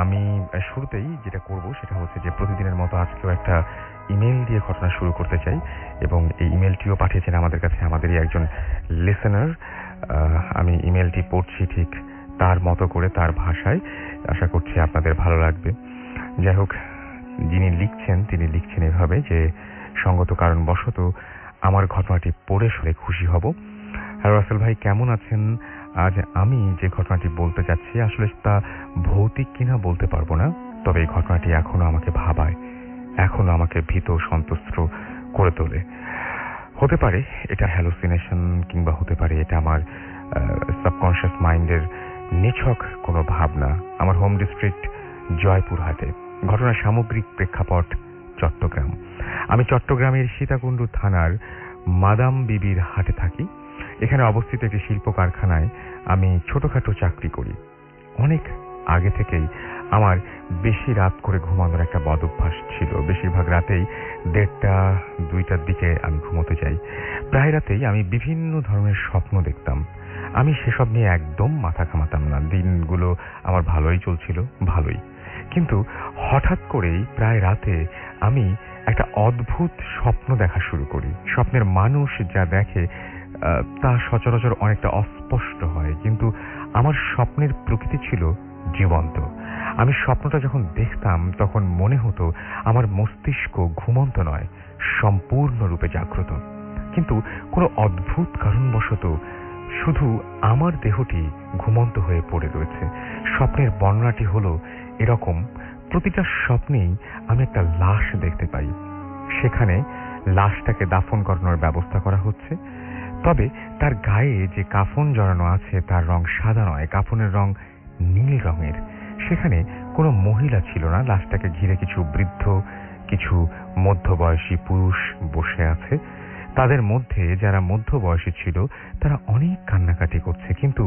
আমি শুরুতেই যেটা করব সেটা হচ্ছে যে প্রতিদিনের মতো আজকেও একটা ইমেইল দিয়ে ঘটনা শুরু করতে চাই এবং এই ইমেইলটিও পাঠিয়েছেন আমাদের কাছে আমাদেরই একজন লিসেনার। আমি ইমেইলটি পড়ছি ঠিক তার মতো করে, তার ভাষায়। আশা করছি আপনাদের ভালো লাগবে। যাই হোক, যিনি লিখছেন তিনি লিখছেন এভাবে যে, সঙ্গত কারণবশত আমার ঘটনাটি পড়ে শুনে খুশি হব। হ্যালো রাসেল ভাই, কেমন আছেন? আজ আমি যে ঘটনাটি বলতে যাচ্ছি আসলে তা ভৌতিক কিনা বলতে পারবো না, তবে এই ঘটনাটি এখনো আমাকে ভাবায়, এখনো আমাকে ভীত সন্ত্রস্ত করে তোলে। হতে পারে এটা হ্যালুসিনেশন, কিংবা হতে পারে এটা আমার সাবকনশিয়াস মাইন্ডের নিছক কোনো ভাবনা। আমার হোম ডিস্ট্রিক্ট জয়পুরহাটে। ঘটনার সামগ্রিক প্রেক্ষাপট চট্টগ্রাম। আমি চট্টগ্রামের সীতাকুণ্ডু থানার মাদাম বিবির হাটে থাকি। এখানে অবস্থিত একটি শিল্প কারখানায় আমি ছোটখাটো চাকরি করি। অনেক আগে থেকেই আমার বেশি রাত করে ঘুমানোর একটা বদ অভ্যাস ছিল। বেশিরভাগ রাতেই 1:30-2টার দিকে আমি ঘুমোতে যাই। প্রায় রাতেই আমি বিভিন্ন ধরনের স্বপ্ন দেখতাম। আমি সেসব নিয়ে একদম মাথা ঘামাতাম না। দিনগুলো আমার ভালোই চলছিল, ভালোই। কিন্তু হঠাৎ করেই প্রায় রাতে আমি একটা অদ্ভুত স্বপ্ন দেখা শুরু করি। স্বপ্নের মানুষ যা দেখে তা সচরাচর অনেকটা অস্পষ্ট হয়, কিন্তু আমার স্বপ্নের প্রকৃতি ছিল জীবন্ত। আমি স্বপ্নটা যখন দেখতাম তখন মনে হতো আমার মস্তিষ্ক ঘুমন্ত নয়, সম্পূর্ণরূপে জাগ্রত। কিন্তু কোনো অদ্ভুত কারণবশত শুধু আমার দেহটি ঘুমন্ত হয়ে পড়ে রয়েছে। স্বপ্নের বর্ণনাটি হলো এরকম: প্রতিটা স্বপ্নেই আমি একটা লাশ দেখতে পাই। সেখানে লাশটাকে দাফন করানোর ব্যবস্থা করা হচ্ছে, তবে তার গায়ে যে কাফন জড়ানো আছে তার রং সাদা নয়, কাফনের রং নীল রঙের। সেখানে কোনো মহিলা ছিল না। লাশটাকে ঘিরে কিছু বৃদ্ধ, কিছু মধ্যবয়সী পুরুষ বসে আছে। তাদের মধ্যে যারা মধ্যবয়সী ছিল তারা অনেক কান্নাকাটি করছে, কিন্তু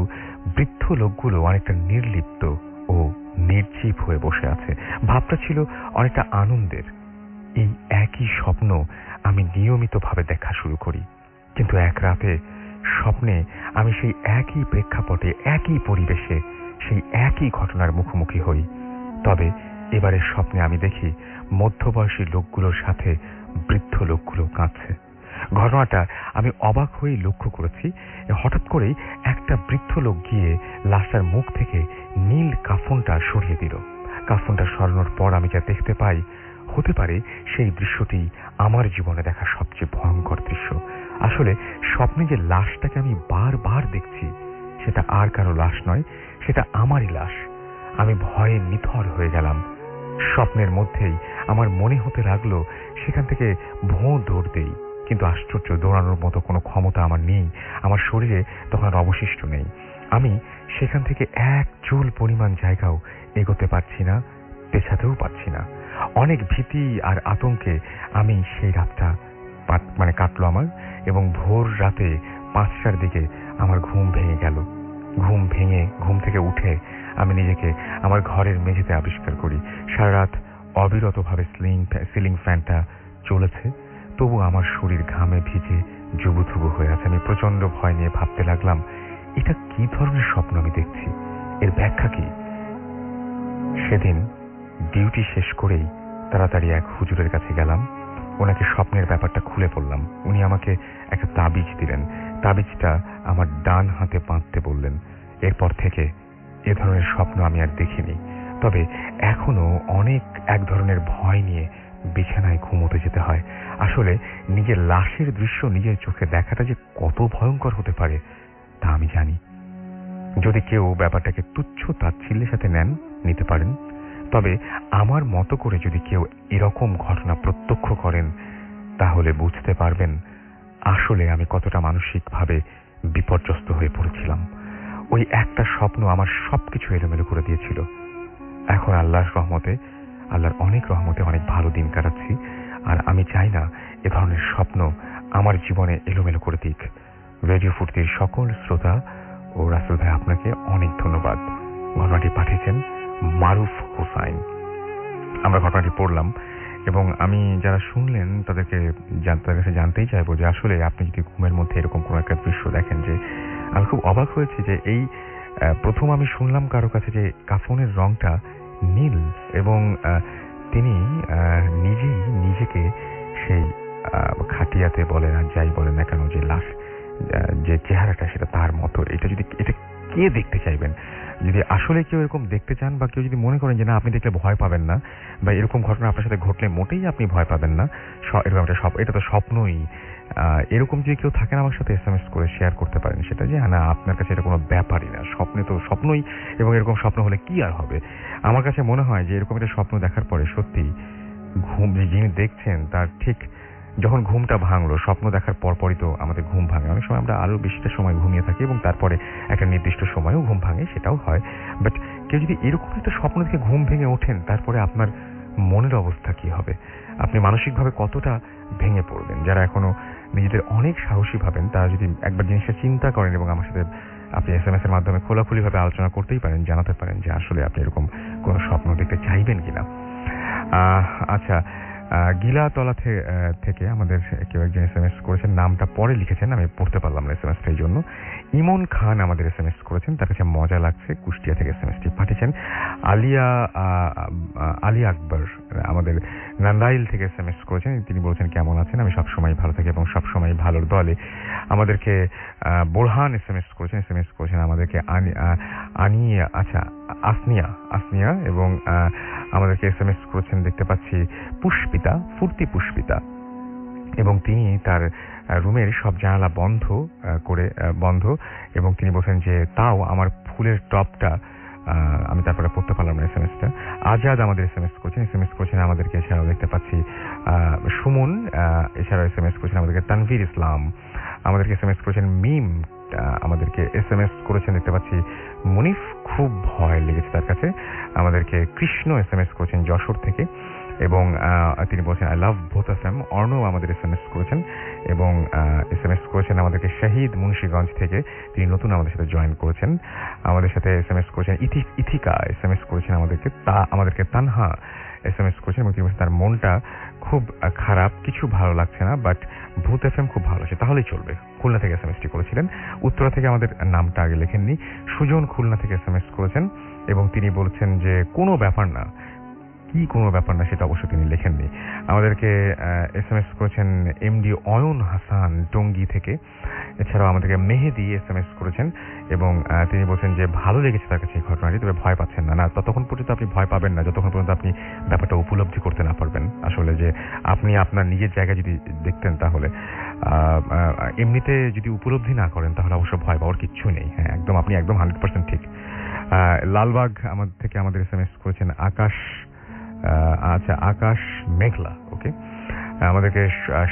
বৃদ্ধ লোকগুলো অনেকটা নির্লিপ্ত ও নির্জীব হয়ে বসে আছে। ভাবটা ছিল অনেকটা আনন্দের। এই একই স্বপ্ন আমি নিয়মিতভাবে দেখা শুরু করি, কিন্তু এক রাতে স্বপ্নে আমি সেই একই প্রেক্ষাপটে, একই পরিবেশে, সেই একই ঘটনার মুখোমুখি হই। তবে এবারের স্বপ্নে আমি দেখি মধ্যবয়সী লোকগুলোর সাথে বৃদ্ধ লোকগুলো কাঁদছে। ঘটনাটা আমি অবাক হয়ে লক্ষ্য করেছি। হঠাৎ করেই একটা বৃদ্ধ লোক গিয়ে লাশটার মুখ থেকে নীল কাফনটা সরিয়ে দিল। কাফনটা সরানোর পর আমি যা দেখতে পাই, হতে পারে সেই দৃশ্যটি আমার জীবনে দেখা সবচেয়ে ভয়ঙ্কর দৃশ্য। আসলে স্বপ্নে যে লাশটাকে আমি বারবার দেখছি সেটা আর কারো লাশ নয়, সেটা আমারই লাশ। আমি ভয়ে নিথর হয়ে গেলাম। স্বপ্নের মধ্যেই আমার মনে হতে লাগলো সেখান থেকে ভোঁ দৌড় দেই, কিন্তু আশ্চর্য, দৌড়ানোর মতো কোনো ক্ষমতা আমার নেই। আমার শরীরে তখন আর অবশিষ্ট নেই। আমি সেখান থেকে এক চুল পরিমাণ জায়গাও এগোতে পারছি না, পেছাতেও পারছি না। অনেক ভীতি আর আতঙ্কে আমি সেই রাতটা কাটলো আমার, এবং ভোর রাতে 5টার দিকে আমার ঘুম ভেঙে গেল। ঘুম থেকে উঠে আমি নিজেকে আমার ঘরের মেঝেতে আবিষ্কার করি। সারা রাত অবিরতভাবে সিলিং ফ্যানটা চলেছে, তবু আমার শরীর ঘামে ভিজে জুবুথুবু হয়ে আছে। আমি প্রচন্ড ভয় নিয়ে ভাবতে লাগলাম, এটা কি ধরনের স্বপ্ন আমি দেখছি, এর ব্যাখ্যা কি? সেদিন ডিউটি শেষ করেই তাড়াতাড়ি এক হুজুরের কাছে গেলাম। ওনাকে স্বপ্নের ব্যাপারটা খুলে বললাম। উনি আমাকে একটা তাবিজ দিলেন। তাবিজটা আমার ডান হাতে বাঁধতে বললেন। এরপর থেকে এ ধরনের স্বপ্ন আমি আর দেখিনি, তবে এখনো অনেক এক ধরনের ভয় নিয়ে বিছানায় ঘুমোতে যেতে হয়। আসলে নিজের লাশের দৃশ্য নিজের চোখে দেখাটা যে কত ভয়ঙ্কর হতে পারে তা আমি জানি। যদি কেউ ব্যাপারটাকে তুচ্ছ তাচ্ছিল্যের সাথে নেন, নিতে পারেন, তবে আমার মতো করে যদি কেউ এরকম ঘটনা প্রত্যক্ষ করেন তাহলে বুঝতে পারবেন আসলে আমি কতটা মানসিকভাবে বিপর্যস্ত হয়ে পড়েছিলাম। ওই একটা স্বপ্ন আমার সবকিছু এলোমেলো করে দিয়েছিল। এখন আল্লাহর অনেক রহমতে অনেক ভালো দিন কাটাচ্ছি, আর আমি চাই না এ ধরনের স্বপ্ন আমার জীবনে এলোমেলো করে দিক। রেডিও ফুর্তির সকল শ্রোতা ও রাসেল ভাই, আপনাকে অনেক ধন্যবাদ। ঘটনাটি পাঠিয়েছেন মারুফ হোসাইন। আমরা ঘটনাটি পড়লাম এবং আমি যারা শুনলেন তাদের কাছে জানতেই চাইবো যে আসলে আপনি যদি ঘুমের মধ্যে এরকম কোনো একটা দৃশ্য দেখেন, যে আমি খুব অবাক হয়েছি যে এই প্রথম আমি শুনলাম কারো কাছে যে কাফনের রংটা নীল এবং তিনি নিজেই নিজেকে সেই খাটিয়াতে বলেন আর যাই বলেন না কেন যে লাশ যে চেহারাটা সেটা তার মতো। এটা কে দেখতে চাইবেন? যদি আসলে কেউ এরকম দেখতে চান বা কেউ যদি মনে করেন যে না আপনি দেখলে ভয় পাবেন না বা এরকম ঘটনা আপনার সাথে ঘটলে মোটেই আপনি ভয় পাবেন না, এরকম এটা তো স্বপ্নই, এরকম যদি কেউ থাকেন আমার সাথে SMS করে শেয়ার করতে পারেন সেটা যে না আপনার কাছে এটা কোনো ব্যাপারই না, স্বপ্নে তো স্বপ্নই এবং এরকম স্বপ্ন হলে কি আর হবে। আমার কাছে মনে হয় যে এরকম একটা স্বপ্ন দেখার পরে সত্যি ঘুম যিনি দেখছেন তার ঠিক যখন ঘুমটা ভাঙলো, স্বপ্ন দেখার পরপরই তো আমাদের ঘুম ভাঙে। অনেক সময় আমরা আরো বেশিটা সময় ঘুমিয়ে থাকি এবং তারপরে একটা নির্দিষ্ট সময়ও ঘুম ভাঙে, সেটাও হয়। বাট কেউ যদি এরকম একটা স্বপ্ন থেকে ঘুম ভেঙে ওঠেন তারপরে আপনার মনের অবস্থা কি হবে? আপনি মানসিকভাবে কতটা ভেঙে পড়বেন? যারা এখনো নিজেদের অনেক সাহসী ভাবেন তারা যদি একবার জিনিসটা চিন্তা করেন এবং আমার সাথে আপনি SMS এর মাধ্যমে খোলাখুলিভাবে আলোচনা করতেই পারেন, জানাতে পারেন যে আসলে আপনি এরকম কোনো স্বপ্ন দেখতে চাইবেন কিনা। আচ্ছা, গিলাতলা থেকে আমাদের কেউ একজন SMS করেছেন, নামটা পরে লিখেছেন, আমি পড়তে পারলাম না SMS-টা, এই জন্য। ইমন খান আমাদের SMS করেছেন, তার কাছে মজা লাগছে, কুষ্টিয়া থেকে SMS-টি পাঠিয়েছেন। আলিয়া আকবর আমাদের নান্দাইল থেকে SMS করেছেন, তিনি বলছেন কেমন আছেন, আমি সবসময় ভালো থাকি এবং সবসময় ভালোর দলে। আমাদেরকে বোরহান SMS করেছেন আমাদেরকে আসনিয়া এবং আমাদেরকে SMS করেছেন দেখতে পাচ্ছি পুষ্পিতা এবং তিনি তার রুমের সব জানালা বন্ধ এবং তিনি বলছেন যে তাও আমার ফুলের টপটা, আমি তারপরে পড়তে পারলাম না SMS-টা। আজাদ আমাদের SMS করেছেন আমাদেরকে, এছাড়াও দেখতে পাচ্ছি সুমন এছাড়াও SMS করেছেন আমাদেরকে, তানভীর ইসলাম আমাদেরকে SMS করেছেন, মিম আমাদেরকে SMS করেছেন দেখতে পাচ্ছি, মুনিফ খুব ভয় লেগেছে তার কাছে, আমাদেরকে কৃষ্ণ SMS করেছেন যশোর থেকে এবং তিনি বলছেন I love both of them. Arnab আমাদের SMS করেছেন এবং SMS করেছেন আমাদেরকে শাহিদ মুন্সিগঞ্জ থেকে, তিনি নতুন আমাদের সাথে জয়েন করেছেন। আমাদের সাথে SMS করেছেন ইথিকা SMS করেছেন আমাদেরকে তানহা SMS করেছেন এবং তিনি বলছেন তার মনটা খুব খারাপ, কিছু ভালো লাগছে না, বাট ভূত FM খুব ভালো আছে, তাহলেই চলবে। খুলনা থেকে SMS-টি করেছিলেন। উত্তরা থেকে আমাদের নামটা আগে লেখেননি, সুজন খুলনা থেকে SMS করেছেন এবং তিনি বলছেন যে কোনো ব্যাপার না, সেটা অবশ্য তিনি লেখেননি। আমাদেরকে SMS করেছেন MD অয়ন হাসান টঙ্গী থেকে, এছাড়াও আমাদেরকে মেহেদি SMS করেছেন এবং তিনি বলছেন যে ভালো লেগেছে তার কাছে এই ঘটনাটি, তবে ভয় পাচ্ছেন না। ততক্ষণ পর্যন্ত আপনি ভয় পাবেন না যতক্ষণ পর্যন্ত আপনি ব্যাপারটা উপলব্ধি করতে না পারবেন। আসলে যে আপনি আপনার নিজের জায়গায় যদি দেখতেন তাহলে, এমনিতে যদি উপলব্ধি না করেন তাহলে অবশ্য ভয় পাওয়ার কিচ্ছু নেই। হ্যাঁ, আপনি একদম 100% ঠিক। লালবাগ আমাদের SMS করেছেন আকাশ মেঘলা, ওকে। আমাদেরকে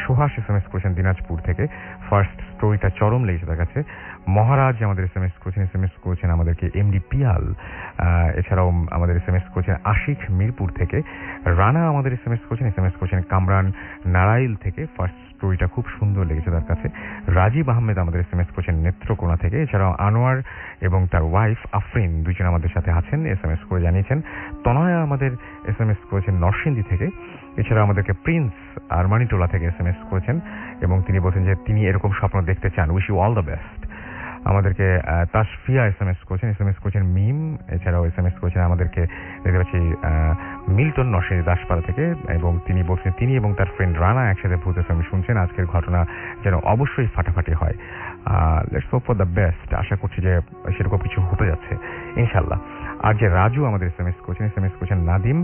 সুহাস SMS করেছেন দিনাজপুর থেকে, ফার্স্ট স্টোরিটা চরম লেগেছে তার কাছে। মহারাজ আমাদের SMS করেছেন আমাদেরকে MD পিয়াল, এছাড়াও আমাদের SMS করেছেন আশিক মিরপুর থেকে। রানা আমাদের SMS করেছেন কামরান নারাইল থেকে, ফার্স্ট স্টোরিটা খুব সুন্দর লেগেছে তার কাছে। রাজীব আহমেদ আমাদের SMS করেছেন নেত্রকোনা থেকে, এছাড়াও আনোয়ার এবং তার ওয়াইফ আফরিন দুজন আমাদের সাথে আছেন, SMS করে জানিয়েছেন। তনয়া আমাদের SMS করেছেন নরসিংদী থেকে, এছাড়া আমাদেরকে প্রিন্স আরমানিটোলা থেকে SMS করেছেন এবং তিনি বলছেন যে তিনি এরকম স্বপ্ন দেখতে চান, wish you all the best. আমাদেরকে তাসফিয়া SMS করেছেন মিম, এছাড়াও SMS করেছেন আমাদেরকে দেখতে পাচ্ছি মিল্টন নরসিংদী দাসপাড়া থেকে এবং তিনি বলছেন তিনি এবং তার ফ্রেন্ড রানা একসাথে ভূত FM শুনছেন, আজকের ঘটনা যেন অবশ্যই ফাটাফাটি হয়। Let's hope for the best. আশা করছি যে সেরকম কিছু হতে যাচ্ছে ইনশাল্লাহ। আর যে রাজু আমাদের SMS করেছেন নাদিম,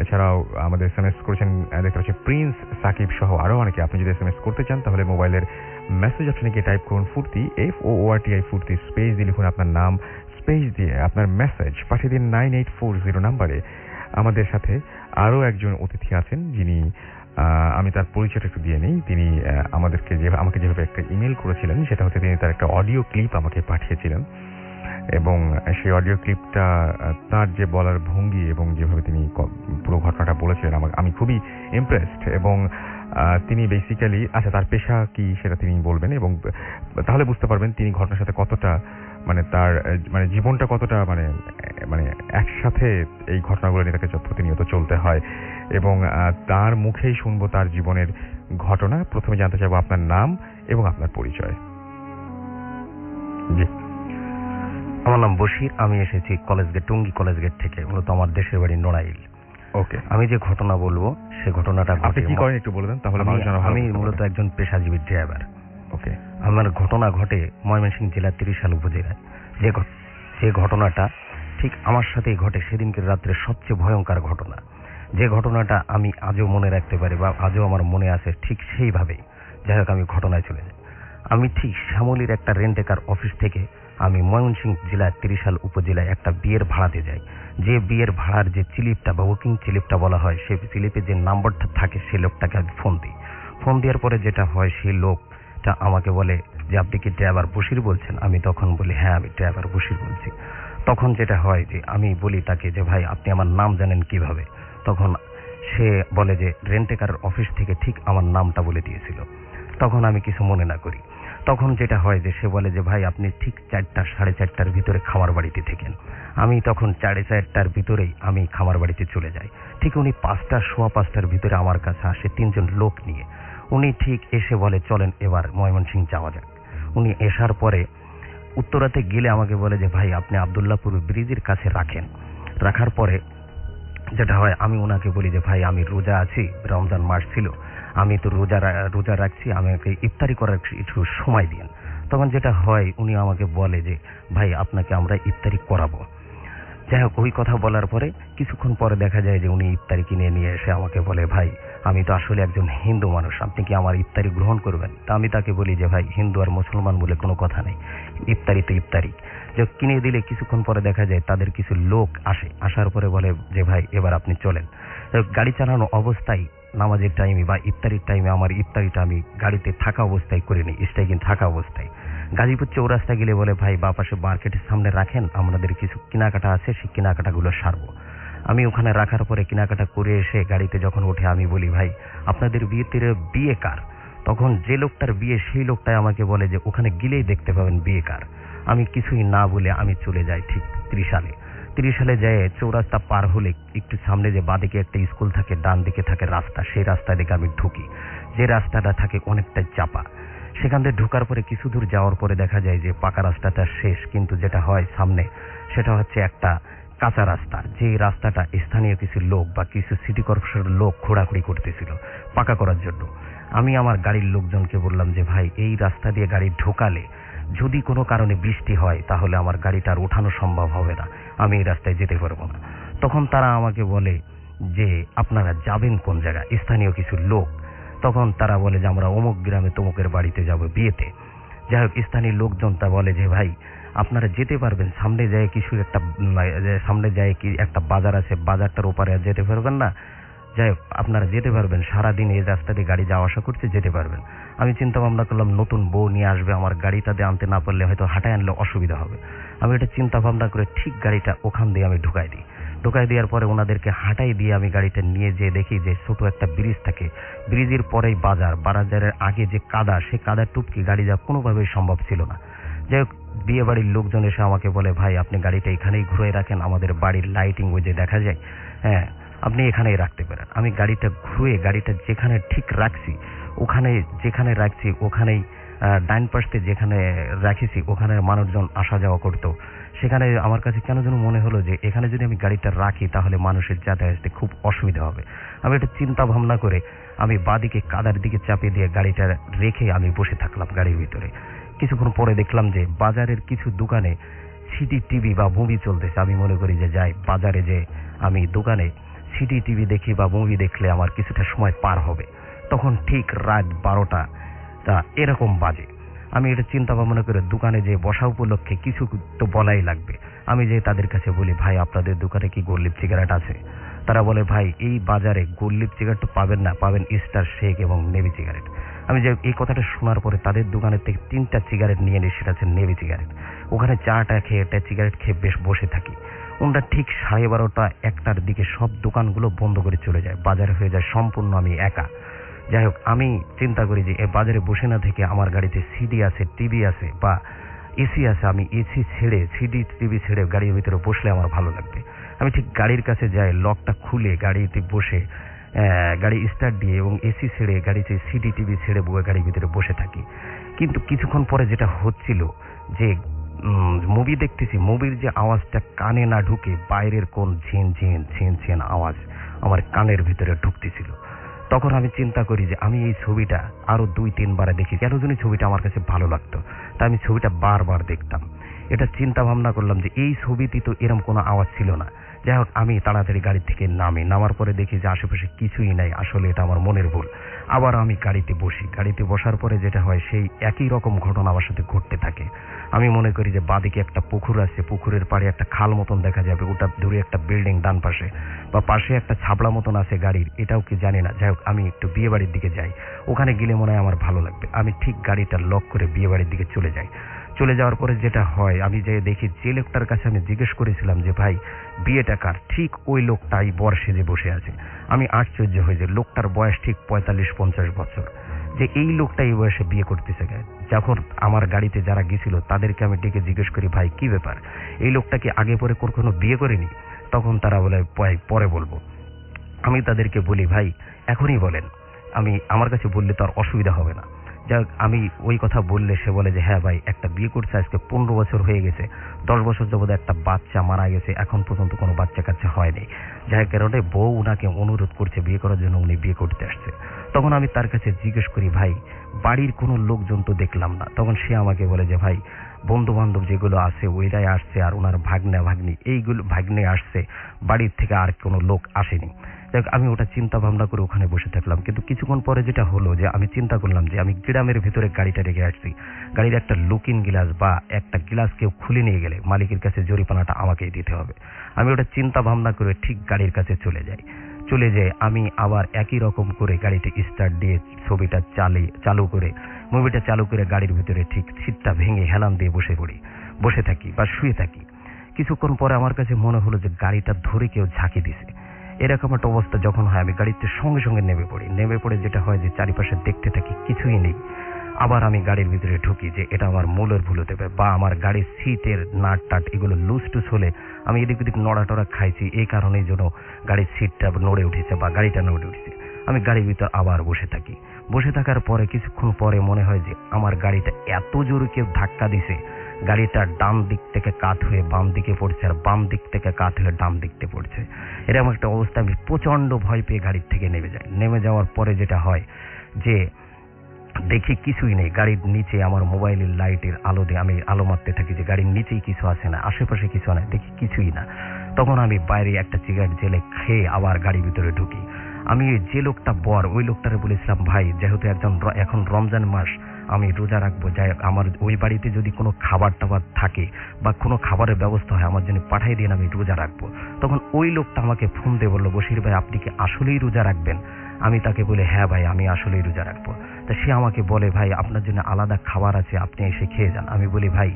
এছাড়াও আমাদের SMS করেছেন দেখতে পাচ্ছি প্রিন্স সাকিব সহ আরো অনেকে। আপনি যদি SMS করতে চান তাহলে মোবাইলের মেসেজ অপশনে গিয়ে টাইপ করুন ফুর্তি, FOORTI ফুর্তি, স্পেস দিয়ে লিখুন আপনার নাম, স্পেস দিয়ে আপনার মেসেজ পাঠিয়ে দিন 9840 নাম্বারে। আমাদের সাথে আরো একজন অতিথি আছেন যিনি, আমি তার পরিচয়টা একটু দিয়ে নিই। তিনি আমাকে যেভাবে একটা ইমেল করেছিলেন সেটা হচ্ছে তিনি তার একটা অডিও ক্লিপ আমাকে পাঠিয়েছিলেন এবং সেই অডিও ক্লিপটা তার যে বলার ভঙ্গি এবং যেভাবে তিনি পুরো ঘটনাটা বলেছিলেন আমি খুবই ইমপ্রেসড এবং তিনি বেসিক্যালি তার পেশা কি সেটা তিনি বলবেন এবং তাহলে বুঝতে পারবেন তিনি ঘটনার সাথে কতটা তার জীবনটা কতটা একসাথে এই ঘটনাগুলো নিয়ে তাকে প্রতিনিয়ত চলতে হয় এবং তার মুখেই শুনবো তার জীবনের ঘটনা। প্রথমে জানতে চাইবো আপনার নাম এবং আপনার পরিচয়। জি আমার নাম বশির, আমি এসেছি college gate, Tongi college gate থেকে। মূলত আমার দেশের বাড়ি নড়াইল। ওকে, আমি যে ঘটনা বলবো সে ঘটনাটা আপনি কি করেন একটু বলে দেন, তাহলে মানুষ জানা ভালো। আমি মূলত একজন পেশাজীবী ড্রাইভার। ওকে, আমার ঘটনা ঘটে ময়মনসিংহ জেলার ৩০ উপজেলায়। যে ঘটনাটা ঠিক আমার সাথেই ঘটে সেদিনকে রাত্রে সবচেয়ে ভয়ঙ্কর ঘটনা। যে ঘটনাটা আমি আজও মনে রাখতে পারি বা আজও আমার মনে আছে, ঠিক সেইভাবেই যাই হোক আমি ঘটনায় চলে যাই। আমি ঠিক শ্যামলীর একটা রেন্টেকার অফিস থেকে আমি ময়মনসিংহ জেলার ৩০ উপজেলায় একটা বিয়ের ভাড়াতে যাই। যে বিয়ের ভাড়ার যে স্লিপটা বা বুকিং স্লিপটা বলা হয়, সেই স্লিপে যে নাম্বারটা থাকে সেই লোকটাকে আমি ফোন দিই। ফোন দেওয়ার পরে যেটা হয়, সেই লোকটা আমাকে বলে যে আপনি কি ড্রাইভার বশির বলছেন? আমি তখন বলি হ্যাঁ আমি ড্রাইভার বশির বলছি। তখন যেটা হয় যে আমি বলি তাকে যে ভাই আপনি আমার নাম জানেন কিভাবে? তখন সে বলে যে রেন্টেকারের অফিস থেকে ঠিক আমার নামটা বলে দিয়েছিল। তখন আমি কিছু মনে না করি। তখন যেটা হয় যে সে বলে যে ভাই আপনি ঠিক 4টা 4:30টার ভিতরে খামার বাড়িতে থাকেন। আমি তখন 4:30টার ভিতরেই আমি খামার বাড়িতে চলে যাই। ঠিক উনি 5টা সোয়া 5টার ভিতরে আমার কাছে আসে 3জন লোক নিয়ে। উনি ঠিক এসে বলে চলেন এবার ময়মনসিংহ যাওয়া যাক। উনি আসার পরে উত্তরাতে গেলে আমাকে বলে যে ভাই আপনি আব্দুল্লাহপুর ব্রিজের কাছে রাখেন। রাখার পরে যেটা হয় আমি ওনাকে বলি যে ভাই আমি রোজা আছি, রমজান মাস ছিল, আমি তো রোজা রাখছি, আমাকে ইফতারি করার একটু সময় দিন। তখন যেটা হয় উনি আমাকে বলে যে ভাই আপনাকে আমরা ইফতারি করাবো। যাই হোক ওই কথা বলার পরে কিছুক্ষণ পরে দেখা যায় যে উনি ইফতারি কিনে নিয়ে এসে আমাকে বলে ভাই আমি তো আসলে একজন হিন্দু মানুষ, আপনি কি আমার ইফতারি গ্রহণ করবেন? তা আমি তাকে বলি যে ভাই হিন্দু আর মুসলমান বলে কোনো কথা নেই, ইফতারি তো ইফতারি। যে কিনে দিলে কিছুক্ষণ পরে দেখা যায় তাদের কিছু লোক আসে, আসার পরে বলে যে ভাই এবার আপনি চলেন। গাড়ি চালানো অবস্থায় নামাজের টাইমে বা ইফতারির টাইমে আমার ইফতারিটা আমি গাড়িতে থাকা অবস্থায় করে নিই, স্ট্রাইকিং থাকা অবস্থায়। গাজীপুর চৌরাস্তা গেলে বলে ভাই বা পাশে মার্কেটের সামনে রাখেন, আমাদের কিছু কেনাকাটা আছে, সেই কেনাকাটাগুলো সারবো। আমি ওখানে রাখার পরে কেনাকাটা করে এসে গাড়িতে যখন উঠে আমি বলি ভাই আপনাদের বিয়ে কার? তখন যে লোকটার বিয়ে সেই লোকটাই আমাকে বলে যে ওখানে গেলেই দেখতে পাবেন বিয়ে কার। আমি কিছুই না বলে আমি চলে যাই ঠিক 30 সালে যায়। চৌরাস্তা পার হলে একটু সামনে যে বাঁদিকে একটা স্কুল থাকে, ডান দিকে থাকে রাস্তা, সেই রাস্তা দিকে আমি ঢুকি। যে রাস্তাটা থাকে অনেকটা চাপা, সেখান থেকে ঢোকার পরে কিছু দূর যাওয়ার পরে দেখা যায় যে পাকা রাস্তাটা শেষ, কিন্তু যেটা হয় সামনে সেটা হচ্ছে একটা কাঁচা রাস্তা। যে রাস্তাটা স্থানীয় কিছু লোক বা কিছু সিটি কর্পোরেশনের লোক ঘোরাঘুরি করতেছিল পাকা করার জন্য। আমি আমার গাড়ির লোকজনকে বললাম যে ভাই এই রাস্তা দিয়ে গাড়ি ঢোকালে যদি কোনো কারণে বৃষ্টি হয় তাহলে আমার গাড়িটা আর ওঠানো সম্ভব হবে না, আমি এই রাস্তায় যেতে পারবো না। তখন তারা আমাকে বলে যে আপনারা যাবেন কোন জায়গায়? স্থানীয় কিছু লোক। তখন তারা বলে যে আমরা অমুক গ্রামে তমুকের বাড়িতে যাব বিয়েতে। যাই হোক স্থানীয় লোকজন তা বলে যে ভাই আপনারা যেতে পারবেন, সামনে যায় কিছু একটা সামনে যায় কি একটা বাজার আছে, বাজারটার ওপারে যেতে পারবেন না? যাই হোক আপনারা যেতে পারবেন, সারাদিন এই রাস্তা দিয়ে গাড়ি যাওয়া আসা করতে যেতে পারবেন। আমি চিন্তা ভাবনা করলাম নতুন বউ নিয়ে আসবে, আমার গাড়িটাতে আনতে না পারলে হয়তো হাঁটায় আনলে অসুবিধা হবে। আমি এটা চিন্তা ভাবনা করে ঠিক গাড়িটা ওখান দিয়ে আমি ঢুকাই দিই। ঢুকাই দেওয়ার পরে ওনাদেরকে হাঁটাই দিয়ে আমি গাড়িটা নিয়ে যেয়ে দেখি যে ছোট একটা ব্রিজ থাকে, ব্রিজের পরেই বাজারের আগে যে কাদা, সেই কাদা টুপকি গাড়ি যাওয়া কোনোভাবেই সম্ভব ছিল না। যাই হোক বিয়ে বাড়ির লোকজন এসে আমাকে বলে ভাই আপনি গাড়িটা এখানেই ঘুরে রাখেন, আমাদের বাড়ির লাইটিং ওই যে দেখা যায়, হ্যাঁ আপনি এখানেই রাখতে পারেন। আমি গাড়িটা ঘুরে গাড়িটা যেখানে ঠিক রাখছি ওখানেই ডাইন পাশে যেখানে রাখেছি ওখানে মানুষজন আসা যাওয়া করতো। সেখানে আমার কাছে কেন যেন মনে হলো যে এখানে যদি আমি গাড়িটা রাখি তাহলে মানুষের যাতায়াতে খুব অসুবিধা হবে। আমি এটা চিন্তা ভাবনা করে আমি বাঁদিকে কাদার দিকে চাপিয়ে দিয়ে গাড়িটা রেখে আমি বসে থাকলাম গাড়ির ভিতরে। কিছুক্ষণ পরে দেখলাম যে বাজারের কিছু দোকানে সিটি টিভি বা মুভি চলতেছে। আমি মনে করি যে যাই বাজারে যে আমি দোকানে সিটি টিভি দেখি বা মুভি দেখলে আমার কিছুটা সময় পার হবে। তখন ঠিক রাত 12টা এরকম বাজে। আমি এটা চিন্তা ভাবনা করে দোকানে যে বসা উপলক্ষে কিছু তো বলাই লাগবে। আমি যে তাদের কাছে বলি ভাই আপনাদের দোকানে কি গোল্ড লিপ সিগারেট আছে? তারা বলে ভাই এই বাজারে গোল্ড লিপ সিগারেট তো পাবেন না, পাবেন স্টার শেক এবং নেভি সিগারেট। আমি যে এই কথাটা শোনার পরে তাদের দোকানের থেকে 3টা সিগারেট নিয়ে নিই, সেটা হচ্ছে নেভি সিগারেট। ওখানে চাটা খেয়ে একটা সিগারেট খেয়ে বেশ বসে থাকি। ওনারা ঠিক 12:30 1টার দিকে সব দোকানগুলো বন্ধ করে চলে যায়, বাজার হয়ে যায় সম্পূর্ণ আমি একা। যাই হোক আমি চিন্তা করি যে এই বাজারে বসে না থেকে আমার গাড়িতে সিডি আছে, টিভি আছে বা এসি আছে, আমি এসি ছেড়ে সিডি টিভি ছেড়ে গাড়ির ভিতরে বসলে আমার ভালো লাগবে। আমি ঠিক গাড়ির কাছে যাই, লকটা খুলে গাড়িতে বসে গাড়ি স্টার্ট দিয়ে এবং এসি ছেড়ে গাড়িতে সিডি টিভি ছেড়ে গাড়ির ভিতরে বসে থাকি। কিন্তু কিছুক্ষণ পরে যেটা হচ্ছিল যে মুভি দেখতেছি, মুভির যে আওয়াজটা কানে না ঢুকে বাইরের কোন ঝিন ঝিন ঝিন ঝিন আওয়াজ আমার কানের ভিতরে ঢুকতেছিল। তখন আমি চিন্তা করি যে আমি এই ছবিটা আরো 2-3 বারে দেখি, কেন জানি ছবিটা আমার কাছে ভালো লাগতো, তাই আমি ছবিটা বারবার দেখতাম। এটা চিন্তা ভাবনা করলাম যে এই ছবিতে তো এরকম কোনো আওয়াজ ছিল না। যাই হোক, আমি তাড়াতাড়ি গাড়ি থেকে নামার পরে দেখি যে আশেপাশে কিছুই নাই, আসলে এটা আমার মনের ভুল। আবার আমি গাড়িতে বসি, গাড়িতে বসার পরে যেটা হয় সেই একই রকম ঘটনা আমার সাথে ঘটতে থাকে। আমি মনে করি যে বাদিকে একটা পুকুর আছে, পুকুরের পাড়ে একটা খাল মতন দেখা যাবে, ওটা দূরে একটা বিল্ডিং ডান পাশে, বা পাশে একটা ছাবড়া মতন আছে গাড়ির, এটাও কি জানি না। যাই হোক, আমি একটু বিয়ে বাড়ির দিকে যাই, ওখানে গেলে মনে হয় আমার ভালো লাগবে। আমি ঠিক গাড়িটা লক করে বিয়ে বাড়ির দিকে চলে যাই। চলে যাওয়ার পরে যেটা হয়, আমি যে দেখি যে লোকটার কাছে আমি জিজ্ঞেস করেছিলাম যে ভাই বিয়েটা কার, ঠিক ওই লোকটাই বর সেজে বসে আছে। আমি আশ্চর্য হয়ে যাই, লোকটার বয়স ঠিক 45-50 বছর, যে এই লোকটা এই বয়সে বিয়ে করতেছে। যখন আমার গাড়িতে যারা গেছিল তাদেরকে আমি ডেকে জিজ্ঞেস করি, ভাই কি ব্যাপার, এই লোকটা কি আগে পরে কখনো বিয়ে করেনি? তখন তারা বলে পরে বলবো। আমি তাদেরকে বলি, ভাই এখনই বলেন, আমার কাছে বললে তো আর অসুবিধা হবে না। যাক, আমি ওই কথা বললে সে বলে যে হ্যাঁ ভাই, একটা বিয়ে করছে আজকে 15 বছর হয়ে গেছে, 10 বছর যাবত একটা বাচ্চা মারা গেছে, এখন পর্যন্ত কোনো বাচ্চা কাচ্চা হয়নি, যার কারণে বউ উনাকে অনুরোধ করছে বিয়ে করার জন্য, উনি বিয়ে করতে আসছে। তখন আমি তার কাছে জিজ্ঞেস করি, ভাই বাড়ির কোনো লোকজন তো দেখলাম না। তখন সে আমাকে বলে যে ভাই বন্ধু বান্ধব যেগুলো আছে ওইটাই আসছে, আর ওনার ভাগ্নি এইগুলো ভাগ্নে আসছে, বাড়ির থেকে আর কোনো লোক আসেনি। দেখ, আমি ওটা চিন্তা ভাবনা করে ওখানে বসে থাকলাম। কিন্তু কিছুক্ষণ পরে যেটা হলো যে আমি চিন্তা করলাম যে আমি গ্রামের ভিতরে গাড়িটা রেখে আসছি, গাড়ির একটা লুকিং গ্লাস বা একটা গ্লাস কেউ খুলে নিয়ে গেলে মালিকের কাছে জরিমানাটা আমাকেই দিতে হবে। আমি ওটা চিন্তা ভাবনা করে ঠিক গাড়ির কাছে চলে যাই। আমি আবার একই রকম করে গাড়িতে স্টার্ট দিয়ে ছবিটা চালু করে গাড়ির ভিতরে ঠিক সিটটা ভেঙে হেলান দিয়ে বসে থাকি বা শুয়ে থাকি। কিছুক্ষণ পরে আমার কাছে মনে হলো যে গাড়িটা ধরে কেউ ঝাঁকি দিছে। এরকম একটা অবস্থা যখন হয়, আমি গাড়িতে সঙ্গে সঙ্গে নেমে পড়ে যেটা হয় যে চারিপাশে দেখতে থাকি, কিছুই নেই। আবার আমি গাড়ির ভিতরে ঢুকি যে এটা আমার মূলের ভুল হতে পারে, বা আমার গাড়ির সিটের নাট টাট এগুলো লুজ টুস হলে আমি এদিক ওদিক নড়াটড়া খাইছি, এই কারণেই জন্য গাড়ির সিটটা নড়ে উঠেছে বা গাড়িটা নড়ে উঠেছে। আমি গাড়ির ভিতর আবার বসে থাকি। বসে থাকার পরে কিছুক্ষণ পরে মনে হয় যে আমার গাড়িটা এত জোরে কেউ ধাক্কা দিছে, গাড়িটা ডান দিক থেকে কাত হয়ে বাম দিকে পড়ছে, আর বাম দিক থেকে কাত হয়ে ডান দিকতে পড়ছে। এরকম একটা অবস্থা। আমি প্রচন্ড ভয় পেয়ে গাড়ির থেকে নেমে যাওয়ার পরে যেটা হয় যে দেখি কিছুই নেই গাড়ির নিচে। আমার মোবাইলের লাইটের আলো দিয়ে আমি আলো মারতে থাকি যে গাড়ির নিচেই কিছু আছে না, আশেপাশে কিছু নাই, দেখি কিছুই না। তখন আমি বাইরে একটা সিগারেট জেলে খেয়ে আবার গাড়ির ভিতরে ঢুকি। আমি যে লোকটা বর, ওই লোকটারে বলেছিলাম, ভাই যেহেতু এখন রমজান মাস, আমি রোজা রাখবো, যাই আমার ওই বাড়িতে যদি কোনো খাবার টাবার থাকে বা কোনো খাবারের ব্যবস্থা হয় আমার জন্য পাঠাই দিন, আমি রোজা রাখবো। তখন ওই লোকটা আমাকে ফোন দিয়ে বললো, বশির ভাই আপনি কি আসলেই রোজা রাখবেন? আমি তাকে বলি, হ্যাঁ ভাই আমি আসলেই রোজা রাখবো। তা সে আমাকে বলে, ভাই আপনার জন্য আলাদা খাবার আছে, আপনি এসে খেয়ে যান। আমি বলি, ভাই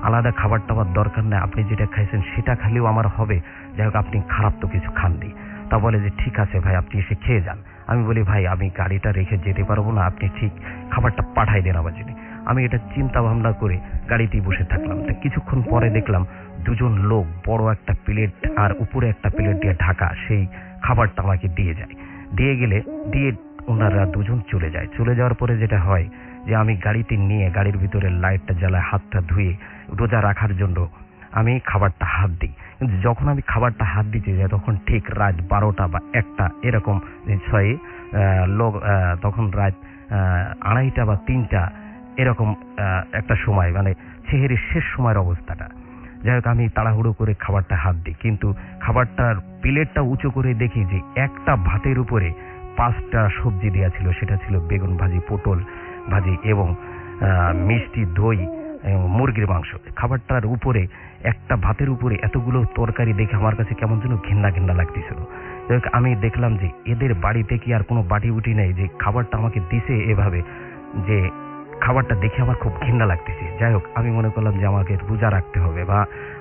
আলাদা খাবার টাবার দরকার নেই, আপনি যেটা খাইছেন সেটা খেলেও আমার হবে, যাই হোক আপনি খারাপ তো কিছু খাননি। তা বলে যে ঠিক আছে ভাই আপনি এসে খেয়ে যান। আমি বলি, ভাই আমি গাড়িটা রেখে যেতে পারবো না, আপনি ঠিক খাবারটা পাঠাই দেন আমার জন্য। আমি এটা চিন্তা ভাবনা করে গাড়িতেই বসে থাকলাম। তা কিছুক্ষণ পরে দেখলাম দুজন লোক বড় একটা প্লেট আর উপরে একটা প্লেট দিয়ে ঢাকা সেই খাবারটা আমাকে দিয়ে ওনারা দুজন চলে যায়। চলে যাওয়ার পরে যেটা হয় যে আমি গাড়িতে নিয়ে গাড়ির ভিতরে লাইটটা জ্বালায় হাতটা ধুয়ে রোজা রাখার জন্য আমি খাবারটা হাত দিই। কিন্তু যখন আমি খাবারটা হাত দিতে যাই তখন ঠিক রাত 12টা বা 1টা এরকম, তখন রাত 2:30 বা 3টা এরকম একটা সময়, মানে সেহেরির শেষ সময়ের অবস্থাটা। যাই হোক আমি তাড়াহুড়ো করে খাবারটা হাত দিই, কিন্তু খাবারটার প্লেটটা উঁচু করে দেখি যে একটা ভাতের উপরে 5টা সবজি দেওয়া ছিল। সেটা ছিল বেগুন ভাজি, পটল ভাজি এবং মিষ্টি, দই, মুরগির মাংস। খাবারটার উপরে একটা ভাতের উপরে এতগুলো তরকারি দেখে আমার কাছে কেমন যেন ঘেন্না লাগতেছিল। আমি দেখলাম যে এদের বাড়িতে কি আর কোনো বাটি বুটি নেই যে খাবারটা আমাকে দিছে এভাবে, যে খাবারটা দেখে আমার খুব ঘেন্না লাগতেছে। যাই হোক আমি মনে করলাম যে আমাকে রোজা রাখতে হবে বা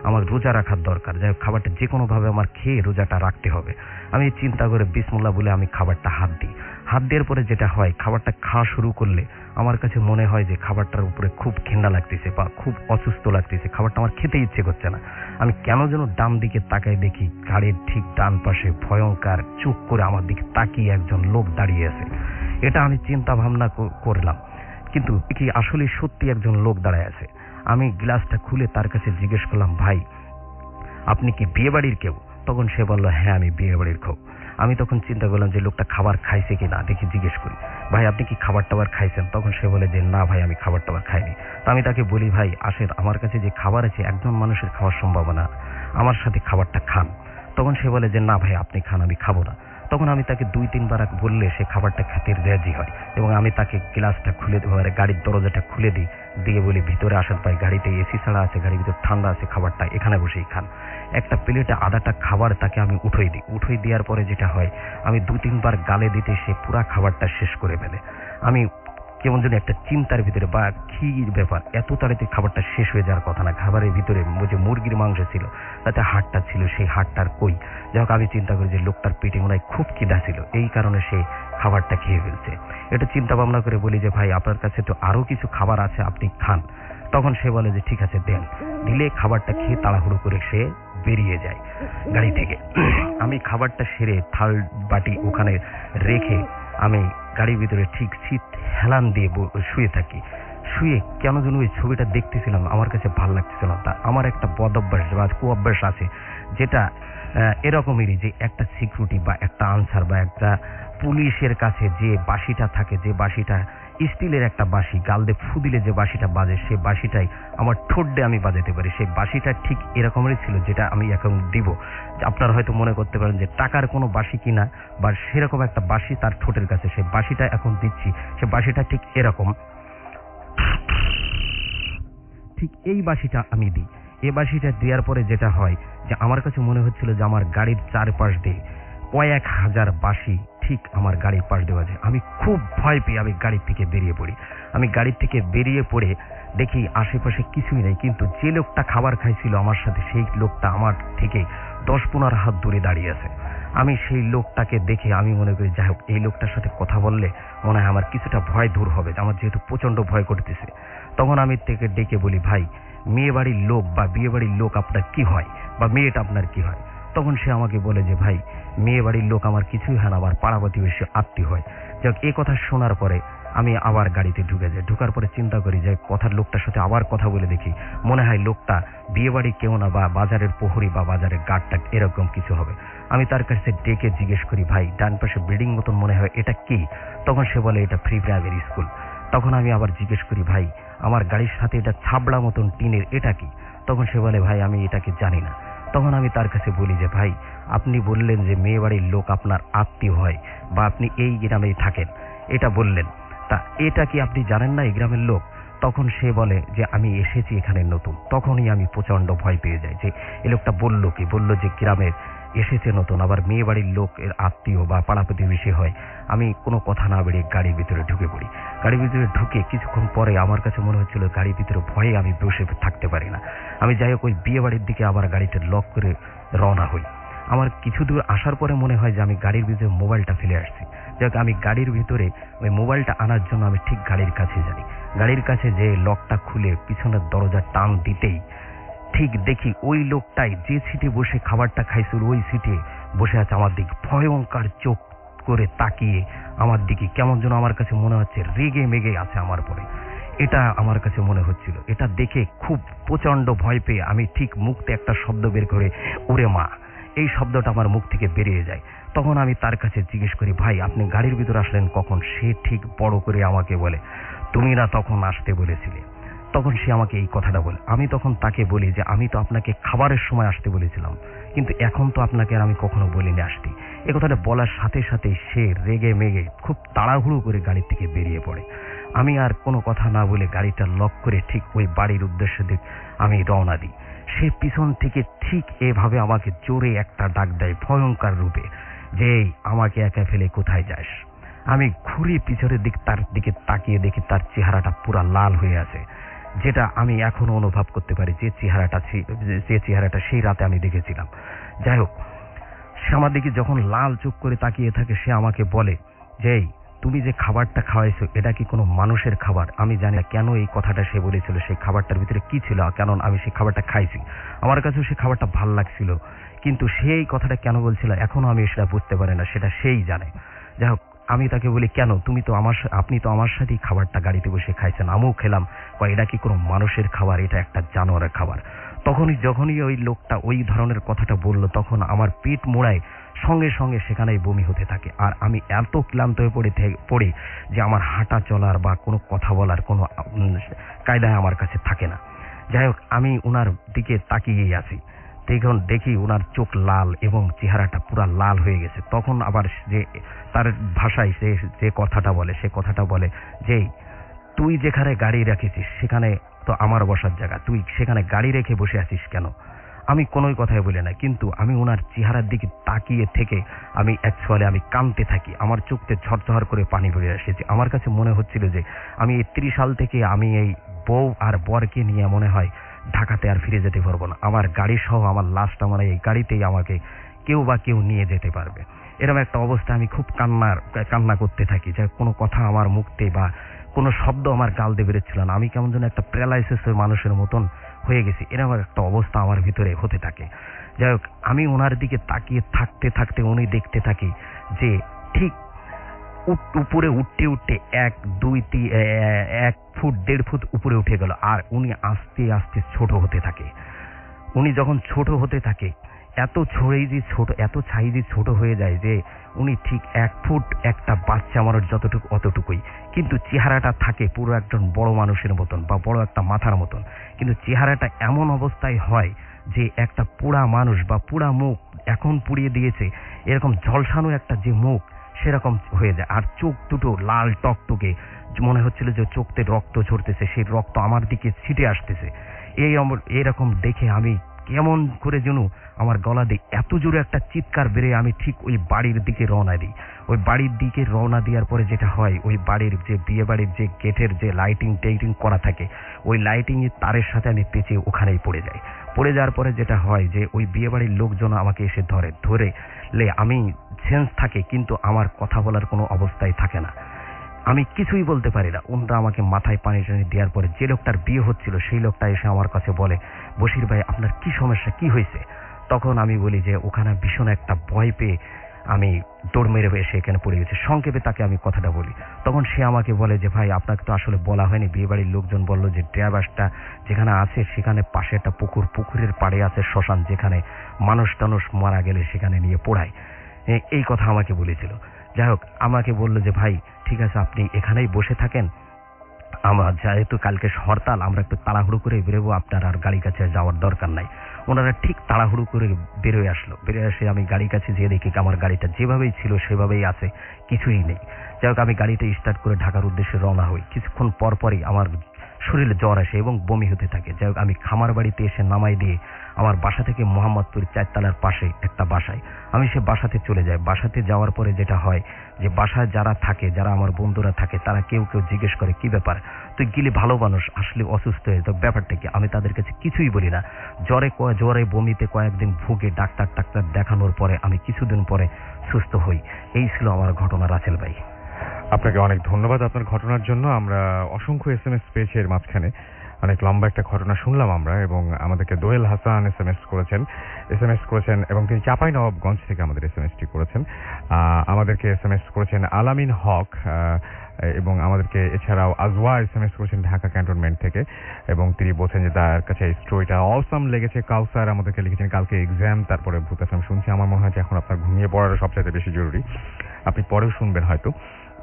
আমার রোজা রাখার দরকার, যাই হোক খাবারটা যে কোনোভাবে আমার খেয়ে রোজাটা রাখতে হবে। আমি চিন্তা করে বিসমিল্লাহ বলে আমি খাবারটা হাত দিই। হাত দেওয়ার পরে যেটা হয়, খাবারটা খাওয়া শুরু করলে আমার কাছে মনে হয় যে খাবারটার উপরে খুব ঘেন্না লাগতেছে বা খুব অসুস্থ লাগতেছে, খাবারটা আমার খেতে ইচ্ছে করছে না। আমি কেন যেন ডান দিকে তাকাই, দেখি গাড়ির ঠিক ডান পাশে ভয়ঙ্কর চুপ করে আমার দিকে তাকিয়ে একজন লোক দাঁড়িয়ে আছে। এটা আমি চিন্তা ভাবনা করলাম, কিন্তু কি আসলে সত্যি একজন লোক দাঁড়ায় আছে। আমি গ্লাসটা খুলে তার কাছে জিজ্ঞেস করলাম, ভাই আপনি কি বিয়ে বাড়ির কেউ? তখন সে বলল, হ্যাঁ আমি বিয়ে বাড়ির কেউ। আমি তখন চিন্তা করলাম যে লোকটা খাবার খাইছে কি না, দেখি জিজ্ঞেস করি, ভাই আপনি কি খাবার টাবার খাইছেন? তখন সে বলে যে না ভাই আমি খাবার টাবার খাইনি। তো আমি তাকে বলি, ভাই আসেন আমার কাছে যে খাবার আছে একজন মানুষের খাওয়ার সম্ভাবনা, আমার সাথে খাবারটা খান। তখন সে বলে যে না ভাই আপনি খান, আমি খাবো না। তখন আমি তাকে 2-3 বার বললে সে খাবারটা খেতে রাজি হয় এবং আমি তাকে গ্লাসটা খুলে গাড়ির দরজাটা খুলে দিই, দিয়ে বলি ভিতরে আসেন ভাই, গাড়িতে এসি ছাড়া আছে, গাড়ির ভিতর ঠান্ডা আছে, খাবারটা এখানে বসেই খান। একটা প্লেটে আদাটা খাবার তাকে আমি উঠোই দেওয়ার পরে যেটা হয়, আমি 2-3 বার গালে দিতে সে পুরা খাবারটা শেষ করে ফেলে। আমি কেমন যেন একটা চিন্তার ভিতরে বা কি ব্যাপার, এত তাড়াতাড়ি খাবারটা শেষ হয়ে যাওয়ার কথা না। খাবারের ভিতরে যে মুরগির মাংস ছিল তাতে হাড়টা ছিল, সেই হাড়টার কই। যাই হোক আমি চিন্তা করি যে লোকটার পেটে মনে হয় খুব খিদা ছিল, এই কারণে সে খাবারটা খেয়ে ফেলছে। এটা চিন্তা ভাবনা করে বলি যে ভাই আপনার কাছে তো আরো কিছু খাবার আছে, আপনি খান। তখন সে বলে যে ঠিক আছে দেন। দিলে খাবারটা খেয়ে তাড়াহুড়ো করে সে বেরিয়ে যায় গাড়ি থেকে। আমি খাবারটা সেরে থাল বাটি ওখানে রেখে আমি গাড়ির ভিতরে ঠিক শীত হেলান দিয়ে শুয়ে থাকি। শুয়ে কেন যেন ওই ছবিটা দেখতেছিলাম, আমার কাছে ভালো লাগতেছিল না। আমার একটা বদ অভ্যাস বা কুঅভ্যাস আছে, যেটা এরকমই যে একটা সিকিউরিটি বা একটা আনসার বা একটা পুলিশের কাছে যে বাঁশিটা থাকে, যে বাঁশিটা স্টিলের একটা বাঁশি, গাল দিয়ে ফু দিলে যে বাঁশিটা বাজে, সেই বাঁশিটাই আমার ঠোঁট দিয়ে আমি বাজাতে পারি। সেই বাঁশিটা ঠিক এরকমই ছিল যেটা আমি এখন দিব। আপনারা হয়তো মনে করতে পারেন যে টাকার কোনো বাঁশি কিনা বা সেরকম একটা বাঁশি তার ঠোঁটের কাছে, সেই বাঁশিটা এখন দিচ্ছি। সেই বাঁশিটা ঠিক এরকম, ঠিক এই বাঁশিটা আমি দিই। এই বাঁশিটা দেওয়ার পরে যেটা হয় যে আমার কাছে মনে হচ্ছিল যে আমার গাড়ির চারপাশ দিয়ে কয়েক হাজার বাঁশি ঠিক আমার গাড়ির পাশ দিয়ে বাজে। আমি খুব ভয় পেয়ে আমি গাড়ির থেকে বেরিয়ে পড়ি। আমি গাড়ির থেকে বেরিয়ে পড়ে দেখি আশেপাশে কিছুই নেই, কিন্তু যে লোকটা খাবার খাইছিল আমার সাথে, সেই লোকটা আমার থেকে 10-15 হাত দূরে দাঁড়িয়ে আছে। আমি সেই লোকটাকে দেখে আমি মনে করি যাই হোক এই লোকটার সাথে কথা বললে মনে হয় আমার কিছুটা ভয় দূর হবে, আমার যেহেতু প্রচন্ড ভয় করতেছে। তখন আমি থেকে ডেকে বলি, ভাই মেয়ে বাড়ির লোক বা বিয়ে বাড়ির লোক আপনার কি হয়, বা মেয়েটা আপনার কি হয়? তখন সে আমাকে বলে যে ভাই মেয়ে বাড়ির লোক আমার কিছুই হয় না, আমার পাড়া প্রতিবেশী আত্মীয় হয়। যাক এই কথা শোনার পরে আমি আবার গাড়িতে ঢুকে যাই। ঢুকার পরে চিন্তা করি যে কথার লোকটার সাথে আবার কথা বলে দেখি, মনে হয় লোকটা বিয়ে বাড়ি কেউ না, বা বাজারের প্রহরী বা বাজারের গার্ডটা এরকম কিছু হবে। আমি তার কাছে ডেকে জিজ্ঞেস করি, ভাই ডান পাশে বিল্ডিং মতন মনে হয়, এটা কি? তখন সে বলে এটা ফ্রি প্রাইমারি স্কুল। তখন আমি আবার জিজ্ঞেস করি, ভাই আমার গাড়ির সাথে এটা ছাবড়া মতন টিনের, এটা কি? তখন সে বলে, ভাই আমি এটাকে জানি না। তখন আমি তার কাছে বলি যে ভাই আপনি বললেন যে মেয়ে বাড়ির লোক আপনার আত্মীয় হয় বা আপনি এই গ্রামে থাকেন, এটা বললেন, তা এটা কি আপনি জানেন না এই গ্রামের লোক? তখন সে বলে যে আমি এসেছি এখানে নতুন। তখনই আমি প্রচন্ড ভয় পেয়ে যাই যে এই লোকটা বললো কি, বললো যে গ্রামের এসেছে নতুন, আবার মেয়ে বাড়ির লোক এর আত্মীয় বা পাড়া প্রতিবেশী হয়। আমি কোনো কথা না বেরিয়ে গাড়ির ভিতরে ঢুকে পড়ি। গাড়ির ভিতরে ঢুকে কিছুক্ষণ পরে আমার কাছে মনে হচ্ছিল গাড়ির ভিতরে ভয়ে আমি বসে থাকতে পারি না। আমি যাই হোক ওই বিয়ে বাড়ির দিকে আবার গাড়িটা লক করে রওনা হই। আমার কিছু দূর আসার পরে মনে হয় যে আমি গাড়ির ভিতরে মোবাইলটা ফেলে আসছি। যাক আমি গাড়ির ভিতরে ওই মোবাইলটা আনার জন্য আমি ঠিক গাড়ির কাছে যাই। গাড়ির কাছে যে লকটা খুলে পিছনের দরজা টান দিতেই ঠিক দেখি ওই লোকটাই যে সিটে বসে খাবারটা খাইছিল ওই সিটে বসে আছে আমার দিকে, ভয়ঙ্কর চোখ করে তাকিয়ে আমার দিকে, কেমন যেন আমার কাছে মনে হচ্ছে রেগে মেগে আছে আমার পরে। এটা আমার কাছে মনে হচ্ছিল। এটা দেখে খুব প্রচন্ড ভয় পেয়ে আমি ঠিক মুখতে একটা শব্দ বের করে, ওরে মা, এই শব্দটা আমার মুখ থেকে বেরিয়ে যায়। তখন আমি তার কাছে জিজ্ঞেস করি, ভাই আপনি গাড়ির ভিতর আসলেন কখন? সে ঠিক বড় করে আমাকে বলে, তুমি না তখন আসতে বলেছিলে। তখন সে আমাকে এই কথাটা বলে। আমি তখন তাকে বলি যে আমি তো আপনাকে খাবারের সময় আসতে বলেছিলাম, কিন্তু এখন তো আপনাকে আর আমি কখনো বলিনি আসতে। এ কথাটা বলার সাথে সাথে সে রেগে মেগে খুব তাড়াহুড়ো করে গাড়ি থেকে বেরিয়ে পড়ে। আমি আর কোনো কথা না বলে গাড়িটা লক করে ঠিক ওই বাড়ির উদ্দেশ্যে আমি রওনা দিই। সে পিছন থেকে ঠিক এভাবে আমাকে জোরে একটা ডাক দেয় ভয়ঙ্কর রূপে, যে আমাকে একা ফেলে কোথায় যাস? আমি ঘুরে পিছনের দিক তার দিকে তাকিয়ে দেখি তার চেহারাটা পুরা লাল হয়ে আছে, যেটা আমি এখনো অনুভব করতে পারি যে চেহারাটা সেই রাতে আমি দেখেছিলাম। যাই হোক সে আমার দিকে যখন লাল চোখ করে তাকিয়ে থাকে, সে আমাকে বলে যে তুমি যে খাবারটা খাওয়াইছো এটা কি কোনো মানুষের খাবার? আমি জানি না কেন এই কথাটা সে বলেছিল, সেই খাবারটার ভিতরে কি ছিল, কেন আমি সেই খাবারটা খাইছি। আমার কাছেও সেই খাবারটা ভাল লাগছিল, কিন্তু সেই কথাটা কেন বলছিল এখনো আমি সেটা বুঝতে পারি না, সেটা সেই জানে। যাই হোক আমি তাকে বলি, কেন, আপনি তো আমার সাথেই খাবারটা গাড়িতে বসে খাইছেন, আমিও খেলাম। কয়, এটা কি কোনো মানুষের খাবার? এটা একটা জানোয়ারের খাবার। যখনই ওই লোকটা ওই ধরনের কথাটা বলল, তখন আমার পেট মোড়ায় সঙ্গে সঙ্গে সেখানেই বমি হতে থাকে। আর আমি এত ক্লান্ত হয়ে পড়ি যে আমার হাঁটা চলার বা কোনো কথা বলার কোনো কায়দায় আমার কাছে থাকে না। যাই হোক, আমি ওনার দিকে তাকিয়েই আছি। তখন দেখি ওনার চোখ লাল এবং চেহারাটা পুরা লাল হয়ে গেছে। তখন আবার যে তার ভাষায় যে কথাটা বলে, সে কথাটা বলে যে, তুই যেখানে গাড়ি রেখেছিস সেখানে তো আমার বসার জায়গা, তুই সেখানে গাড়ি রেখে বসে আছিস কেন? আমি কোনোই কথাই বলি না, কিন্তু আমি ওনার চেহারার দিকে তাকিয়ে থেকে আমি কাঁদতে থাকি। আমার চোখতে ঝরঝর করে পানি বেরিয়ে এসেছে। আমার কাছে মনে হচ্ছিল যে আমি এই 30 সাল থেকে আমি এই বউ আর বরকে নিয়ে মনে হয় ঢাকাতে আর ফিরে যেতে পারবো না। আমার গাড়ি সহ আমার লাশটা মানে এই গাড়িতেই আমাকে কেউ নিয়ে যেতে পারবে। এরকম একটা অবস্থা, আমি খুব কান্না করতে থাকি, যে কোনো কথা আমার মুখতে বা কোনো শব্দ আমার গাল দিয়ে বেরোচ্ছিল না। আমি কেমন যেন একটা প্যারালাইসিসের মানুষের মতন হয়ে গেছি। এরকম একটা অবস্থা আমার ভিতরে হতে থাকে। যাই হোক, আমি ওনার দিকে তাকিয়ে থাকতে থাকতে উনি দেখতে থাকি যে ঠিক উপরে উঠতে 1, 2, 3, 1 ফুট 1.5 ফুট উপরে উঠে গেল। আর উনি আস্তে আস্তে ছোট হতে থাকে। উনি যখন ছোট হতে থাকে, এত সাইজে ছোট হয়ে যায় যে উনি ঠিক 1 ফুট একটা বাচ্চা মানুষ যতটুকু অতটুকুই, কিন্তু চেহারাটা থাকে পুরো একজন বড় মানুষের মতন বা বড় একটা মাথার মতন। কিন্তু চেহারাটা এমন অবস্থায় হয় যে একটা পুরা মানুষ বা পুরা মুখ এখন পুড়িয়ে দিয়েছে এরকম ঝলসানো একটা যে মুখ, সেরকম হয়ে যায়। আর চোখ দুটো লাল টকটকে, মনে হচ্ছিল যে চোখতে রক্ত ঝরতেছে, সেই রক্ত আমার দিকে ছিটে আসতেছে। এরকম দেখে আমি কেমন করে যেন আমার গলা দিয়ে এত জোরে একটা চিৎকার বেড়ে আমি ঠিক ওই বাড়ির দিকে রওনা দিই। ওই বাড়ির দিকে রওনা দেওয়ার পরে যেটা হয়, ওই বাড়ির যে বিয়ে বাড়ির যে গেটের যে লাইটিং করা থাকে, ওই লাইটিং এর তারের সাথে আমি পেঁচিয়ে ওখানেই পড়ে যাই। পড়ে যাওয়ার পরে যেটা হয় যে ওই বিয়ে বাড়ির লোকজন আমাকে এসে ধরলে আমি সেন্স থাকে, কিন্তু আমার কথা বলার কোনো অবস্থায় থাকে না। আমি কিছুই বলতে পারি না। ওনারা আমাকে মাথায় পানি টানি দেওয়ার পরে যে লোকটার বিয়ে হচ্ছিল সেই লোকটা এসে আমার কাছে বলে, বশির ভাই, আপনার কি সমস্যা, কি হয়েছে? তখন আমি বলি যে ওখানে ভীষণ একটা ভয় পেয়ে আমি দৌড় মেরে এসে এখানে পড়ে গেছি। সংক্ষেপে তাকে আমি কথাটা বলি। তখন সে আমাকে বলে যে, ভাই, আপনাকে তো আসলে বলা হয়নি। বিয়ে বাড়ির লোকজন বললো যে ড্রাইভারটা যেখানে আছে সেখানে পাশে একটা পুকুরের পাড়ে আছে শ্মশান, যেখানে মানুষ টানুষ মারা গেলে সেখানে নিয়ে পোড়ায়। এই কথা আমাকে বলেছিল। যাই হোক, আমাকে বললো যে, ভাই ঠিক আছে, আপনি এখানেই বসে থাকেন, আমার যেহেতু কালকে হরতাল, আমরা একটু তাড়াহুড়ো করে বেরোবো, আপনার আর গাড়ির কাছে যাওয়ার দরকার নাই। ওনারা ঠিক তাড়াহুড়ো করে বেরোয় এসে আমি গাড়ির কাছে যেয়ে দেখি আমার গাড়িটা যেভাবেই ছিল সেভাবেই আছে, কিছুই নেই। যাই হোক, আমি গাড়িটা স্টার্ট করে ঢাকার উদ্দেশ্যে রওনা হই। কিছুক্ষণ পরপরই আমার শরীরে জ্বর আসে এবং বমি হতে থাকে। যাই হোক, আমি খামার বাড়িতে এসে নামাই দিয়ে আমার বাসা থেকে মোহাম্মদপুর 4 তলার পাশে একটা বাসায় আমি সে বাসাতে চলে যাই। বাসাতে যাওয়ার পরে যেটা হয় যে বাসায় যারা আমার বন্ধুরা থাকে, তারা কেউ জিজ্ঞেস করে, কি ব্যাপার, তুই গেলি ভালো মানুষ, আসলে অসুস্থ হয়ে তো ব্যাপারটা কি? আমি তাদের কাছে কিছুই বলি না। জ্বরে বমিতে কয়েকদিন ভুগে ডাক্তার দেখানোর পরে আমি কিছুদিন পরে সুস্থ হই। এই ছিল আমার ঘটনা, রাসেল ভাই। আপনাকে অনেক ধন্যবাদ আপনার ঘটনার জন্য। আমরা অসংখ্য SMS পেয়েছি এর মাঝখানে, অনেক লম্বা একটা ঘটনা শুনলাম আমরা, এবং আমাদেরকে দোয়েল হাসান এসএমএস করেছেন এবং তিনি চাঁপাইনবাবগঞ্জ থেকে আমাদের এসএমএসটি করেছেন। আমাদেরকে এসএমএস করেছেন আলামিন হক, এবং আমাদেরকে এছাড়াও আজওয়া এসএমএস করেছেন ঢাকা ক্যান্টনমেন্ট থেকে, এবং তিনি বলছেন যে তার কাছে এই স্টোরিটা অসাম লেগেছে। কাউসার আমাদেরকে লিখেছেন কালকে এক্সাম, তারপরে ভূত এফএম শুনছি। আমার মনে হয় যে এখন আপনার ঘুমিয়ে পড়াটা সবচেয়ে বেশি জরুরি। আপনি পরেও শুনবেন হয়তো,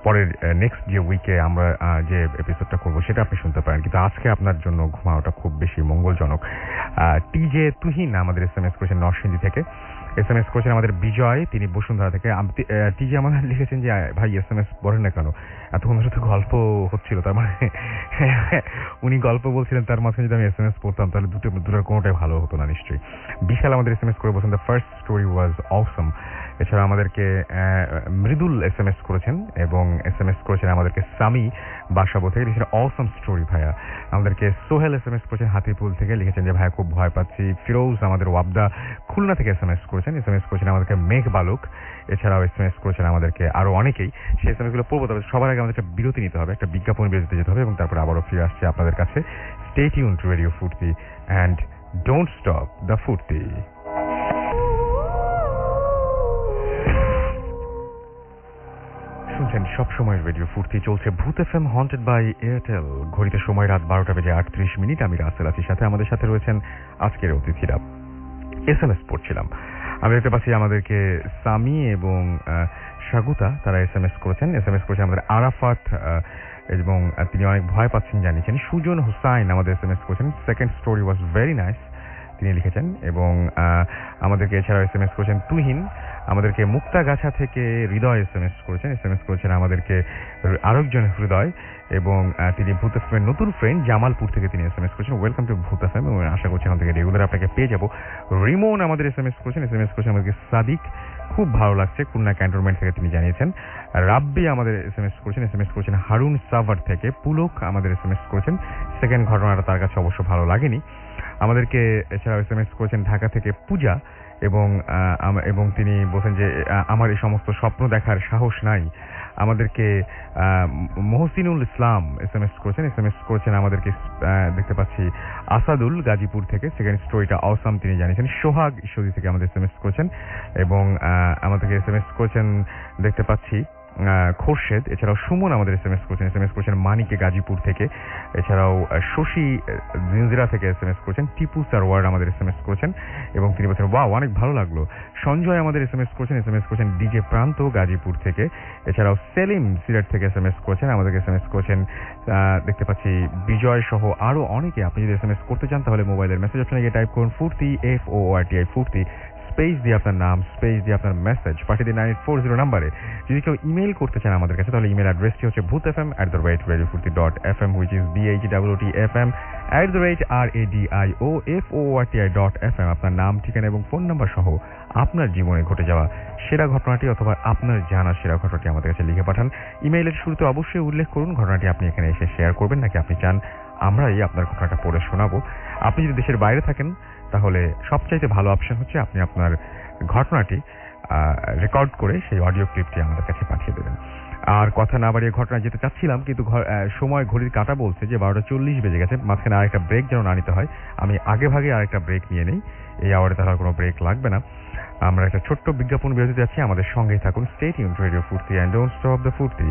পরের নেক্সট যে উইকে আমরা যে এপিসোডটা করবো সেটা আপনি শুনতে পারেন, কিন্তু আজকে আপনার জন্য ঘুমানোটা খুব বেশি মঙ্গলজনক। টিজে তুহিন আমাদের এসএমএস করেছেন নরসিংদী থেকে, এসএমএস করেছেন আমাদের বিজয়, তিনি বসুন্ধরা থেকে। টিজে আমাদের লিখেছেন যে, ভাই এসএমএস পড়েন না কেন, এতক্ষণ ধরে তো গল্প হচ্ছিল, তার মানে উনি গল্প বলছিলেন, তার মাঝখানে যদি আমি এসএমএস পড়তাম তাহলে দুটোর কোনোটাই ভালো হতো না নিশ্চয়ই। বিশাল আমাদের এসএমএস করে বলছেন, দ্য ফার্স্ট স্টোরি ওয়াজ অসম। এছাড়া আমাদেরকে মৃদুল এসএমএস করেছেন, এবং এসএমএস করেছেন আমাদেরকে সামি বাসাবো থেকে, লিখেছেন অসম স্টোরি ভাইয়া। আমাদেরকে সোহেল এসএমএস করেছেন হাতিপুল থেকে, লিখেছেন যে ভাইয়া খুব ভয় পাচ্ছি। ফিরোজ আমাদের ওয়াবদা খুলনা থেকে এসএমএস করেছেন আমাদেরকে মেঘ বালুক। এছাড়াও এসএমএস করেছেন আমাদেরকে আরো অনেকেই। সেই এসএমএসগুলো পড়বো, তবে সবার আগে আমাদের একটা বিরতি নিতে হবে, একটা বিজ্ঞাপন বিরতিতে যেতে হবে, এবং তারপরে আবারও ফিরে আসছে আপনাদের কাছে। স্টে টিউন টু রেডিও ফুর্তি অ্যান্ড ডোন্ট স্টপ দ্য ফুর্তি। শুনছেন সবসময়ের রেডিও ফুর্তি, চলছে ভূত এফএম হন্টেড বাই এয়ারটেল। ঘড়িতে সময় রাত 12:38। আমি রাসেল আছি, সাথে আমাদের সাথে রয়েছেন আজকের অতিথিরা। SMS পড়ছিলাম, আমি দেখতে পাচ্ছি আমাদেরকে সামি এবং সাগুতা তারা SMS করেছেন আমাদের আরাফাত, এবং তিনি অনেক ভয় পাচ্ছেন জানিয়েছেন। সুজন হুসাইন আমাদের SMS করেছেন, second story was very nice, তিনি লিখেছেন। এবং আমাদেরকে এছাড়াও SMS করেছেন তুহিন, আমাদেরকে মুক্তাগাছা থেকে হৃদয় SMS করেছেন আমাদেরকে আরেকজন হৃদয়, এবং তিনি ভূত এফএমের নতুন ফ্রেন্ড জামালপুর থেকে তিনি SMS করেছেন, ওয়েলকাম টু ভূত এফএম, এবং আশা করছি এখান থেকে রেগুলার আপনাকে পেয়ে যাবো। রিমন আমাদের SMS করেছেন আমাদেরকে সাদিক, খুব ভালো লাগছে, খুলনা ক্যান্টনমেন্ট থেকে তিনি জানিয়েছেন। রাব্বি আমাদের SMS করেছেন হারুন সাভার থেকে। পুলক আমাদের SMS করেছেন, সেকেন্ড ঘটনাটা তার কাছে অবশ্য ভালো লাগেনি। আমাদেরকে এছাড়াও SMS করেছেন ঢাকা থেকে পূজা, এবং তিনি বলছেন যে আমার এই সমস্ত স্বপ্ন দেখার সাহস নাই। আমাদেরকে মহসিনুল ইসলাম SMS করেছেন আমাদেরকে, দেখতে পাচ্ছি আসাদুল গাজীপুর থেকে, সেকেন্ড স্টোরিটা অসাম তিনি জানিয়েছেন। সোহাগ ঈশ্বরী থেকে আমাদের SMS করেছেন, এবং আমাদেরকে SMS করেছেন দেখতে পাচ্ছি খোরশেদ। এছাড়াও সুমন আমাদের SMS করেছেন মানিকে গাজীপুর থেকে। এছাড়াও শশী জিনজিরা থেকে SMS করেছেন। টিপু সারওয়ার আমাদের SMS করেছেন, এবং তিনি বলছেন ওয়াও অনেক ভালো লাগলো। সঞ্জয় আমাদের SMS করেছেন ডিজে প্রান্ত গাজীপুর থেকে। এছাড়াও সেলিম সিলেট থেকে SMS করেছেন, আমাদেরকে SMS করেছেন দেখতে পাচ্ছি বিজয় সহ আরো অনেকে। আপনি যদি SMS করতে চান তাহলে মোবাইলের মেসেজ অপশনে গিয়ে টাইপ করুন ফুর্তি, FORTI ফুর্তি, স্পেস দিয়ে আপনার নাম, স্পেস দিয়ে আপনার মেসেজ পাঠিয়ে দিন 9840 নাম্বারে। যদি কেউ ইমেল করতে চান আমাদের কাছে, তাহলে ইমেল অ্যাড্রেসটি হচ্ছে bhutfm@radiofurti.fm, which is BHWTFM@radiofurti.fm। আপনার নাম, ঠিকানা এবং ফোন নাম্বার সহ আপনার জীবনে ঘটে যাওয়া সেরা ঘটনাটি অথবা আপনার জানা সেরা ঘটনাটি আমাদের কাছে লিখে পাঠান। ইমেইলের শুরুতে অবশ্যই উল্লেখ করুন ঘটনাটি আপনি এখানে এসে শেয়ার করবেন, নাকি আপনি চান আমরাই আপনার ঘটনাটা পড়ে শোনাবো। আপনি যদি দেশের বাইরে থাকেন তাহলে সবচাইতে ভালো অপশন হচ্ছে আপনি আপনার ঘটনাটি রেকর্ড করে সেই অডিও ক্লিপটি আমাদের কাছে পাঠিয়ে দেবেন। আর কথা না বাড়িয়ে ঘটনা যেতে চাচ্ছিলাম, কিন্তু সময় ঘড়ির কাঁটা বলছে যে 12:40 বেজে গেছে। মাঝখানে আরেকটা ব্রেক যেন না নিতে হয়, আমি আগে ভাগে আরেকটা ব্রেক নিয়ে নেই। এই আওয়ারে তাহলে কোনো ব্রেক লাগবে না। আমরা একটা ছোট্ট বিজ্ঞাপন বিরতি যাচ্ছি, আমাদের সঙ্গেই থাকুন। স্টে টিউনড টু রেডিও ফুর্তি এন্ড ডোন্ট স্টপ দ্য ফুর্তি।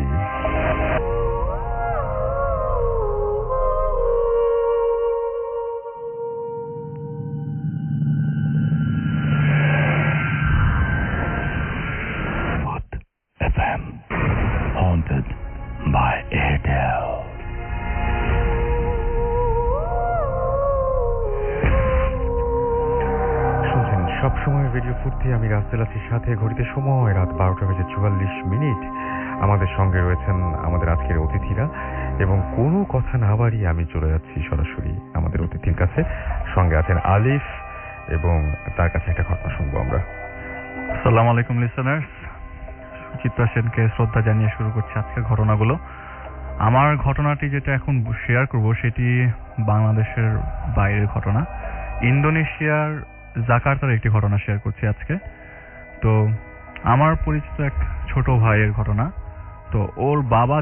সবসময় রেডিও ফুর্তি, আমি রাসেল আছি, সাথে ঘড়িতে সময় রাত 12:44। আমাদের সঙ্গে রয়েছেন আমাদের আজকের অতিথিরা, এবং কোনো কথা না বাড়িয়ে আমি চলে যাচ্ছি সরাসরি আমাদের অতিথির কাছে। সঙ্গে আছেন আলিফ, এবং তার কাছে একটা ঘটনা শুনবো আমরা। আসসালামু আলাইকুম লিসেনার্স, সুচিত্রা সেনকে শ্রদ্ধা জানিয়ে শুরু করছি আজকের ঘটনাগুলো। আমার ঘটনাটি যেটা এখন শেয়ার করব সেটি বাংলাদেশের বাইরের ঘটনা। ইন্দোনেশিয়ার জাকার্তার একটি ঘটনা শেয়ার করছি আজকে। তো আমার পরিচিত এক ছোট ভাইয়ের ঘটনা। তো ওর বাবা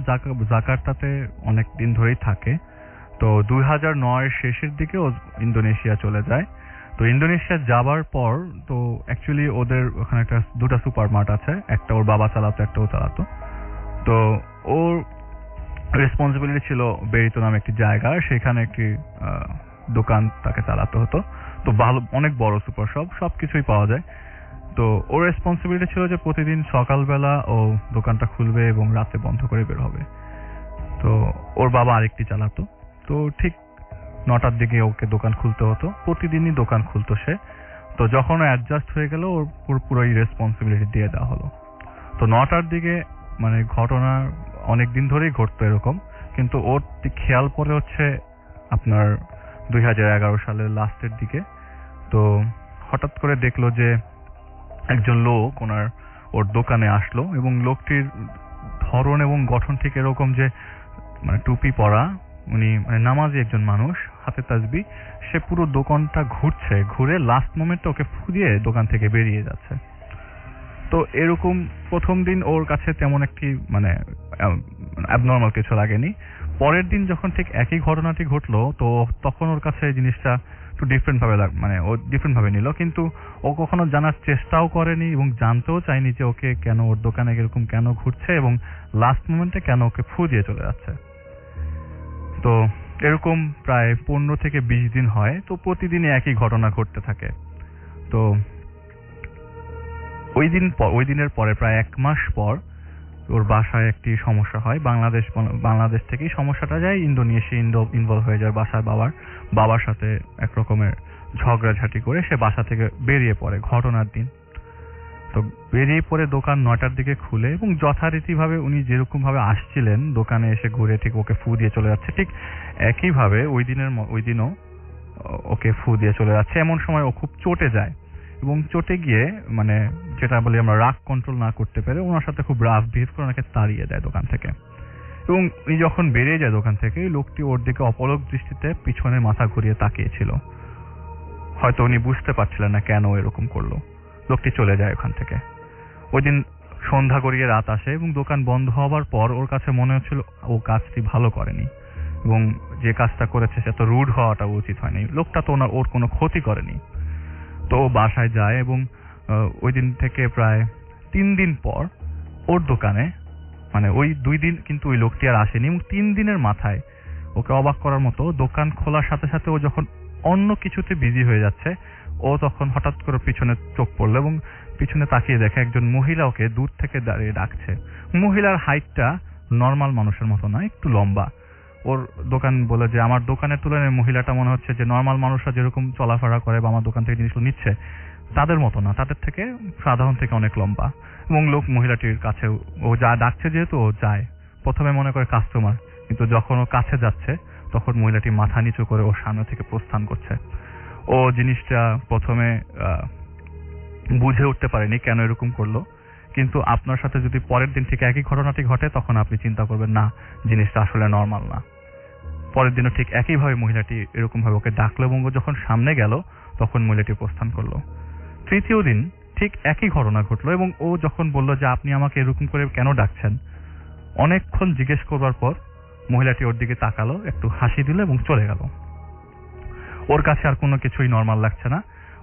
জাকার্তাতে অনেক দিন ধরেই থাকে। তো 2009 শেষের দিকে ও ইন্দোনেশিয়া চলে যায়। তো ইন্দোনেশিয়া যাবার পর তো অ্যাকচুয়ালি ওদের ওখানে দুটা সুপার মার্ট আছে, একটা ওর বাবা চালাতো, একটা ও চালাতো। তো ওর রেসপন্সিবিলিটি ছিল বেরিতো নামে একটি জায়গা, সেখানে একটি দোকান তাকে চালাতে হতো। তো ভালো, অনেক বড় সুপার শপ, সবকিছুই পাওয়া যায়। তো ওর রেসপন্সিবিলিটি ছিল যে প্রতিদিন সকালবেলা ও দোকানটা খুলবে এবং রাতে বন্ধ করে বের হবে। তো ওর বাবা আরেকটি চালাতো। তো ঠিক 9টার দিকে ওকে দোকান খুলতে হতো, প্রতিদিনই দোকান খুলতো সে। তো যখন অ্যাডজাস্ট হয়ে গেল, ওর পুরোই রেসপন্সিবিলিটি দিয়ে দেওয়া হলো। তো 9টার দিকে, মানে ঘটনা অনেক দিন ধরেই ঘটতো এরকম, কিন্তু ওর খেয়াল পড়ে হচ্ছে আপনার 2011 সালের লাস্টের দিকে। তো হঠাৎ করে দেখলো যে একজন লোক ওর দোকানে আসলো, এবং লোকটির ধরন এবং গঠন ঠিক এরকম যে মানে টুপি পরা, উনি মানে নামাজি একজন মানুষ, হাতে তাসবিহ। সে পুরো দোকানটা ঘুরে লাস্ট মোমেন্টে ওকে ফু দিয়ে দোকান থেকে বেরিয়ে যাচ্ছে। তো এরকম প্রথম দিন ওর কাছে তেমন একটি মানে অ্যাবনর্মাল কিছু লাগেনি। পরের দিন যখন ঠিক একই ঘটনাটি ঘটলো, তো তখন ওর কাছে জিনিসটা একটু ডিফারেন্ট ভাবে মানে ও ডিফারেন্ট ভাবে নিল, কিন্তু ও কখনো জানার চেষ্টাও করেনি এবং জানতেও চায়নি যে ওকে কেন ওর দোকানে এরকম কেন ঘুরছে এবং লাস্ট মোমেন্টে কেন ওকে ফু দিয়ে চলে যাচ্ছে। তো এরকম প্রায় 15 থেকে 20 দিন হয়। তো প্রতিদিনই একই ঘটনা ঘটতে থাকে। তো ওই দিনের পরে প্রায় 1 মাস পর ওর বাসায় একটি সমস্যা হয়। বাংলাদেশ থেকেই সমস্যাটা যায় ইন্দোনেশিয়া ইনভলভ হয়ে যায়। বাবার সাথে এক রকমের ঝগড়াঝাটি করে সে বাসা থেকে বেরিয়ে পড়ে ঘটনার দিন। তো বেরিয়ে পড়ে দোকান 9টার দিকে খুলে এবং যথারীতিভাবে উনি যেরকম ভাবে আসছিলেন দোকানে এসে ঘুরে ঠিক ওকে ফু দিয়ে চলে যাচ্ছে, ঠিক একইভাবে ওই দিনও ওকে ফু দিয়ে চলে যাচ্ছে। এমন সময় ও খুব চটে যায় এবং চটে গিয়ে মানে যেটা বলি আমরা রাগ কন্ট্রোল না করতে পেরে ওনার সাথে খুব রাফ বিহেভ করে ওনাকে তাড়িয়ে দেয় দোকান থেকে। এবং উনি যখন বেরিয়ে যায় দোকান থেকে, লোকটি ওর দিকে অপলক দৃষ্টিতে পিছনে মাথা ঘুরিয়ে তাকিয়েছিল। হয়তো উনি বুঝতে পারছিলেন না কেন এরকম করলো। লোকটি চলে যায় ওখান থেকে। ওই দিন সন্ধ্যা গড়িয়ে রাত আসে এবং দোকান বন্ধ হওয়ার পর ওর কাছে মনে হচ্ছিল ও কাজটি ভালো করেনি এবং যে কাজটা করেছে সে তো রুড হওয়াটা উচিত হয়নি। লোকটা তো ওর কোনো ক্ষতি করেনি। তো ও বাসায় যায় এবং ওই দিন থেকে প্রায় 3 দিন পর ওর দোকানে মানে ওই 2 দিন কিন্তু ওই লোকটি আর আসেনি এবং 3 দিনের মাথায় ওকে অবাক করার মতো দোকান খোলার সাথে সাথে ও যখন অন্য কিছুতে বিজি হয়ে যাচ্ছে ও তখন হঠাৎ করে পিছনে চোখ পড়লো এবং পিছনে তাকিয়ে দেখে একজন মহিলা ওকে দূর থেকে দাঁড়িয়ে ডাকছে। মহিলার হাইটটা নর্মাল মানুষের মতো না, একটু লম্বা। ওর দোকান বলে যে আমার দোকানের তুলনায় মহিলাটা মনে হচ্ছে যে নর্মাল মানুষরা যেরকম চলাফেরা করে বা আমার দোকান থেকে জিনিসগুলো নিচ্ছে তাদের মতো না, তাদের থেকে সাধারণ থেকে অনেক লম্বা। এবং লোক মহিলাটির কাছে ও যা ডাকছে যেহেতু ও যায়, প্রথমে মনে করে কাস্টমার, কিন্তু যখন ও কাছে যাচ্ছে তখন মহিলাটি মাথা নিচু করে ওর সামনে থেকে প্রস্থান করছে। ও জিনিসটা প্রথমে বুঝে উঠতে পারেনি কেন এরকম করলো, কিন্তু আপনার সাথে যদি পরের দিন ঠিক একই ঘটনাটি ঘটে তখন আপনি চিন্তা করবেন না জিনিসটা আসলে নর্মাল না। পরের দিনও ঠিক একইভাবে মহিলাটি এরকম ভাবে ওকে ডাকলো এবং ও যখন সামনে গেল তখন মহিলাটি প্রস্থান করলো। তৃতীয় দিন ঠিক একই ঘটনা ঘটলো এবং ও যখন বলল যে আপনি আমাকে এরকম করে কেন ডাকছেন, অনেকক্ষণ জিজ্ঞেস করবার পর মহিলাটি ওর দিকে তাকালো, একটু হাসি দিল এবং চলে গেল। ওর কাছে আর কোনো কিছুই নর্মাল লাগছে না।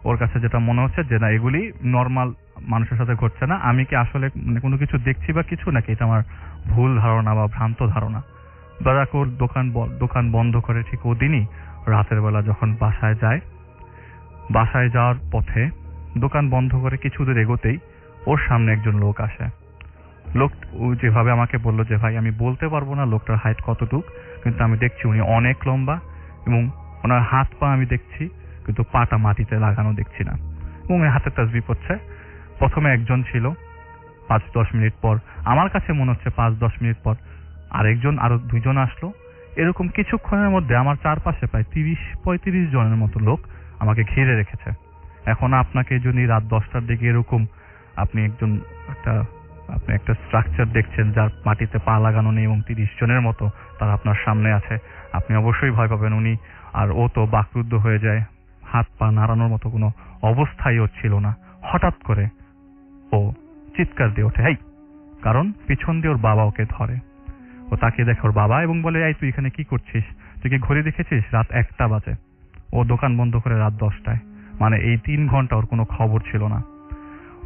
ওর কাছে যেটা মনে হচ্ছে যে না এগুলি নর্মাল মানুষের সাথে ঘটছে না, আমি কি আসলে কোনো কিছু দেখছি বা কিছু, নাকি এটা আমার ভুল ধারণা বা ভ্রান্ত ধারণা। দয়া করে দোকান বন্ধ করে ঠিক ওদিনই রাতের বেলা যখন বাসায় যাওয়ার পথে দোকান বন্ধ করে কিছু দূর এগোতেই ওর সামনে একজন লোক আসে। লোক যেভাবে আমাকে বললো যে ভাই আমি বলতে পারবো না লোকটার হাইট কতটুক, কিন্তু আমি দেখছি উনি অনেক লম্বা এবং ওনার হাত পা আমি দেখছি কিন্তু পাটা মাটিতে লাগানো দেখছি না এবং হাতে তাসবিহ পড়ছে। প্রথমে একজন ছিল, 5-10 মিনিট পর আমার কাছে মনে হচ্ছে 5-10 মিনিট পর আরো 2 জন আসলো। এরকম কিছুক্ষণের মধ্যে আমার চারপাশে প্রায় 30-35 জনের মতো লোক আমাকে ঘিরে রেখেছে। এখন আপনাকে যদি রাত 10টার দিকে এরকম আপনি একটা স্ট্রাকচার দেখছেন যার মাটিতে পা লাগানো নেই এবং 30 জনের মতো তারা আপনার সামনে আছে, আপনি অবশ্যই ভয় পাবেন। ও তো বাকরুদ্ধ হয়ে যায়, হাত পা নাড়ানোর মতো কোনো অবস্থাই ওর ছিল না। হঠাৎ করে ও চিৎকার দিয়ে ওঠে, এই, কারণ পিছন দিয়ে ওর বাবা ওকে ধরে। ও তাকিয়ে দেখে ওর বাবা এবং বলে, এই তুই এখানে কি করছিস, তুই কি ঘড়ি দেখেছিস? রাত 1টা বাজে। ও দোকান বন্ধ করে রাত 10টায়, মানে এই 3 ঘন্টা ওর কোনো খবর ছিল না।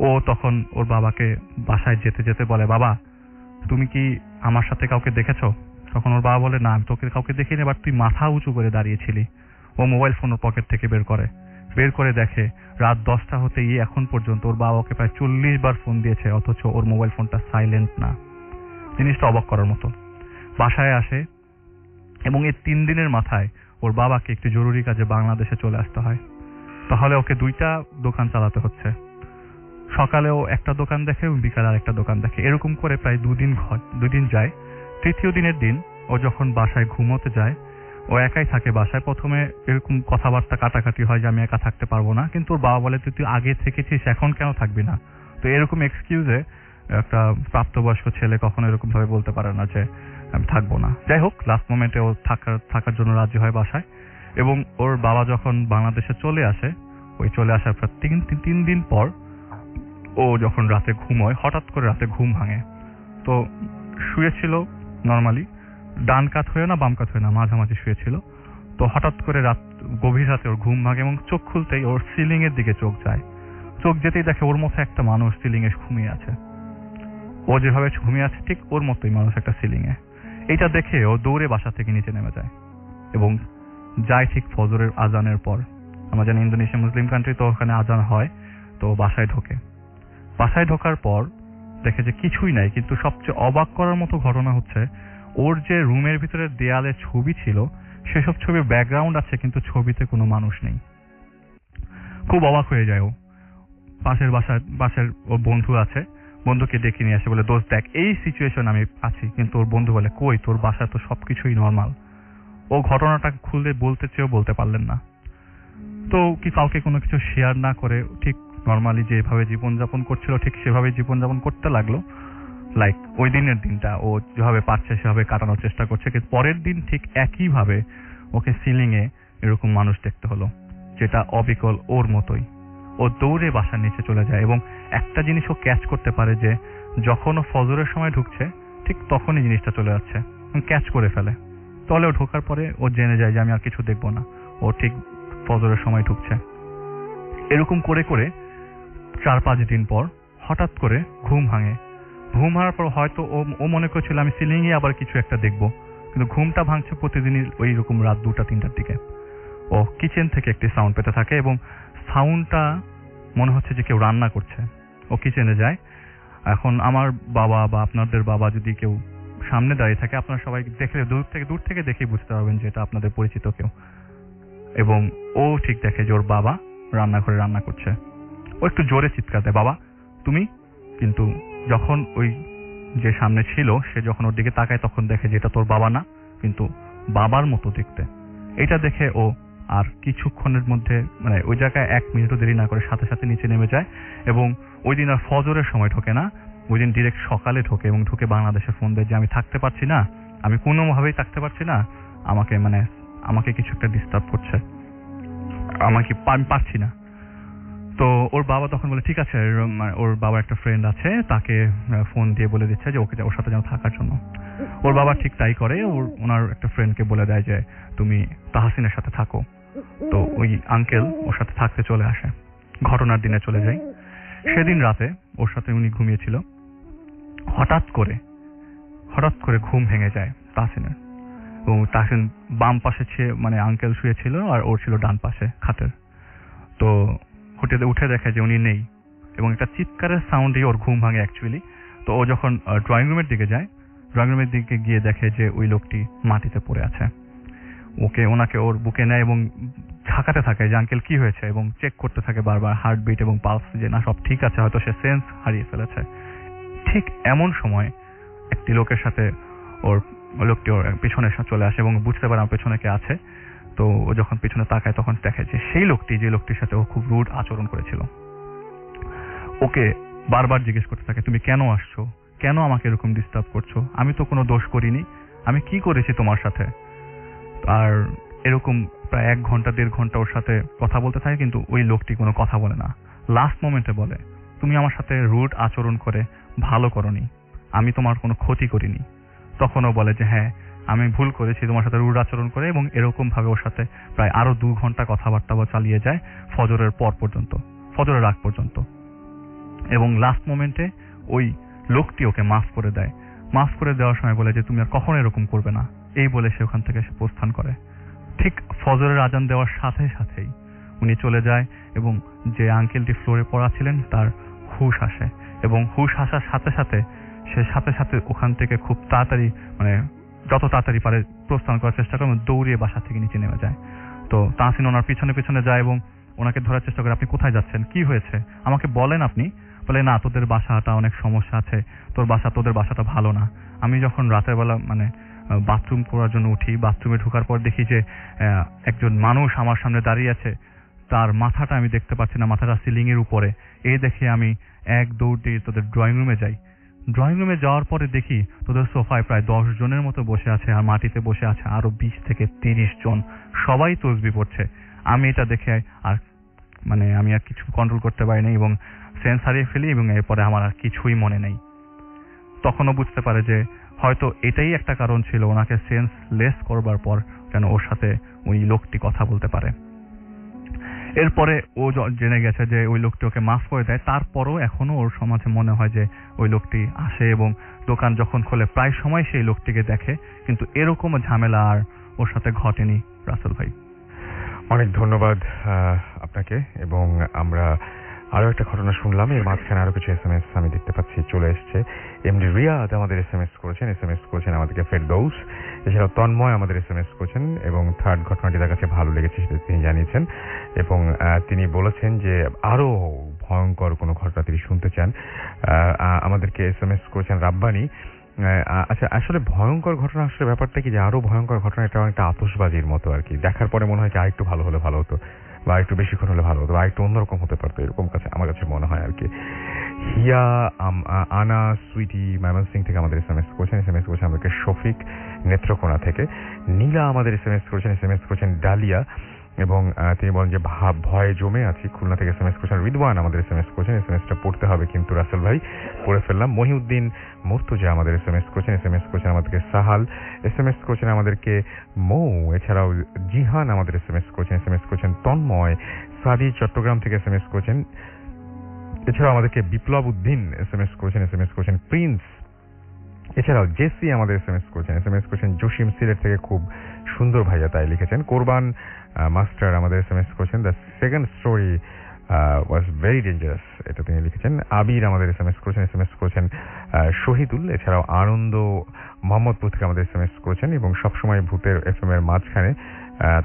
ও তখন ওর বাবাকে বাসায় যেতে যেতে বলে, বাবা তুমি কি আমার সাথে কাউকে দেখেছো? তখন ওর বাবা বলে, না আমি তোকে কাউকে দেখিনি, এবার তুই মাথা উঁচু করে দাঁড়িয়েছিলি। ও মোবাইল ফোন ওর পকেট থেকে বের করে দেখে রাত 10টা হতে গিয়ে এখন পর্যন্ত ওর বাবাকে প্রায় 40 বার ফোন দিয়েছে, অথচ ওর মোবাইল ফোনটা সাইলেন্ট না। জিনিসটা অবাক করার মতো। বাসায় আসে এবং এই 3 দিনের মাথায় ওর বাবাকে একটি জরুরি কাজে বাংলাদেশে চলে আসতে হয়। তাহলে ওকে 2টা দোকান চালাতে হচ্ছে। সকালেও একটা দোকান দেখে এবং বিকালে আরেকটা দোকান দেখে। এরকম করে প্রায় 2 দিন যায়। তৃতীয় দিনের দিন ও যখন বাসায় ঘুমোতে যায়, ও একাই থাকে বাসায়। প্রথমে এরকম কথাবার্তা কাটাকাটি হয় যে আমি একা থাকতে পারবো না, কিন্তু ওর বাবা বলে তুই আগে থেকেছিস, এখন কেন থাকবি না? তো এরকম এক্সকিউজে একটা প্রাপ্তবয়স্ক ছেলে কখনো এরকম ভাবে বলতে পারে না যে আমি থাকবো না। যাই হোক, লাস্ট মোমেন্টে ও থাকার জন্য রাজি হয় বাসায়। এবং ওর বাবা যখন বাংলাদেশে চলে আসে, চলে আসার পর 3 দিন পর ও যখন রাতে ঘুমোয়, হঠাৎ করে রাতে ঘুম ভাঙে। তো শুয়েছিল নর্মালি, ডান কাত হয়ে না বাম কাত হয়ে না, মাঝামাঝি শুয়েছিল। তো হঠাৎ করে গভীর রাতে ওর ঘুম ভাঙে এবং চোখ খুলতেই ওর সিলিং এর দিকে চোখ যায়। চোখ যেতেই দেখে ওর মতো একটা মানুষ সিলিং এ ঘুমিয়ে আছে। ও যেভাবে ঘুমিয়ে আছে ঠিক ওর মতোই মানুষ একটা সিলিং এ। এইটা দেখে ও দৌড়ে বাসা থেকে নিচে নেমে যায় এবং যায় ঠিক ফজরের আজানের পর। আমরা জানি ইন্দোনেশিয়া মুসলিম কান্ট্রি, তো ওখানে আজান হয়, তো বাসায় ঢোকে। বাসায় ঢোকার পর দেখে যে কিছুই নাই, কিন্তু সবচেয়ে অবাক করার মতো ঘটনা হচ্ছে ওর যে রুমের ভিতরে দেয়ালে ছবি ছিল সেসব ছবির ব্যাকগ্রাউন্ড আছে কিন্তু ছবিতে কোনো মানুষ নেই। খুব অবাক হয়ে যায় ও। পাশের ওর বন্ধু আছে, বন্ধুকে ডেকে নিয়ে আসে, বলে দোস্ত দেখ এই সিচুয়েশন আমি আছি। কিন্তু ওর বন্ধু বলে কই, তোর বাসায় তো সবকিছুই নর্মাল। ও ঘটনাটা খুলে বলতে চেয়েও বলতে পারলেন না। তো কি কাউকে কোনো কিছু শেয়ার না করে ঠিক নর্মালি যেভাবে জীবনযাপন করছিল ঠিক সেভাবে জীবনযাপন করতে লাগলো। লাইক ওই দিনের দিনটা ও যেভাবে পারছে সেভাবে কাটানোর চেষ্টা করছে, কিন্তু পরের দিন ঠিক একইভাবে ওকে সিলিং এ এরকম মানুষ দেখতে হলো, যেটা অবিকল ওর মতোই। ও দৌড়ে বাসার নিচে চলে যায় এবং একটা জিনিস ও ক্যাচ করতে পারে যে যখন ও ফজরের সময় ঢুকছে ঠিক তখনই জিনিসটা চলে যাচ্ছে, ক্যাচ করে ফেলে। তাহলে ও ঢোকার পরে ও জেনে যায় যে আমি আর কিছু দেখবো না, ও ঠিক ফজরের সময় ঢুকছে। এরকম করে করে 4-5 দিন পর হঠাৎ করে ঘুম ভাঙে। ঘুম ভাঙার পর হয়তো ও মনে করছিল আমি সিলিং এ আবার কিছু একটা দেখবো, কিন্তু ঘুমটা ভাঙছে প্রতিদিনই ওই রকম রাত 2টা-3টার দিকে। ও কিচেন থেকে একটি সাউন্ড পেতে থাকে এবং সাউন্ডটা মনে হচ্ছে যে কেউ রান্না করছে। ও কিচেনে যায়। এখন আমার বাবা বা আপনাদের বাবা যদি কেউ সামনে দাঁড়িয়ে থাকে, আপনারা সবাই দেখলে দূর থেকে দেখেই বুঝতে পারবেন যে এটা আপনাদের পরিচিত কেউ। এবং ও ঠিক দেখে যে ওর বাবা রান্নাঘরে রান্না করছে। ও একটু জোরে চিৎকার দেয়, বাবা তুমি। কিন্তু যখন ওই যে সামনে ছিল সে যখন ওর দিকে তাকায় তখন দেখে যে এটা তোর বাবা না, কিন্তু বাবার মতো দেখতে। এটা দেখে ও আর কিছুক্ষণের মধ্যে মানে ওই জায়গায় 1 মিনিটও দেরি না করে সাথে সাথে নিচে নেমে যায় এবং ওই দিন আর ফজরের সময় ঢোকে না, ওই দিন ডিরেক্ট সকালে ঢোকে এবং ঢুকে বাংলাদেশে ফোন দেয় যে আমি থাকতে পারছি না, আমি কোনোভাবেই থাকতে পারছি না, আমাকে কিছু একটা ডিস্টার্ব করছে, আমাকে পারছি না। তো ওর বাবা তখন বলে ঠিক আছে, ওর বাবার একটা ফ্রেন্ড আছে, তাকে ফোন দিয়ে বলে দিচ্ছে যে ওর সাথে যেন থাকার জন্য। ওর বাবা ঠিক তাই করে, ওনার একটা ফ্রেন্ডকে বলে দেয় যে তুমি তাহসিনের সাথে থাকো। তো ওই আঙ্কেল ওর সাথে থাকতে চলে আসে। ঘটনার দিনে চলে যায়। সেদিন রাতে ওর সাথে উনি ঘুমিয়েছিল। হঠাৎ করে ঘুম ভেঙে যায় তাহসিনের। এবং তাহসিন বাম পাশে মানে আঙ্কেল শুয়েছিল আর ওর ছিল ডান পাশে খাটের। তো উঠে দেখে যে উনি নেই এবং একটা চিৎকারের সাউন্ডে ওর ঘুম ভাঙে অ্যাকচুয়ালি। তো ও যখন ড্রয়িং রুমের দিকে যায়, ড্রয়িং রুমের দিকে গিয়ে দেখে যে ওই লোকটি মাটিতে পড়ে আছে। ওনাকে ওর বুকে নেয় এবং ঝাঁকাতে থাকে যে আঙ্কেল কি হয়েছে, এবং চেক করতে থাকে বারবার হার্টবিট এবং পালস যে না সব ঠিক আছে, হয়তো সে সেন্স হারিয়ে ফেলেছে। ঠিক এমন সময় একটি লোকের সাথে লোকটি ওর পেছনে চলে আসে এবং বুঝতে পারে আমার পেছনে কে আছে। তো ও যখন পেছনে তাকায় তখন দেখে যে সেই লোকটি যে লোকটির সাথে ও খুব রুড আচরণ করেছিল। ওকে বারবার জিজ্ঞেস করতে থাকে তুমি কেন আসছো, কেন আমাকে এরকম ডিস্টার্ব করছো, আমি তো কোনো দোষ করিনি, আমি কি করেছি তোমার সাথে। আর এরকম প্রায় 1 ঘন্টা 1.5 ঘন্টা ওর সাথে কথা বলতে থাকে, কিন্তু ওই লোকটি কোনো কথা বলে না। লাস্ট মোমেন্টে বলে তুমি আমার সাথে রুড আচরণ করে ভালো করনি, আমি তোমার কোনো ক্ষতি করিনি। তখনও বলে যে হ্যাঁ আমি ভুল করেছি তোমার সাথে রুড আচরণ করে, এবং এরকম ভাবে ওর সাথে প্রায় আরো 2 ঘন্টা কথাবার্তা চালিয়ে যায় ফজরের আগ পর্যন্ত। এবং লাস্ট মোমেন্টে ওই লোকটি ওকে মাফ করে দেয়। মাফ করে দেওয়ার সময় বলে যে তুমি আর কখনো এরকম করবে না, এই বলে সে ওখান থেকে সে প্রস্থান করে। ঠিক ফজরের আজান দেওয়ার সাথেই উনি চলে যায় এবং যে আঙ্কেলটি ফ্লোরে পড়া ছিলেন তার হুশ আসে, এবং হুশ আসার সাথে সাথে ওখান থেকে খুব তাড়াতাড়ি মানে যত তাড়াতাড়ি পারে প্রস্থান করার চেষ্টা করে, দৌড়িয়ে বাসা থেকে নিচে নেমে যায়। তো তাহসিন ওনার পিছনে যায় এবং ওনাকে ধরার চেষ্টা করে আপনি কোথায় যাচ্ছেন, কি হয়েছে আমাকে বলেন। আপনি বলে না তোদের বাসাটা অনেক সমস্যা আছে, তোদের বাসাটা ভালো না। আমি যখন রাতের বেলা মানে বাথরুম করার জন্য উঠি, বাথরুমে ঢোকার পর দেখি যে একজন মানুষ আমার সামনে দাঁড়িয়ে আছে, তার মাথাটা আমি দেখতে পাচ্ছি না, মাথাটা সিলিং এর উপরে। এই দেখে আমি এক দৌড় দিয়ে তোদের ড্রয়িং রুমে যাই। ড্রয়িং রুমে যাওয়ার পরে দেখি তোদের সোফায় প্রায় 10 জনের মতো বসে আছে, আর মাটিতে বসে আছে আরো 20 থেকে 30 জন, সবাই তসবিহ পড়ছে। আমি এটা দেখে আর আমি আর কিছু কন্ট্রোল করতে পারিনি এবং সেন্স হারিয়ে ফেলি, এবং এরপরে আমার আর কিছুই মনে নেই। তখনও বুঝতে পারে যে হয়তো এটাই একটা কারণ ছিল ওনাকে সেন্স লেস করবার পর যেন ওর সাথে ওই লোকটি কথা বলতে পারে। এরপরে ও জেনে গেছে যে ওই লোকটি ওকে মাফ করে দেয়, তারপরও এখনো ওর সমাজে মনে হয় যে ওই লোকটি আসে এবং দোকান যখন খোলে প্রায় সময় সেই লোকটিকে দেখে, কিন্তু এরকম ঝামেলা আর ওর সাথে ঘটেনি রাসেল ভাই। অনেক ধন্যবাদ আপনাকে। এবং আমরা আরো একটা ঘটনা শুনলাম, এর মাঝখানে আরো কিছু SMS আমি দেখতে পাচ্ছি চলে এসছে। এমডি রিয়াদ আমাদের SMS করেছেন আমাদেরকে ফেরদৌস, এছাড়াও তন্ময় আমাদের SMS করেছেন এবং থার্ড ঘটনাটি তার কাছে ভালো লেগেছে সেটা তিনি জানিয়েছেন এবং তিনি বলেছেন যে আরো ভয়ঙ্কর কোনো ঘটনা তিনি শুনতে চান। আমাদেরকে SMS করেছেন রাব্বানি। আচ্ছা, আসলে ভয়ঙ্কর ঘটনা, আসলে ব্যাপারটা কি যে আরো ভয়ঙ্কর ঘটনা, এটা অনেকটা আতশবাজির মতো আর কি। দেখার পরে মনে হয় কি আরেকটু ভালো হলে ভালো হতো, বা একটু বেশিক্ষণ হলে ভালো হতো, বা একটু অন্যরকম হতে পারতো, এরকম আমার কাছে মনে হয় আর কি। হিয়া আনা সুইটি ময়মনসিং থেকে আমাদের SMS করেছেন আমাদেরকে শফিক নেত্রকোনা থেকে। নীলা আমাদের SMS করেছেন ডালিয়া এবং তিনি বলেন যে ভয়ে জমে আছি, খুলনা থেকে SMS করেছেন রিদওয়ান আমাদের SMS করেছেন। SMSটা পড়তে হবে কিন্তু রাসেল ভাই, পড়ে ফেললাম। মহিউদ্দিন মুর্তজা আমাদের SMS করেছেন আমাদেরকে সাহাল, SMS করেছেন আমাদেরকে মৌ, এছাড়াও জিহান আমাদের SMS করেছেন তন্ময়, সাদি চট্টগ্রাম থেকে SMS করেছেন, এছাড়াও আমাদেরকে বিপ্লব উদ্দিন SMS করেছেন প্রিন্স, এছাড়াও জেসি আমাদের SMS করেছেন জসিম সিলেট থেকে, খুব সুন্দর ভাইয়া তাই লিখেছেন। কোরবান মাস্টার আমাদের SMS করেছেন the second story was very dangerous, এটা তিনি লিখেছেন। আবির আমাদের SMS করেছেন শহীদুল, এছাড়াও আনন্দ মোহাম্মদপুর থেকে আমাদের SMS করেছেন এবং সবসময় ভূতের FM এর মাঝখানে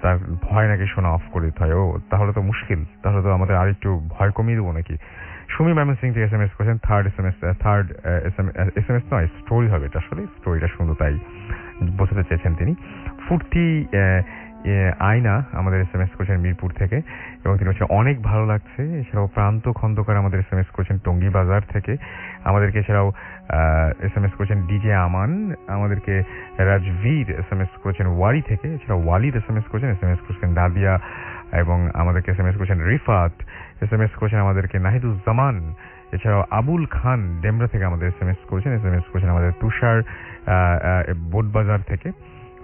তার ভয় নাকি শোনা অফ করে দিতে হয়। ও তাহলে তো মুশকিল, তাহলে তো আমাদের আরেকটু ভয় কমিয়ে দেবো নাকি। সুমি ময়মনসিং থেকে SMS করেছেন থার্ড SMS নয়, স্টোরি হবে এটা, আসলে স্টোরিটা সুন্দর তাই বোঝাতে চেয়েছেন তিনি। ফুর্তি আয়না আমাদের SMS করেছেন মিরপুর থেকে এবং তিনি হচ্ছে অনেক ভালো লাগছে। এছাড়াও প্রান্ত খন্দকার আমাদের SMS করেছেন টঙ্গী বাজার থেকে আমাদেরকে, এছাড়াও SMS করেছেন ডিজে আমান, আমাদেরকে রাজভীর SMS করেছেন ওয়ারি থেকে, এছাড়াও ওয়ালিদ SMS করেছেন নাদিয়া এবং আমাদেরকে SMS করেছেন রিফাত, SMS করেছেন আমাদেরকে নাহিদুজ্জামান, এছাড়াও আবুল খান ডেমরা থেকে আমাদের SMS করেছেন আমাদের তুষার বোটবাজার থেকে,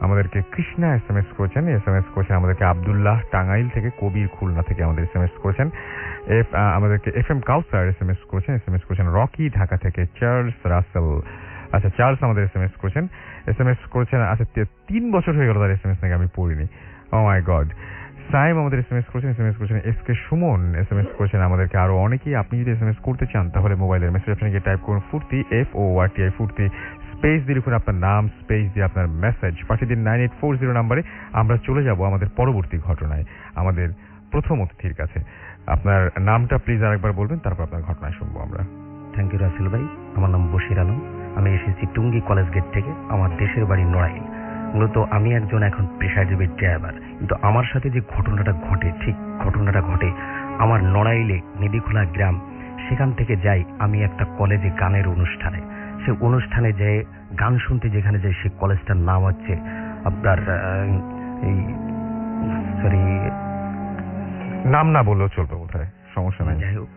আমাদেরকে কৃষ্ণা SMS করেছেন আমাদেরকে আব্দুল্লাহ টাঙ্গাইল থেকে, কবির খুলনা থেকে আমাদের SMS করেছেন, আমাদেরকে FM কাউসার SMS করেছেন রকি ঢাকা থেকে, চার্লস রাসেল, আচ্ছা চার্লস আমাদের SMS করেছেন আচ্ছা 3 বছর হয়ে গেল তার SMS নাকি আমি পড়িনি, ও মাই গড। সাইম আমাদের SMS করেছেন SK সুমন SMS করেছেন আমাদেরকে আরো অনেকেই। আপনি যদি SMS করতে চান তাহলে মোবাইলের মেসেজ অপশনে গিয়ে টাইপ করুন ফুর্তি FORTI ফুর্তি, স্পেস দিয়ে লিখুন আপনার নাম, স্পেস দিয়ে আপনার মেসেজ পাঠিয়ে দিন 9840 নাম্বারে। আমরা চলে যাব আমাদের পরবর্তী ঘটনায়, আমাদের প্রথম অতিথির কাছে। আপনার নামটা প্লিজ আরেকবার বলবেন, তারপর আপনার ঘটনায় শুনবো আমরা। থ্যাংক ইউ রাসেল ভাই। আমার নাম বশির আলম, আমি এসেছি টুঙ্গি কলেজ গেট থেকে, আমার দেশের বাড়ি নড়াইল। মূলত আমি একজন এখন পেশাজীবী ড্রাইভার, কিন্তু আমার সাথে যে ঘটনাটা ঘটে আমার নড়াইলে নিদিখোলা গ্রাম, সেখান থেকে যাই আমি একটা কলেজে গানের অনুষ্ঠানে। সে অনুষ্ঠানে যেয়ে গান শুনতে যেখানে যাই, সেই কলেজটার নাম হচ্ছে আপনার নাম না বললেও চলবে বোধহয়, সমস্যা নাই। যাই হোক,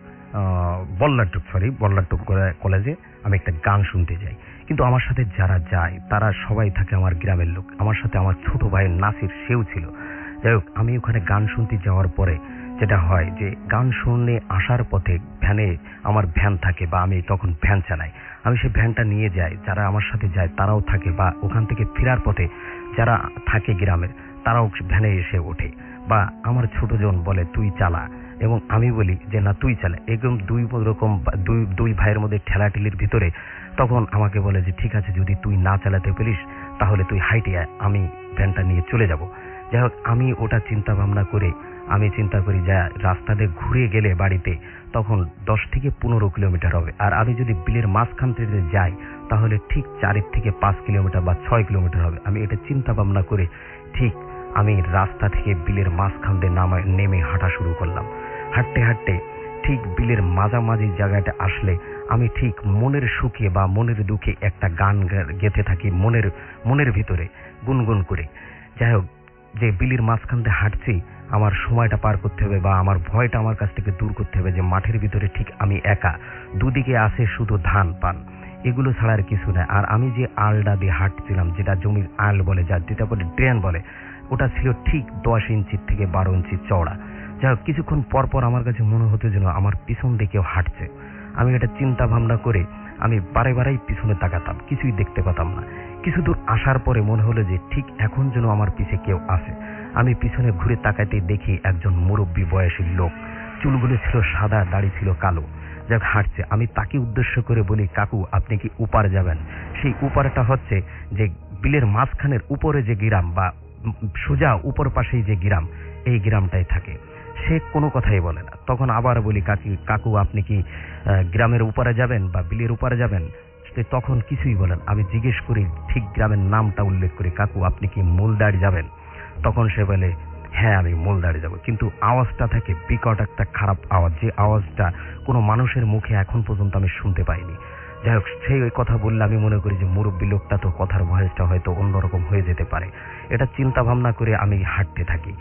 বল্লারটুক কলেজে আমি একটা গান শুনতে যাই। কিন্তু আমার সাথে যারা যায় তারা সবাই থাকে আমার গ্রামের লোক। আমার সাথে আমার ছোট ভাই নাসির, সেও ছিল। যাই হোক, আমি ওখানে গান শুনতে যাওয়ার পরে যেটা হয় যে গান শুনে আসার পথে ভ্যানে, আমার ভ্যান থাকে বা আমি তখন ভ্যান চালাই, আমি সেই ভ্যানটা নিয়ে যাই। যারা আমার সাথে যায় তারাও থাকে, বা ওখান থেকে ফেরার পথে যারা থাকে গ্রামের তারাও ভ্যানে এসে ওঠে, বা আমার ছোট জন বলে তুই চালা এবং আমি বলি যে না তুই চালা। এরকম দুই ভাইয়ের মধ্যে ঠেলাঠেলির ভিতরে তখন আমাকে বলে যে ঠিক আছে, যদি তুই না চালাতে পারিস তাহলে তুই হাইটে আয়, আমি ভ্যানটা নিয়ে চলে যাব। যাই হোক, আমি ওটা চিন্তা ভাবনা করে আমি চিন্তা করি যা রাস্তাতে ঘুরে গেলে বাড়িতে তখন 10 থেকে 15 কিলোমিটার হবে, আর আমি যদি বিলের মাঝখান থেকে যাই তাহলে ঠিক 4 থেকে 5 কিলোমিটার বা 6 কিলোমিটার হবে। আমি এটা চিন্তা ভাবনা করে ঠিক আমি রাস্তা থেকে বিলের মাঝখান দিয়ে নেমে হাঁটা শুরু করলাম। হাঁটতে হাঁটতে ঠিক বিলের মাঝামাঝি জায়গাটা আসলে আমি ঠিক মনের সুখে বা মনের দুঃখে একটা গান গেতে থাকি মনের ভিতরে গুনগুন করে। যাই হোক, যে বিলের মাঝখান দিয়ে হাঁটছি, আমার সময়টা পার করতে হবে বা আমার ভয়টা আমার কাছ থেকে দূর করতে হবে যে মাঠের ভিতরে ঠিক আমি একা, দুদিকে আছে শুধু ধান পান, এগুলো ছাড়া আর কিছু নাই। আর আমি যে আলডা দিয়ে হাঁটছিলাম, যেটা জমির আল বলে, যেটা বলে ড্রেন বলে, ওটা ছিল ঠিক 10 ইঞ্চি থেকে 12 ইঞ্চি চওড়া। যাই হোক, কিছুক্ষণ পর পর আমার কাছে মনে হতো যেন আমার পিছন দিকেও হাঁটছে। আমি এটা চিন্তা ভাবনা করে আমি বারে বারেই পিছনে তাকাতাম, কিছুই দেখতে পেতাম না। কিছু দূর আসার পরে মনে হলো যে ঠিক এখন যেন আমার পিছে কেউ আছে। আমি পিছনে ঘুরে তাকাইতে দেখি একজন মুরব্বী বয়সী লোক, চুলগুলো ছিল সাদা, দাড়ি ছিল কালো, যাক হাঁটছে। আমি তাকে উদ্দেশ্য করে বলি, কাকু আপনি কি উপার যাবেন? সেই উপারটা হচ্ছে যে বিলের মাঝখানের উপরে যে গ্রাম বা সোজা উপর পাশেই যে গ্রাম, এই গ্রামটাই থাকে। সে কোনো কথাই বলে না। তখন আবার বলি, কাকু আপনি কি গ্রামের উপরে যাবেন বা বিলের উপরে যাবেন? সে তখন কিছুই বলেন। আমি জিজ্ঞেস করি, ঠিক গ্রামের নামটা উল্লেখ করি, কাকু আপনি কি মূলদাড়ি যাবেন? তখন সে বলে, হ্যাঁ আমি মূলদাড়ি যাব। কিন্তু আওয়াজটা থাকে বিকট একটা খারাপ আওয়াজ, যে আওয়াজটা কোনো মানুষের মুখে এখন পর্যন্ত আমি শুনতে পাইনি। যাই হোক, সেই ওই কথা বললে আমি মনে করি যে মুরব্বী লোকটা তো কথার ভয়েসটা হয়তো অন্যরকম হয়ে যেতে পারে। এটা চিন্তা ভাবনা করে আমি হাঁটতে থাকি।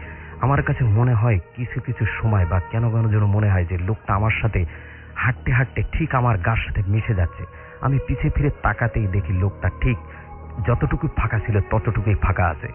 আমার কাছে মনে হয় কিছু কিছু সময় বা কেন যেন মনে হয় যে লোকটা আমার সাথে হাঁটতে হাঁটতে ঠিক আমার গার সাথে মিশে যাচ্ছে। আমি পিছে ফিরে তাকাতেই দেখি লোকটা ঠিক যতটুকু ফাঁকা ছিল ততটুকুই ফাঁকা আছে।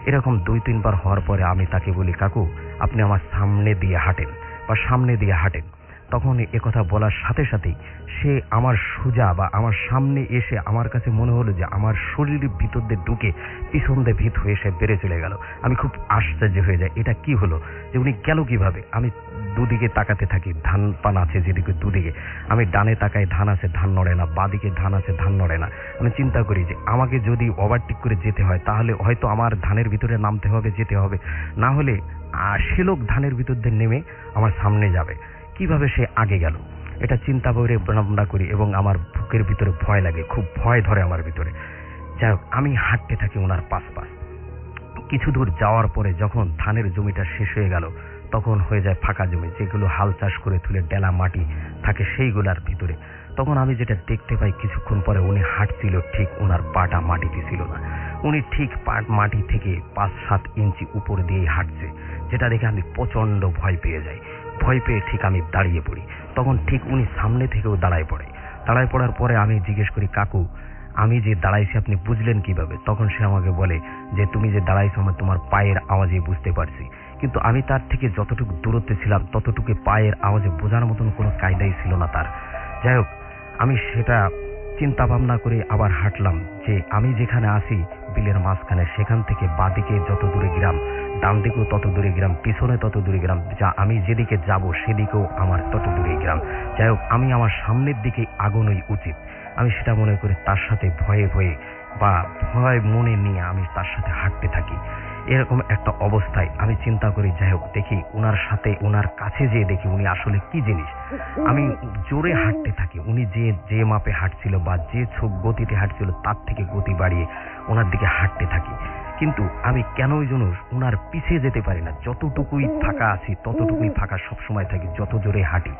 এরকম 2-3 বার হওয়ার পরে আমি তাকে বলি, কাকু আপনি আমার সামনে দিয়ে হাঁটেন বা সামনে দিয়ে হাঁটেন। তখন একথা বলার সাথে সাথেই সে আমার সোজা বা আমার সামনে এসে আমার কাছে মনে হলো যে আমার শরীরের ভিতর দিয়ে ঢুকে পিছন দিয়ে ভিত হয়ে সে বেড়ে চলে গেল। আমি খুব আশ্চর্য হয়ে যাই, এটা কি হলো, যে উনি গেল কিভাবে? আমি দুদিকে তাকাতে থাকি, ধান পান আছে যেদিকে দুদিকে। আমি ডানে তাকাই, ধান আছে, ধান নড়ে না, বাদিকে ধান আছে, ধান নড়ে না। আমি চিন্তা করি যে আমাকে যদি ওভারটেক করে যেতে হয় তাহলে হয়তো আমার ধানের ভিতরে নামতে হবে, যেতে হবে, না হলে সে লোক ধানের ভিতর দিয়ে নেমে আমার সামনে যাবে। কিভাবে সে আগে গেল এটা চিন্তা করে ভাবনা করি এবং আমার বুকের ভিতরে ভয় লাগে, খুব ভয় ধরে আমার ভিতরে। যাই হোক, আমি হাঁটতে থাকি ওনার পাশ। কিছু দূর যাওয়ার পরে যখন ধানের জমিটা শেষ হয়ে গেল তখন হয়ে যায় ফাঁকা জমি, যেগুলো হাল চাষ করে তুলে ডেলা মাটি থাকে সেইগুলার ভিতরে। তখন আমি যেটা দেখতে পাই, কিছুক্ষণ পরে উনি হাঁটছিল, ঠিক ওনার পাটা মাটিতে ছিল না। উনি ঠিক মাটি থেকে 5-7 ইঞ্চি উপর দিয়ে হাঁটছে, যেটা দেখে আমি প্রচন্ড ভয় পেয়ে যাই। ভয় পেয়ে ঠিক আমি দাঁড়িয়ে পড়ি। তখন ঠিক উনি সামনে থেকেও দাঁড়ায় পড়ে। দাঁড়ায় পড়ার পরে আমি জিজ্ঞেস করি, কাকু আমি যে দাঁড়াইছি আপনি বুঝলেন কিভাবে? তখন সে আমাকে বলে যে তুমি যে দাঁড়াইছো আমি তোমার পায়ের আওয়াজে বুঝতে পারছি। কিন্তু আমি তার থেকে যতটুকু দূরত্বে ছিলাম ততটুকু পায়ের আওয়াজে বোঝার মতন কোনো কায়দাই ছিল না তার। যাই হোক, আমি সেটা চিন্তা ভাবনা করে আবার হাঁটলাম যে আমি যেখানে আছি বিলের মাঝখানে, সেখান থেকে বাদিকে যত দূরে গ্রাম, ডান দিকেও তত দূরে গ্রাম, পিছনে তত দূরে গ্রাম, যা আমি যেদিকে যাব সেদিকেও আমার তত দূরে গ্রাম। যাই হোক, আমি আমার সামনের দিকে আগানোই উচিত। আমি সেটা মনে করি তার সাথে ভয়ে ভয়ে বা ভয় মনে নিয়ে আমি তার সাথে হাঁটতে থাকি। এরকম একটা অবস্থায় আমি চিন্তা করি, যাই হোক দেখি ওনার সাথে, ওনার কাছে যেয়ে দেখি উনি আসলে কি জিনিস। আমি জোরে হাঁটতে থাকি। উনি যে মাপে হাঁটছিল বা যে গতিতে হাঁটছিল তার থেকে গতি বাড়িয়ে ওনার দিকে হাঁটতে থাকি। কিন্তু আমি কেনই যেন ওনার পিছিয়ে যেতে পারি না। যতটুকুই ফাঁকা আছি ততটুকুই ফাঁকা সবসময় থাকি, যত জোরে হাঁটি।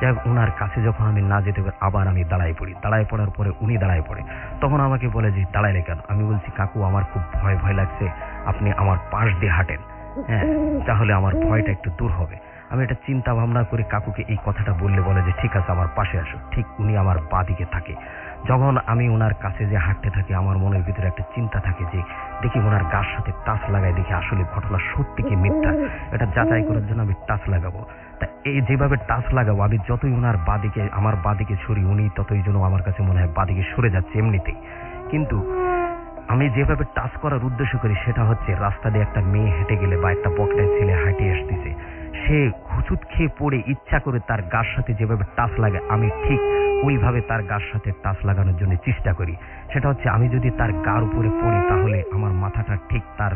যাই হোক, ওনার কাছে যখন আমি না যেতে পারি আবার আমি দাঁড়ায় পড়ি। দাঁড়ায় পড়ার পরে উনি দাঁড়ায় পড়ে। তখন আমাকে বলে যে দাঁড়াইলে কেন? আমি বলছি, কাকু আমার খুব ভয় লাগছে, আপনি আমার পাশ দিয়ে হাঁটেন, হ্যাঁ তাহলে আমার ভয়টা একটু দূর হবে। আমি এটা চিন্তা ভাবনা করে কাকুকে এই কথাটা বলে যে ঠিক আছে আমার পাশে আসো। ঠিক উনি আমার পা দিকে থাকে। যখন আমি ওনার কাছে যে হাঁটতে থাকি আমার মনের ভিতরে একটা চিন্তা থাকে যে দেখি ওনার গার সাথে টাচ লাগাই, দেখি আসলে ঘটনা সত্যি কি মিথ্যা, এটা যাচাই করার জন্য আমি টাচ লাগাবো। তা এই যেভাবে টাচ লাগাবো, আমি যতই ওনার বাদিকে, আমার বাদিকে সরি, উনি ততই যেন আমার কাছে মনে হয় বাদিকে সরে যাচ্ছে এমনিতেই। কিন্তু আমি যেভাবে টাচ করার উদ্দেশ্য করি সেটা হচ্ছে রাস্তা দিয়ে একটা মেয়ে হেঁটে গেলে বা একটা বকটায় ছেলে হাঁটে আসতেছে, সে হুচুট খেয়ে পড়ে ইচ্ছা করে তার গার সাথে যেভাবে টাচ লাগে আমি ঠিক ওইভাবে তার গার সাথে টাচ লাগানোর জন্য চেষ্টা করি। সেটা হচ্ছে আমি যদি তার গার উপরে পড়ি তাহলে আমার মাথাটা ঠিক তার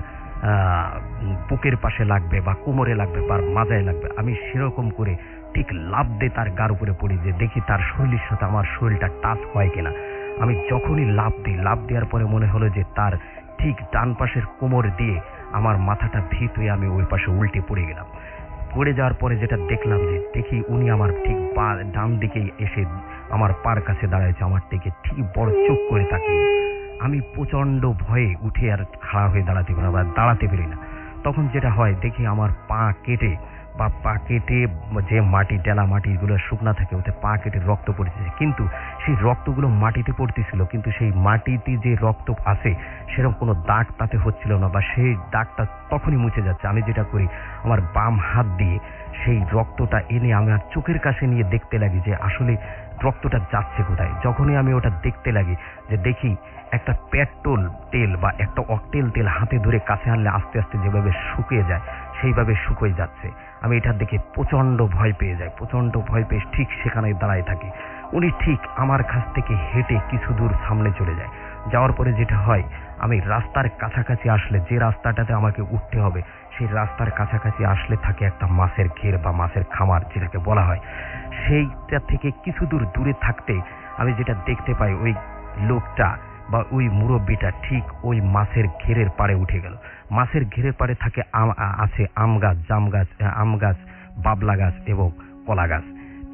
বুকের পাশে লাগবে বা কোমরে লাগবে বা মাজায় লাগবে। আমি সেরকম করে ঠিক লাফ দিয়ে তার গার উপরে পড়ি যে দেখি তার শরীরের সাথে আমার শরীরটা টাচ হয় কিনা। আমি যখনই লাফ দিই, লাফ দেওয়ার পরে মনে হলো যে তার ঠিক ডান পাশের কোমর দিয়ে আমার মাথাটা ভিত হয়ে আমি ওই পাশে উল্টে পড়ে গেলাম। পড়ে যাওয়ার পরে যেটা দেখলাম যে দেখি উনি আমার ঠিক ডান দিকেই এসে আমার পার কাছে দাঁড়াইছে, আমার দিকে ঠিক বড় চোখ করে তাকিয়ে। আমি প্রচন্ড ভয়ে উঠে আর খাড়া হয়ে দাঁড়াতে পারি না বা দাঁড়াতে পারি না। তখন যেটা হয় দেখি আমার পা কেটে যে মাটি, ডেলা মাটিগুলো শুকনা থাকে ওতে পা কেটে রক্ত পড়েছে, কিন্তু সেই রক্তগুলো মাটিতে পড়তেছিল, কিন্তু সেই মাটিতে যে রক্ত আছে সেরকম কোনো দাগ তাতে হচ্ছিল না, বা সেই দাগটা তখনই মুছে যাচ্ছে। আমি যেটা করি, আমার বাম হাত দিয়ে সেই রক্তটা এনে আমার চোখের কাছে নিয়ে দেখতে লাগি যে আসলে রক্তটা যাচ্ছে কোথায়। যখনই আমি ওটা দেখতে লাগি, যে দেখি একটা পেট্রোল তেল বা একটা অকটেল তেল হাতে ধরে কাছে আনলে আস্তে আস্তে যেভাবে শুকিয়ে যায় সেইভাবে শুকিয়ে যাচ্ছে। আমি এটা দেখে প্রচন্ড ভয় পেয়ে যাই, প্রচন্ড ভয় পেয়ে ঠিক সেখানে দাঁড়ায় থাকি। উনি ঠিক আমার কাছ থেকে হেঁটে কিছু দূর সামনে চলে যায়। যাওয়ার পরে যেটা হয়, আমি রাস্তার কাছাকাছি আসলে, যে রাস্তাটাতে আমাকে উঠতে হবে সেই রাস্তার কাছাকাছি আসলে থাকে একটা মাছের ঘের বা মাছের খামার যেটাকে বলা হয়। সেইটা থেকে কিছু দূর দূরে থাকতে আমি যেটা দেখতে পাই, ওই লোকটা বা ওই মুরব্বীটা ঠিক ওই মাছের ঘেরের পাড়ে উঠে গেল। মাছের ঘেরের পাড়ে থাকে আছে আম গাছ, জাম গাছ, আম গাছ, বাবলা গাছ এবং কলা গাছ।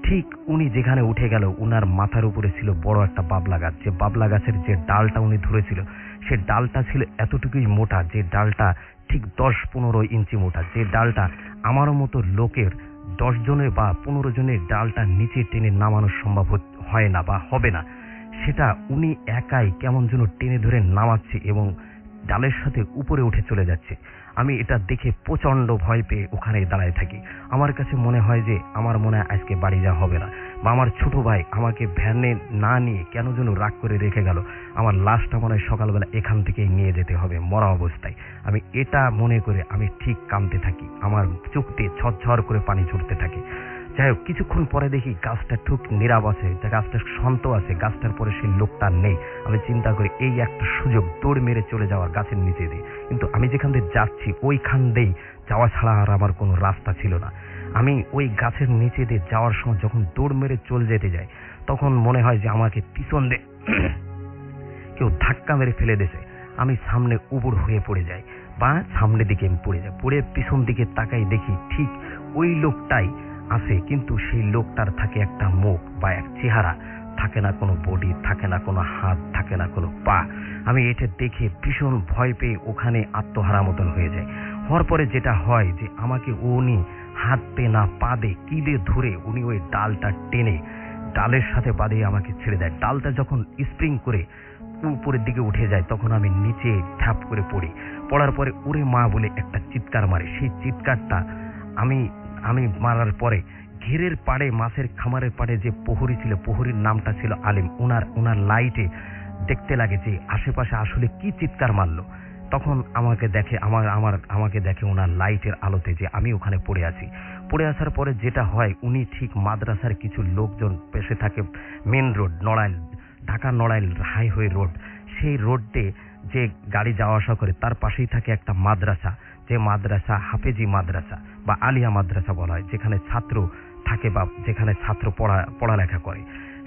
ঠিক উনি যেখানে উঠে গেল, উনার মাথার উপরে ছিল বড় একটা বাবলা গাছ। যে বাবলা গাছের যে ডালটা উনি ধরেছিল, সে ডালটা ছিল এতটুকুই মোটা, যে ডালটা ঠিক 10-15 ইঞ্চি মোটা। যে ডালটা আমার মতো লোকের 10 জনের বা 15 জনের ডালটা নিচে টেনে নামানো সম্ভব হয় না বা হবে না, সেটা উনি একাই কেমন যেন টেনে ধরে নামাচ্ছে এবং ডালের সাথে উপরে উঠে চলে যাচ্ছে। আমি এটা দেখে প্রচন্ড ভয় পেয়ে ওখানে দাঁড়ায় থাকি। আমার কাছে মনে হয় যে আমার মনে হয় আজকে বাড়ি যাওয়া হবে না, বা আমার ছোট ভাই আমাকে ভ্যানে না নিয়ে কেন যেন রাগ করে রেখে গেল। আমার লাশটা মনে হয় সকালবেলা এখান থেকেই নিয়ে যেতে হবে মরা অবস্থায়। আমি এটা মনে করে আমি ঠিক কাঁদতে থাকি, আমার চোখ দিয়ে ঝরঝর করে পানি ঝরতে থাকে। যাই হোক, কিছুক্ষণ পরে দেখি গাছটা ঠিক নীরব আছে, গাছটা শান্ত আছে, গাছটার পরে সেই লোকটা নেই। আমি চিন্তা করি এই একটা সুযোগ দৌড় মেরে চলে যাওয়ার গাছের নিচে দিয়ে, কিন্তু আমি যেখান দিয়ে যাচ্ছি ওইখান দিয়েই যাওয়া ছাড়া আর আমার কোনো রাস্তা ছিল না। আমি ওই গাছের নিচে দিয়ে যাওয়ার সময় যখন দৌড় মেরে চলে যেতে যাই, তখন মনে হয় যে আমাকে পিছন দিয়ে কেউ ধাক্কা মেরে ফেলে দিয়েছে। আমি সামনে উবুর হয়ে পড়ে যাই, বা সামনের দিকে আমি পড়ে যাই। পড়ে পিছন দিকে তাকাই, দেখি ঠিক ওই লোকটাই আছে, কিন্তু সেই লোকটার থাকে একটা মুখ বা এক চেহারা, থাকে না কোনো বডি, থাকে না কোনো হাত, থাকে না কোনো পা। আমি এটা দেখে ভীষণ ভয় পেয়ে ওখানে আত্মহারা মতন হয়ে যায়। হওয়ার পরে যেটা হয় যে আমাকে উনি হাত পে না পা দে কি দিয়ে ধরে উনি ওই ডালটা টেনে ডালের সাথে বাঁধিয়ে আমাকে ছেড়ে দেয়। ডালটা যখন স্প্রিং করে উপরের দিকে উঠে যায়, তখন আমি নিচে ঠাপ করে পড়ি। পড়ার পরে ওরে মা বলে একটা চিৎকার মারে। সেই চিৎকারটা আমি মারার পরে ঘেরের পাড়ে, মাছের খামারের পাড়ে যে প্রহরী ছিল, প্রহরীর নামটা ছিল আলিম, ওনার লাইটে দেখতে লাগে যে আশেপাশে আসলে কি চিৎকার মারলো। তখন আমাকে দেখে ওনার লাইটের আলোতে যে আমি ওখানে পড়ে আছি। পড়ে আসার পরে যেটা হয়, উনি ঠিক মাদ্রাসার কিছু লোকজন পেশে থাকে main road, Narail, Dhaka Narail highway road, সেই রোডে যে গাড়ি যাওয়া আসা করে তার পাশেই থাকে একটা মাদ্রাসা, যে মাদ্রাসা হাফেজি মাদ্রাসা বা আলিয়া মাদ্রাসা বলা হয়, যেখানে ছাত্র থাকে বা যেখানে ছাত্র পড়ালেখা করে।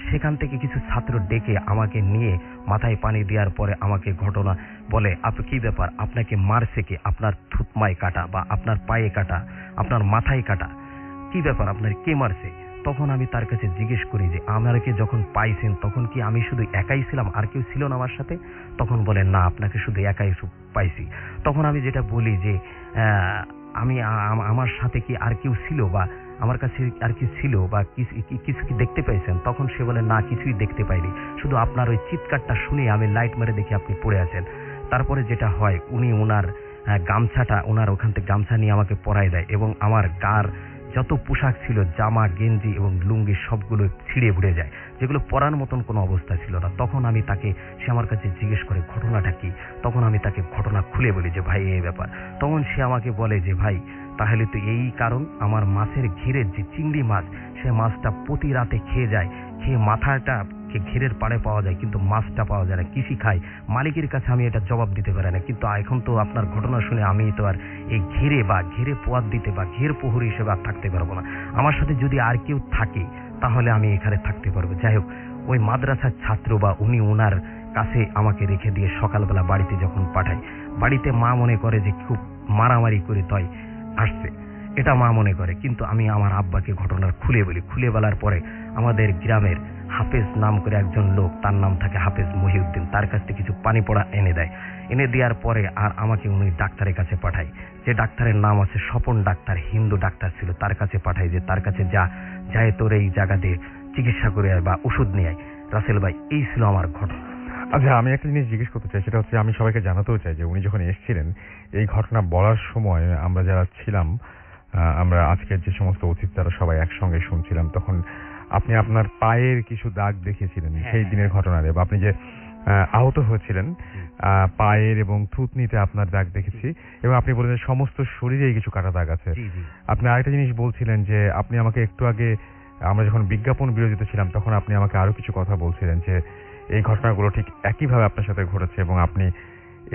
সেখান থেকে কিছু ছাত্র ডেকে আমাকে নিয়ে মাথায় পানি দেওয়ার পরে আমাকে ঘটনা বলে, আপনি কি ব্যাপার, আপনাকে মারছে কে, আপনার থুতমায় কাটা বা আপনার পায়ে কাটা, আপনার মাথায় কাটা, কি ব্যাপার, আপনার কে মারছে? তখন আমি তার কাছে জিজ্ঞেস করি যে আমাকে যখন পাইছেন তখন কি আমি শুধু একাই ছিলাম, আর কেউ ছিল না আমার সাথে? তখন বলে না, আপনাকে শুধু একাই পাইছি। তখন আমি যেটা বলি যে আমার সাথে কি আর কেউ ছিল, বা আমার কাছে আর কি ছিল, বা কিছু কি দেখতে পাইছেন? তখন সে বলে না, কিছুই দেখতে পাইনি, শুধু আপনার ওই চিৎকারটা শুনে আমি লাইট মেরে দেখি আপনি পড়ে আছেন। তারপরে যেটা হয়, উনি ওনার গামছাটা, ওনার ওখান থেকে গামছা নিয়ে আমাকে পরায় দেয় এবং আমার গার যত পোশাক ছিল, জামা, গেঞ্জি এবং লুঙ্গি সবগুলো ছিঁড়ে ভুড়ে যায়, যেগুলো পরার মতন কোনো অবস্থা ছিল না। তখন আমি তাকে, সে আমার কাছে জিজ্ঞেস করে ঘটনাটা কি। তখন আমি তাকে ঘটনা খুলে বলি যে ভাই এই ব্যাপার। তখন সে আমাকে বলে যে ভাই, তাহলে তো এই কারণ, আমার মাছের ঘিরের যে চিংড়ি মাছ, সে মাছটা প্রতি রাতে খেয়ে যায়, খেয়ে মাথাটা ঘিরের পাড়ে পাওয়া যায়, কিন্তু মাছটা পাওয়া যায় না। কৃষি খায়, মালিকের কাছে আমি এটা জবাব দিতে পারি না, কিন্তু এখন তো আপনার ঘটনা শুনে আমি তো আর এই ঘিরে পোয়াদ দিতে বা ঘের প্রহরী হিসেবে আর থাকতে পারবো না। আমার সাথে যদি আর কেউ থাকে তাহলে আমি এখানে থাকতে পারবো। যাই হোক, ওই মাদ্রাসার ছাত্র বা উনি ওনার কাছে আমাকে রেখে দিয়ে সকালবেলা বাড়িতে যখন পাঠাই, বাড়িতে মা মনে করে যে খুব মারামারি করে তাই আসছে, এটা মা মনে করে। কিন্তু আমি আমার আব্বাকে ঘটনার খুলে বলি। খুলে বলার পরে আমাদের গ্রামের হাফেজ নাম করে একজন লোক, তার নাম থাকে হাফেজ মহিউদ্দিন, তার কাছ থেকে কিছু পানি পড়া এনে দেয়। এনে দেওয়ার পরে আর আমাকে উনি ডাক্তারের কাছে পাঠায়, যে ডাক্তারের নাম আছে স্বপন ডাক্তার, হিন্দু ডাক্তার ছিল, তার কাছে পাঠায় যে তার কাছে যায় তোর এই জায়গাতে চিকিৎসা করে আয় বা ওষুধ নিয়ে আয়। রাসেল ভাই, এই ছিল আমার ঘটনা। আচ্ছা, আমি একটা জিনিস জিজ্ঞেস করতে চাই, সেটা হচ্ছে আমি সবাইকে জানাতেও চাই যে উনি যখন এসেছিলেন এই ঘটনা বলার সময় আমরা যারা ছিলাম, আমরা আজকের যে সমস্ত অতিথি তারা সবাই একসঙ্গে শুনছিলাম, তখন আপনি আপনার পায়ের কিছু দাগ দেখিয়েছিলেন সেই দিনের ঘটনারে, বা আপনি যে আহত হয়েছিলেন পায়ের এবং থুতনিতে আপনার দাগ দেখেছি, এবং আপনি বলেন সমস্ত শরীরেই কিছু কাটা দাগ আছে। আপনি আরেকটা জিনিস বলছিলেন যে আপনি আমাকে একটু আগে, আমরা যখন বিজ্ঞাপন বিরোধিতা ছিলাম তখন আপনি আমাকে আরো কিছু কথা বলছিলেন যে এই ঘটনাগুলো ঠিক একইভাবে আপনার সাথে ঘটেছে এবং আপনি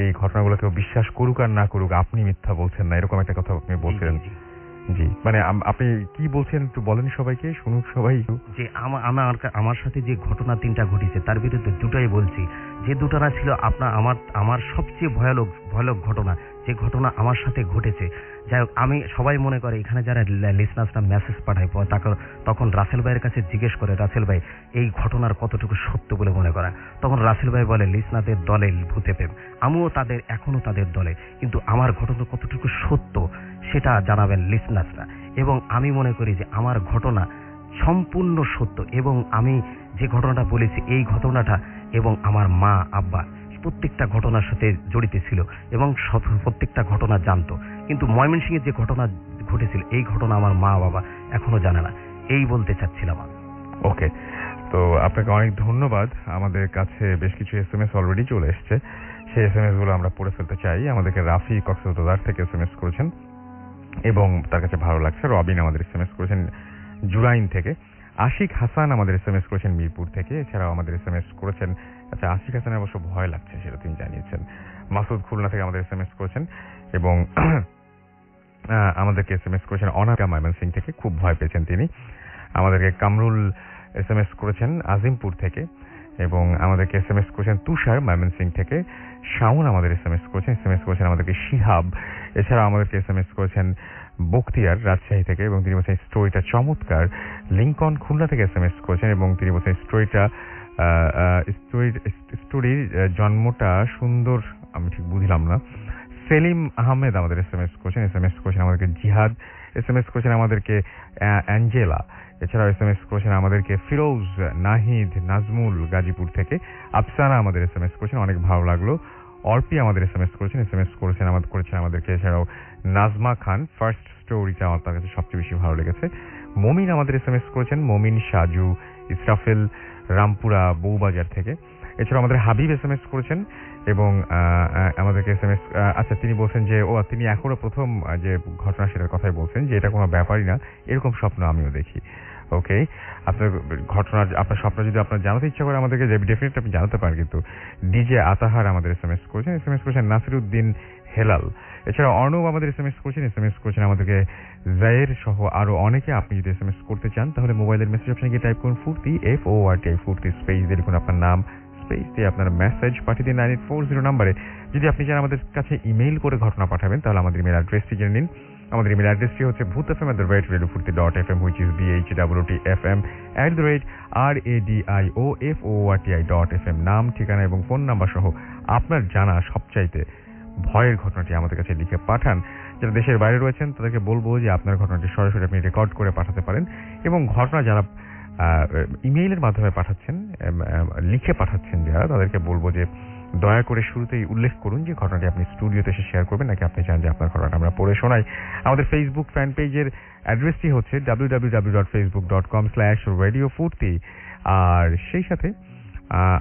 এই ঘটনাগুলো কেউ বিশ্বাস করুক আর না করুক আপনি মিথ্যা বলছেন না, এরকম একটা কথা আপনি বলছিলেন। জি, মানে আপনি কি বলছেন একটু বলেন, সবাইকে শুনুক সবাই। যে আমার সাথে যে ঘটনা 3টা ঘটেছে তার বিরুদ্ধে 2টাই বলছি, যে 2টা না ছিল আমার সবচেয়ে ভয়ানক ঘটনা, যে ঘটনা আমার সাথে ঘটেছে। যাই হোক, আমি সবাই মনে করে এখানে যারা লিসনার্সরা মেসেজ পাঠায় তখন রাসেল ভাইয়ের কাছে জিজ্ঞেস করে, রাসেল ভাই এই ঘটনার কতটুকু সত্য বলে মনে করা? তখন রাসেল ভাই বলে, লিসনারদের দলে ভূতে প্রেম, আমিও এখনো তাদের দলে, কিন্তু আমার ঘটনা কতটুকু সত্য সেটা জানাবেন লিসনার্সরা। এবং আমি মনে করি যে আমার ঘটনা সম্পূর্ণ সত্য, এবং আমি যে ঘটনাটা বলেছি এই ঘটনাটা এবং আমার মা আব্বা প্রত্যেকটা ঘটনার সাথে জড়িত ছিল এবং প্রত্যেকটা ঘটনা জানতো, কিন্তু ময়মনসিংহে যে ঘটনা ঘটেছিল এই ঘটনা আমার মা বাবা এখনো জানে না, এই বলতে চাচ্ছিলাম। ওকে, তো আপনাকে অনেক ধন্যবাদ। আমাদের কাছে বেশ কিছু SMS অলরেডি চলে এসছে, সেই SMS গুলো আমরা পড়ে ফেলতে চাই। আমাদেরকে রাফি কক্সবাজার থেকে SMS করেছেন এবং তার কাছে ভালো লাগছে। রবিন আমাদের SMS করেছেন জুরাইন থেকে। আশিক হাসান আমাদের SMS করেছেন মিরপুর থেকে। এছাড়াও আমাদের SMS করেছেন, আচ্ছা আশিক হাসানের অবশ্য ভয় লাগছে সেটা তিনি জানিয়েছেন। মাসুদ খুলনা থেকে আমাদের SMS করেছেন এবং আমাদেরকে SMS করেছেন অনাকা ময়মনসিংহ থেকে, খুব ভয় পেয়েছেন তিনি। আমাদেরকে কামরুল SMS করেছেন আজিমপুর থেকে এবং আমাদেরকে SMS করেছেন তুষার ময়মনসিংহ থেকে। শাওন আমাদের SMS করেছেন আমাদেরকে শিহাব। এছাড়া আমাদেরকে SMS করেছেন বখতিয়ার রাজশাহী থেকে এবং তিনি বলছেন স্টোরিটা চমৎকার। লিঙ্কন খুলনা থেকে SMS করেছেন এবং তিনি বলছেন স্টোরির জন্মটা সুন্দর, আমি ঠিক বুঝলাম না। সেলিম আহমেদ আমাদের SMS করেছেন আমাদেরকে জিহাদ। SMS করেছেন আমাদেরকে অ্যাঞ্জেলা। এছাড়াও SMS করেছেন আমাদেরকে ফিরোজ, নাহিদ, নাজমুল গাজীপুর থেকে। আফসানা আমাদের SMS করেছেন, অনেক ভালো লাগলো। অর্পি আমাদের SMS করেছেন আমাদেরকে। এছাড়াও নাজমা খান, ফার্স্ট স্টোরিটা আমার তার কাছে সবচেয়ে বেশি ভালো লেগেছে। মমিন আমাদের SMS করেছেন, মমিন, সাজু, ইসরাফেল রামপুরা বউবাজার থেকে। এছাড়াও আমাদের হাবিব SMS করেছেন এবং আমাদেরকে SMS, আচ্ছা তিনি বলছেন যে তিনি এখনো প্রথম যে ঘটনা সেটার কথাই বলছেন যে এটা কোনো ব্যাপারই না, এরকম স্বপ্ন আমিও দেখি। ওকে, আপনার স্বপ্ন যদি আপনার জানাতে ইচ্ছা করে আমাদেরকে ডেফিনেটলি আপনি জানাতে পারেন। কিন্তু ডিজে আতাহার আমাদের SMS করেছেন নাসিরউদ্দিন হেলাল। এছাড়া অর্ণব আমাদের SMS করেছেন আমাদেরকে জায়ের সহ আরো অনেকে। আপনি যদি SMS করতে চান তাহলে মোবাইলের মেসেজ অপশনে গিয়ে টাইপ করুন ফুর্তি, FORTI, ফুর্তি স্পেস দিয়ে লিখুন আপনার নাম, স্পেস দিয়ে আপনার মেসেজ পাঠিয়ে দিন 9840 নাম্বারে। যদি আপনি চান আমাদের কাছে ইমেইল করে ঘটনা পাঠাবেন তাহলে আমাদের ইমেল অ্যাড্রেসটি জেনে নিন। আমাদের ইমেল অ্যাড্রেসটি হচ্ছে bhutfm@radiofurti.fm, which is bhwtfm@radioforti.fm। নাম, ঠিকানা এবং ফোন নাম্বার সহ আপনার জানা সবচাইতে ভয়ের ঘটনাটি আমাদের কাছে লিখে পাঠান। যারা দেশের বাইরে রয়েছেন তাদেরকে বলবো যে আপনার ঘটনাটি সরাসরি আপনি রেকর্ড করে পাঠাতে পারেন, এবং ঘটনা যারা ইমেইলের মাধ্যমে পাঠাচ্ছেন, লিখে পাঠাচ্ছেন যারা, তাদেরকে বলবো যে দয়া করে শুরুতেই উল্লেখ করুন যে ঘটনাটি আপনি স্টুডিওতে এসে শেয়ার করবেন নাকি আপনি চান যে আপনার ঘটনাটা আমরা পড়ে শোনাই। আমাদের ফেসবুক ফ্যান পেজের অ্যাড্রেসটি হচ্ছে www.facebook.com/radiofurti। আর সেই সাথে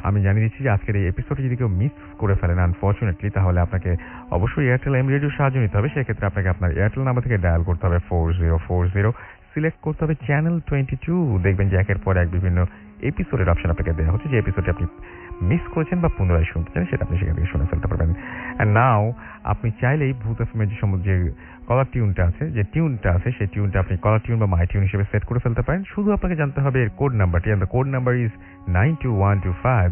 আমি জানিয়ে দিচ্ছি যে আজকের এই এপিসোডে যদি কেউ মিস করে ফেলেন আনফরচুনেটলি, তাহলে আপনাকে অবশ্যই এয়ারটেল এম রেডিও সাহায্য নিতে হবে। সেক্ষেত্রে আপনাকে আপনার এয়ারটেল নাম্বার থেকে ডায়াল করতে হবে 4040, সিলেক্ট করতে হবে চ্যানেল 22। দেখবেন যে একের পর এক বিভিন্ন এপিসোডের অপশন আপনাকে দেওয়া হচ্ছে, যে এপিসোডটি আপনি মিস করেছেন বা পুনরায় শুনতে চান সেটা আপনি সেখান থেকে শুনে ফেলতে পারবেন। অ্যান্ড নাও আপনি চাইলেই ভূত এফএমের যে কলার টিউনটা আছে, সেই টিউনটা আপনি কলার টিউন বা মাই টিউন হিসেবে সেট করে ফেলতে পারেন। শুধু আপনাকে জানতে হবে এর কোড নাম্বারটি, and the code number is 92125।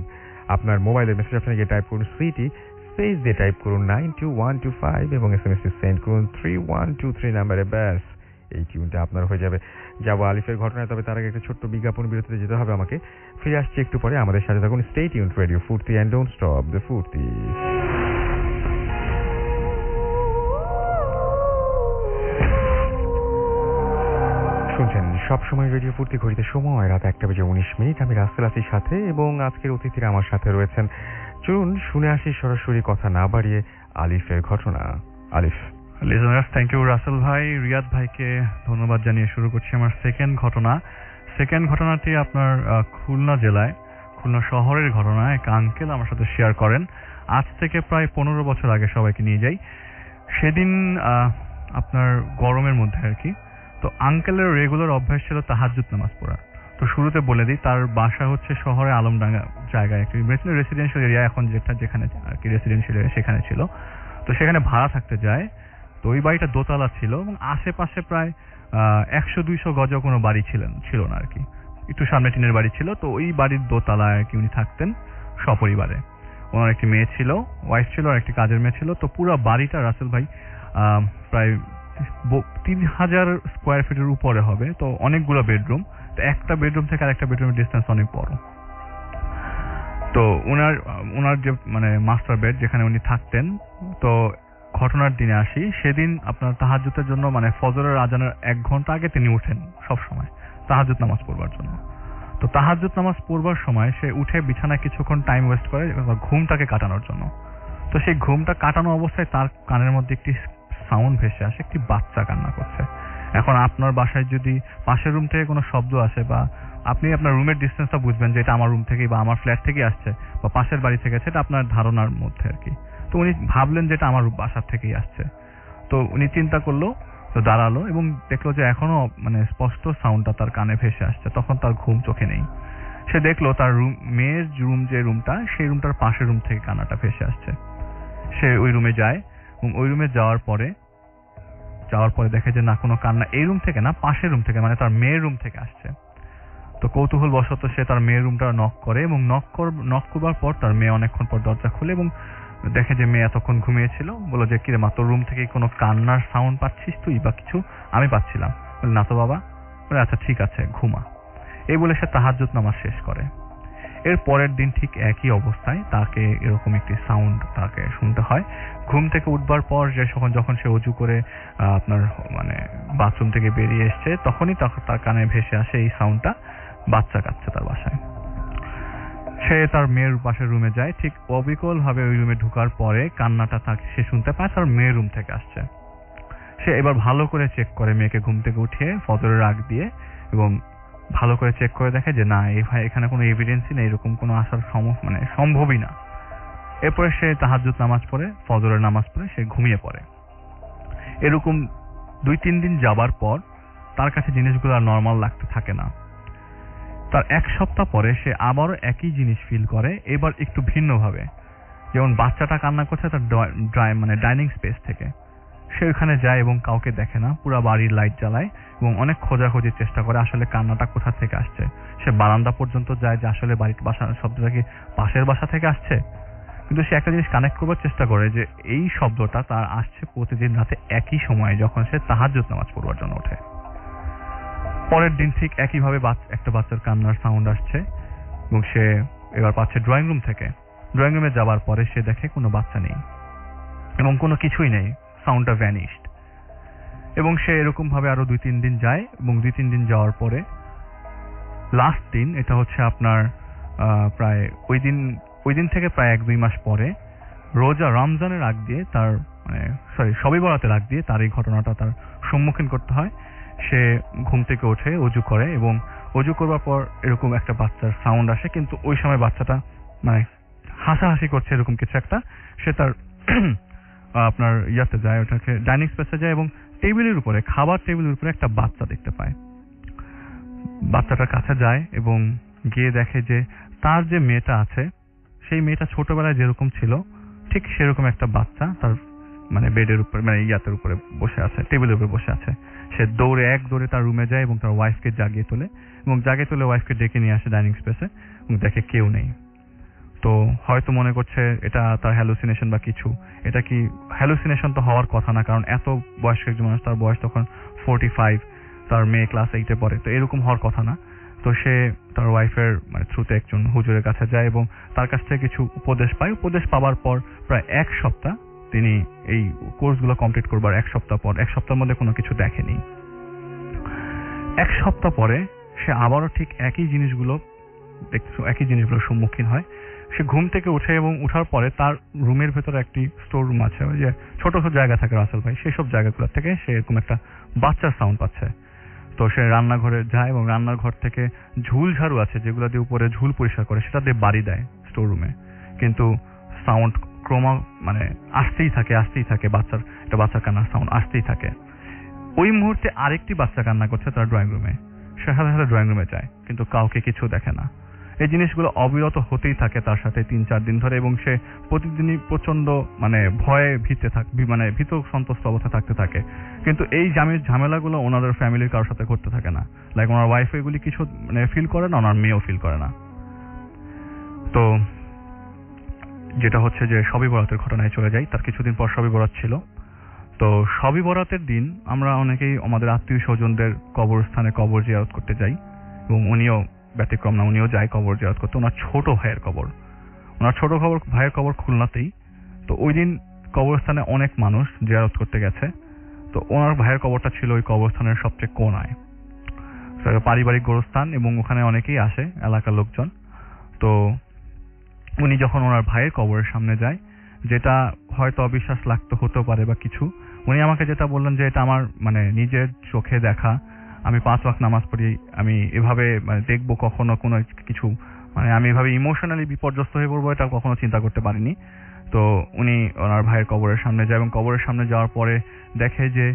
আপনার মোবাইলের মেসেজ অপশনে গিয়ে টাইপ করুন সিটি, স্পেস দিয়ে টাইপ করুন 92125 এবং এসএমএসটি সেন্ড করুন 3123 নাম্বারে। ব্যাস, এই টিউনটা আপনার হয়ে যাবে। যাবো আলিফের ঘটনায়, তবে তার আগে একটা ছোট্ট বিজ্ঞাপন বিরতিতে যেতে হবে আমাকে। ফিরে আসছি একটু পরে, আমাদের সাথে থাকুন। স্টে টিউনড রেডিও ফুর্তি, এন্ড ডোন্ট স্টপ দ্য ফুর্তি। শুনছেন সবসময় রেডিও ফুর্তি ঘড়িতে সময় রাত 1:19। আমি রাসেল আছি সাথে, এবং আজকের অতিথিরা আমার সাথে রয়েছেন। চলুন শুনে আসি সরাসরি কথা না বাড়িয়ে আলিফের ঘটনা। আলিফ। লিজনার্স, থ্যাংক ইউ রাসেল ভাই, রিয়াদ ভাইকে ধন্যবাদ জানিয়ে শুরু করছি আমার সেকেন্ড ঘটনা। সেকেন্ড ঘটনাটি আপনার খুলনা জেলায়, খুলনা শহরের ঘটনা। এক আঙ্কেল আমার সাথে শেয়ার করেন। আজ থেকে প্রায় 15 বছর আগে সবাইকে নিয়ে যাই। সেদিন আপনার গরমের মধ্যে আর কি। তো আঙ্কেলের রেগুলার অভ্যাস ছিল তাহাজ্জুদ নামাজ পড়া। তো শুরুতে বলে দিই, তার বাসা হচ্ছে শহরে আলমডাঙ্গা জায়গায়, একটি রেসিডেন্সিয়াল এরিয়া, এখন যেখানে আর কি রেসিডেন্সিয়াল এরিয়া সেখানে ছিল। তো সেখানে ভাড়া থাকতে যায়। তো ওই বাড়িটা দোতলা ছিল এবং আশেপাশে প্রায় 100-200 গজ কোনো বাড়ি ছিল না আর কি। একটু সামনে টিনের বাড়ি ছিল। তো ওই বাড়ির দোতলায় আর কি উনি থাকতেন সপরিবারে। ওনার একটি মেয়ে ছিল, ওয়াইফ ছিল, আর একটি কাজের মেয়ে ছিল। তো পুরো বাড়িটা রাসেল ভাই প্রায় 3000 স্কোয়ার ফিটের উপরে হবে। তো অনেকগুলো বেডরুম। তো একটা বেডরুম থেকে আরেকটা বেডরুমের ডিস্টেন্স অনেক বড়। তো ওনার যে মানে মাস্টার বেড যেখানে উনি থাকতেন। তো ঘটনার দিনে আসি। সেদিন আপনার তাহাজ্জুদের জন্য মানে ফজরের আজানের 1 ঘন্টা আগে তিনি উঠেন সব সময় তাহাজ্জুদ নামাজ পড়বার জন্য। তো তাহাজ্জুদ নামাজ পড়বার সময় সে উঠে বিছানায় কিছুক্ষণ টাইম ওয়েস্ট করে ঘুমটাকে কাটানোর জন্য। তো সেই ঘুমটা কাটানো অবস্থায় তার কানের মধ্যে একটি সাউন্ড ভেসে আসে, একটি বাচ্চা কান্না করছে। এখন আপনার বাসায় যদি পাশের রুম থেকে কোনো শব্দ আসে, বা আপনি আপনার রুমের ডিস্টেন্সটা বুঝবেন যে এটা আমার রুম থেকেই বা আমার ফ্ল্যাট থেকে আসছে বা পাশের বাড়ি থেকে, সেটা আপনার ধারণার মধ্যে আর কি। তো উনি ভাবলেন যে এটা আমার বাসার থেকেই আসছে। তো উনি চিন্তা করলো, তো দাঁড়ালো এবং দেখলো যে এখনো মানে স্পষ্ট সাউন্ডটা তার কানে ভেসে আসছে। তখন তার ঘুম চোখে নেই। সে দেখলো তার মেয়ের যে রুমটা, সেই রুমটার পাশের রুম থেকে কান্নাটা ভেসে আসছে। সে ওই রুমে যায় এবং ওই রুমে যাওয়ার পরে দেখে যে না, কোনো কান্না এই রুম থেকে না, পাশের রুম থেকে, মানে তার মেয়ের রুম থেকে আসছে। তো কৌতূহল বশত সে তার মেয়ের রুমটা নক করে এবং নক করবার পর তার মেয়ে অনেকক্ষণ পর দরজা খুলে এবং দেখে যে মেয়ে এতক্ষণ ঘুমিয়েছিল। বলল যে কিরে মা, তোর রুম থেকে কোনো কান্নার সাউন্ড পাচ্ছিস তুই বা কিছু? আমি পাচ্ছিলাম। বলে না তো বাবা। বলে আচ্ছা ঠিক আছে, ঘুমা। এই বলে সে তাহাজ্জুদ নামাজ শেষ করে। এর পরের দিন ঠিক একই অবস্থায় তাকে এরকম একটি সাউন্ড তাকে শুনতে হয়। ঘুম থেকে উঠবার পর যখন সে অজু করে আপনার মানে বাথরুম থেকে বেরিয়ে এসছে, তখনই তার কানে ভেসে আসে এই সাউন্ডটা, বাচ্চা কাঁদছে তার বাসায়। সে তার মেয়ের পাশের রুমে যায়। ঠিক অবিকল ভাবে ওই রুমে ঢোকার পরে কান্নাটা সে শুনতে পায় তার মেয়ের রুম থেকে আসছে। সে এবার ভালো করে চেক করে মেয়েকে ঘুম থেকে উঠিয়ে ফজরের আগ দিয়ে, এবং ভালো করে চেক করে দেখে যে না, এখানে কোনো এভিডেন্সই নেই, এরকম কোনো আসার মানে সম্ভবই না। এরপরে সে তাহাজ্জুদ নামাজ পড়ে, ফজরের নামাজ পড়ে সে ঘুমিয়ে পড়ে। এরকম 2-3 দিন যাবার পর তার কাছে জিনিসগুলো আর নর্মাল লাগতে থাকে না। তার 1 সপ্তাহ পরে সে আবারও একই জিনিস ফিল করে, এবার একটু ভিন্নভাবে। যেমন বাচ্চাটা কান্না করছে তার মানে ডাইনিং স্পেস থেকে। সে ওখানে যায় এবং কাউকে দেখে না, পুরো বাড়ির লাইট জ্বালায় এবং অনেক খোঁজাখুঁজির চেষ্টা করে আসলে কান্নাটা কোথা থেকে আসছে। সে বারান্দা পর্যন্ত যায় যে আসলে বাসার শব্দটা কি পাশের বাসা থেকে আসছে। কিন্তু সে একটা জিনিস কানেক্ট করবার চেষ্টা করে যে এই শব্দটা তার আসছে প্রতিদিন রাতে একই সময়ে, যখন সে তাহাজ্জুদ নামাজ পড়বার জন্য ওঠে। পরের দিন ঠিক একইভাবে একটা বাচ্চার কান্নার সাউন্ড আসছে এবং সে এবার পাচ্ছে ড্রয়িং রুম থেকে। ড্রয়িং রুমে যাবার পরে সে দেখে কোনো বাচ্চা নেই এবং কোনো কিছুই নেই, সাউন্ডটা ভ্যানিশড। এবং সে এরকম ভাবে আরো 2-3 দিন যায় এবং 2-3 দিন যাওয়ার পরে লাস্ট দিন, এটা হচ্ছে আপনার প্রায় ওই দিন থেকে প্রায় 1-2 মাস পরে, রোজা রমজানের আগ দিয়ে তার মানে শবে বরাতের আগ দিয়ে তার এই ঘটনাটা তার সম্মুখীন করতে হয়। সে ঘুম থেকে ওঠে, অজু করে এবং অজু করবার পর এরকম একটা বাচ্চার সাউন্ড আসে, কিন্তু ওই সময় বাচ্চাটা মানে হাসাহাসি করছে এরকম কিছু একটা। সে তার আপনার ইয়াতে যায়, ওটাকে ডাইনিং স্পেসে যায় এবং টেবিলের উপরে, খাবার টেবিলের উপরে একটা বাচ্চা দেখতে পায়। বাচ্চাটার কাছে যায় এবং গিয়ে দেখে যে তার যে মেয়েটা আছে, সেই মেয়েটা ছোটবেলায় যেরকম ছিল ঠিক সেরকম একটা বাচ্চা তার মানে বেডের উপরে, মানে ইয়াতের উপরে বসে আছে, টেবিলের উপরে বসে আছে। সে এক দৌড়ে তার রুমে যায় এবং তার ওয়াইফকে জাগিয়ে তোলে এবং জাগিয়ে তুলে ওয়াইফকে ডেকে নিয়ে আসে ডাইনিং স্পেসে এবং দেখে কেউ নেই। তো হয়তো মনে করছে এটা তার হ্যালুসিনেশন বা কিছু। এটা কি হ্যালুসিনেশন তো হওয়ার কথা না, কারণ এত বয়স্ক একজন মানুষ, তার বয়স তখন 45, তার মেয়ে ক্লাস 8-এ পড়ে, তো এরকম হওয়ার কথা না। তো সে তার ওয়াইফের মানে থ্রুতে একজন হুজুরের কাছে যায় এবং তার কাছ থেকে কিছু উপদেশ পায়। উপদেশ পাওয়ার পর প্রায় 1 সপ্তাহ তিনি এই কোর্সগুলো কমপ্লিট করবার 1 সপ্তাহ পর, 1 সপ্তাহের মধ্যে কোনো কিছু দেখেনি। এক সপ্তাহ পরে সে আবারও ঠিক একই জিনিসগুলোর সম্মুখীন হয়। সে ঘুম থেকে উঠে এবং উঠার পরে তার রুমের ভেতরে একটি স্টোর রুম আছে, ওই যে ছোট ছোট জায়গা থাকে রাসেল ভাই, সেই সব জায়গাগুলো থেকে সে এরকম একটা বাচ্চার সাউন্ড পাচ্ছে। তো সে রান্নাঘরে যায় এবং রান্নাঘর থেকে ঝুল ঝাড়ু আছে যেগুলো দিয়ে উপরে ঝুল পরিষ্কার করে, সেটা দিয়ে বাড়ি দেয় স্টোর রুমে, কিন্তু সাউন্ড মানে আসতেই থাকে একটা বাচ্চার কান্নার সাউন্ড আসতেই থাকে। ওই মুহূর্তে আরেকটি বাচ্চা কান্না করছে তার ড্রয়িং রুমে। সে সাথে সাথে ড্রয়িং রুমে যায়, কিন্তু কাউকে কিছু দেখে না। এই জিনিসগুলো অবিরত হতেই থাকে তার সাথে 3-4 দিন ধরে, এবং সে প্রতিদিনই প্রচন্ড মানে ভয়ে ভীত সন্ত্রস্ত অবস্থা থাকতে থাকে। কিন্তু এই ঝামেলাগুলো ওনাদের ফ্যামিলির কারোর সাথে করতে থাকে না। লাইক ওনার ওয়াইফ এগুলি কিছু মানে ফিল করে না, ওনার মেয়েও ফিল করে না। তো যেটা হচ্ছে যে শবে বরাতের ঘটনায় চলে যাই। তার কিছুদিন পর শবে বরাত ছিল। তো শবে বরাতের দিন আমরা অনেকেই আমাদের আত্মীয় স্বজনদের কবরস্থানে কবর জিয়ারত করতে যাই, এবং উনিও ব্যতিক্রম না, উনিও যায় কবর জিয়ারত করতে। ওনার ছোট ভাইয়ের কবর খুলনাতেই। তো ওই দিন কবরস্থানে অনেক মানুষ জিয়ারত করতে গেছে। তো ওনার ভাইয়ের কবরটা ছিল ওই কবরস্থানের সবচেয়ে কোনায়, পারিবারিক গোরস্থান, এবং ওখানে অনেকেই আসে এলাকার লোকজন। তো উনি যখন ওনার ভাইয়ের কবরের সামনে যায়, যেটা হয়তো অবিশ্বাস লাগতে হতেও পারে বা কিছু, উনি আমাকে যেটা বললেন যে এটা আমার মানে নিজের চোখে দেখা, আমি 5 ওয়াক্ত নামাজ পড়ি, আমি এভাবে মানে দেখবো কখনো কোনো কিছু, মানে আমি এভাবে ইমোশনালি বিপর্যস্ত হয়ে পড়বো এটা কখনো চিন্তা করতে পারিনি। তো উনি ওনার ভাইয়ের কবরের সামনে যায়, এবং কবরের সামনে যাওয়ার পরে দেখে যে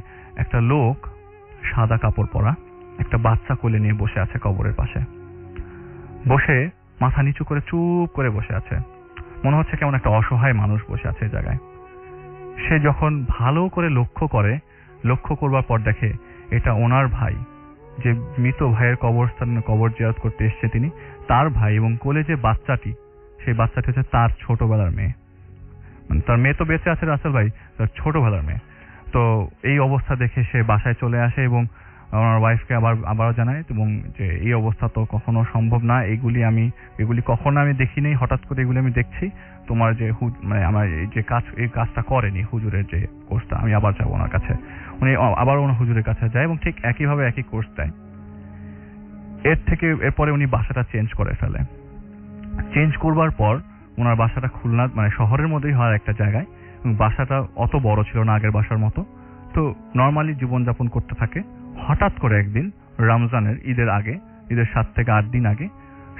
একটা লোক সাদা কাপড় পরা একটা বাচ্চা কোলে নিয়ে বসে আছে কবরের পাশে, বসে মাথা নিচু করে চুপ করে বসে আছে। মনে হচ্ছে কেমন একটা অসহায় মানুষ বসে আছে এই জায়গায়। সে যখন ভালো করে লক্ষ্য করবার পর দেখে এটা ওনার ভাই, যে মৃত ভাইয়ের কবরস্থানে কবর জিয়ারত করতে এসেছে তিনি, তার ভাই, এবং কোলে যে বাচ্চাটি, সেই বাচ্চাটি হচ্ছে তার ছোটবেলার মেয়ে। মানে তার মেয়ে তো বেঁচে আছে রাসেল ভাই, তার ছোটবেলার মেয়ে। তো এই অবস্থা দেখে সে বাসায় চলে আসে এবং ওনার ওয়াইফকে আবারও জানায়, এবং যে এই অবস্থা তো কখনো সম্ভব না, এগুলি কখনো আমি দেখিনি, হঠাৎ করে এগুলি আমি দেখছি। তোমার যে মানে আমার এই কাজটা করেনি হুজুরের যে কোর্সটা, আমি আবার যাবো ওনার কাছে। উনি আবার ওনার হুজুরের কাছে যায় এবং ঠিক একইভাবে একই কোর্স দেয়। এরপরে উনি বাসাটা চেঞ্জ করে ফেলে। চেঞ্জ করবার পর ওনার বাসাটা খুলনা মানে শহরের মধ্যেই হয় একটা জায়গায়, এবং বাসাটা অত বড় ছিল না আগের বাসার মতো। তো নর্মালি জীবনযাপন করতে থাকে। হঠাৎ করে একদিন রমজানের ঈদের 7 থেকে 8 দিন আগে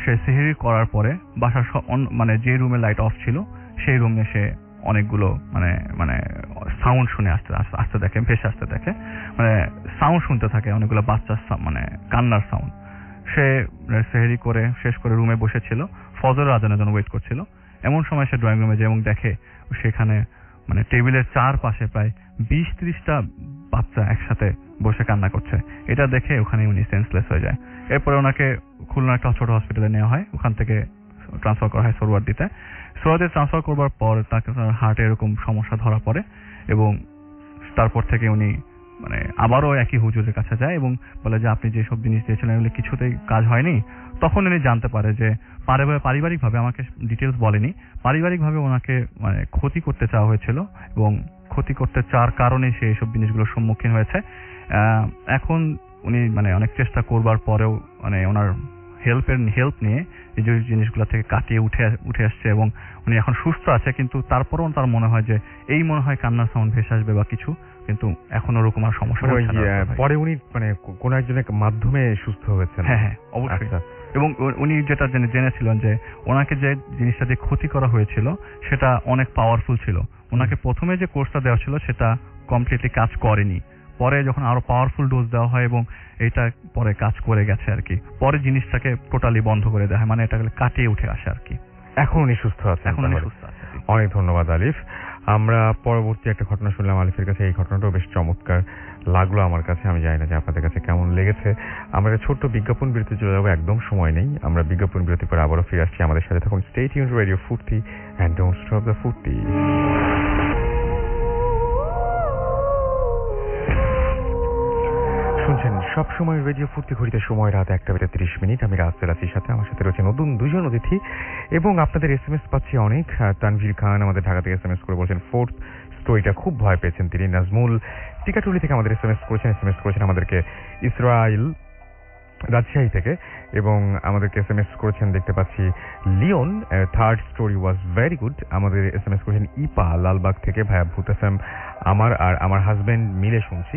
সে সেহরি করার পরে বাসার মানে যে রুমে লাইট অফ ছিল সেই রুমে সে অনেকগুলো মানে সাউন্ড শুনে আসতে দেখে, ভেসে আসতে দেখে, মানে সাউন্ড শুনতে থাকে অনেকগুলো বাচ্চার মানে কান্নার সাউন্ড। সে সেহরি করে শেষ করে রুমে বসেছিল, ফজর আজানের জন্য ওয়েট করছিল। এমন সময় সে ড্রয়িং রুমে যায় এবং দেখে সেখানে মানে টেবিলের চারপাশে প্রায় 20-30টা বাচ্চা একসাথে বসে কান্না করছে। এটা দেখে ওখানে উনি সেন্সলেস হয়ে যায়। এরপরে ওনাকে খুলনা একটা ছোট হসপিটালে নেওয়া হয়, ওখান থেকে ট্রান্সফার করা হয় সোহরাওয়ার্দীতে। সোহরাওয়ার্দী ট্রান্সফার করবার পর তাকে হার্টে এরকম সমস্যা ধরা পড়ে, এবং তারপর থেকে উনি মানে আবারও একই হুজুরের কাছে যায় এবং বলে যে আপনি যেসব জিনিস দিয়েছিলেন এগুলো কিছুতেই কাজ হয়নি। তখন উনি জানতে পারে যে পারিবারিকভাবে, আমাকে ডিটেলস বলেনি, পারিবারিকভাবে ওনাকে মানে ক্ষতি করতে চাওয়া হয়েছিল, এবং ক্ষতি করতে চাওয়ার কারণে সে এইসব জিনিসগুলোর সম্মুখীন হয়েছে। এখন উনি মানে অনেক চেষ্টা করবার পরেও মানে ওনার হেল্প নিয়ে এই যে জিনিসগুলো থেকে কাটিয়ে উঠে আসছে, এবং উনি এখন সুস্থ আছে। কিন্তু তারপরেও তার মনে হয় যে মনে হয় কান্নার সাউন্ড ভেসে আসবে বা কিছু, কিন্তু এখন ওরকম আর সমস্যা হচ্ছে না। পরে উনি মানে কোন একজনের মাধ্যমে সুস্থ হয়েছেন? হ্যাঁ, অবশ্যই। এবং উনি যেটা জেনেছিলেন যে ওনাকে যে জিনিসটা যে ক্ষতি করা হয়েছিল সেটা অনেক পাওয়ারফুল ছিল। ওনাকে প্রথমে যে কোর্সটা দেওয়া ছিল সেটা কমপ্লিটলি কাজ করেনি। পরে যখন আরো পাওয়ারফুল ডোজ দেওয়া হয় এবং এটা পরে কাজ করে গেছে আর কি, পরে জিনিসটাকে টোটালি বন্ধ করে দেওয়া হয়, মানে এটা কাটিয়ে উঠে আসে আর কি। এখন উনি সুস্থ আছেন? এখন উনি সুস্থ আছেন। অনেক ধন্যবাদ আলিফ। আমরা পরবর্তী একটা ঘটনা শুনলাম আলিফের কাছে। এই ঘটনাটাও বেশ চমৎকার লাগলো আমার কাছে। আমি জানি না যে আপনাদের কাছে কেমন লেগেছে। আমরা ছোট্ট বিজ্ঞাপন বিরতি চলে যাবো, একদম সময় নেই। আমরা বিজ্ঞাপন বিরতি করে আবারও ফিরে আসছি। আমাদের সাথে থাকুন। স্টে টিউনড রেডিও ফুর্তি এন্ড ডোন্ট স্টপ দ্য ফুর্তি। শুনছেন সবসময় রেডিও ফুর্তি ঘড়িতে সময় রাত 1:30। আমি রাস্তার আছি, সাথে আমার সাথে রয়েছে নতুন 2জন অতিথি, এবং আপনাদের SMS পাচ্ছি অনেক। তানভীর খান আমাদের ঢাকা থেকে SMS করে বলছেন ফোর্থ স্টোরিটা খুব ভয় পেয়েছেন তিনি। নাজমুল টিকাটুলি থেকে আমাদের SMS করেছেন আমাদেরকে। ইসরাইল রাজশাহী থেকে, এবং আমাদেরকে SMS করেছেন দেখতে পাচ্ছি Leon, third story was very good. আমাদের SMS করেছেন ইপা লালবাগ থেকে, ভাইয়া ভূত FM আমার হাজবেন্ড মিলে শুনছি।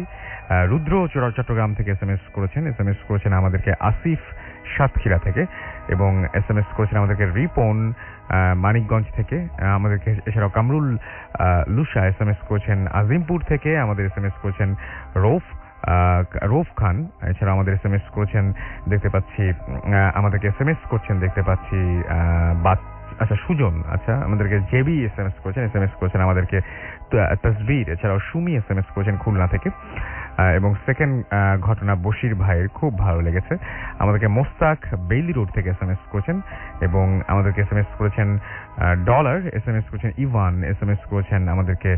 রুদ্র চট্টগ্রাম থেকে SMS করেছেন আমাদেরকে আসিফ সাতক্ষীরা থেকে, এবং SMS করেছেন আমাদেরকে রিপন মানিকগঞ্জ থেকে, আমাদেরকে এছাড়াও কামরুল লুসা SMS করেছেন আজিমপুর থেকে, আমাদের SMS করেছেন রৌফ খান, এছাড়া আমাদের SMS করেছেন দেখতে পাচ্ছি আমাদেরকে SMS করছেন দেখতে পাচ্ছি সুজন, আমাদেরকে জেবি SMS করেছেন আমাদেরকে তসবির, এছাড়াও সুমি SMS করেছেন খুলনা থেকে। এবং সেকেন্ড ঘটনা বশির ভাইয়ের খুব ভালো লেগেছে, আমাদেরকে মোস্তাক বেইলি রোড থেকে SMS করেছেন, এবং আমাদেরকে SMS করেছেন ডলার, SMS করেছেন ইভান, SMS করেছেন আমাদেরকে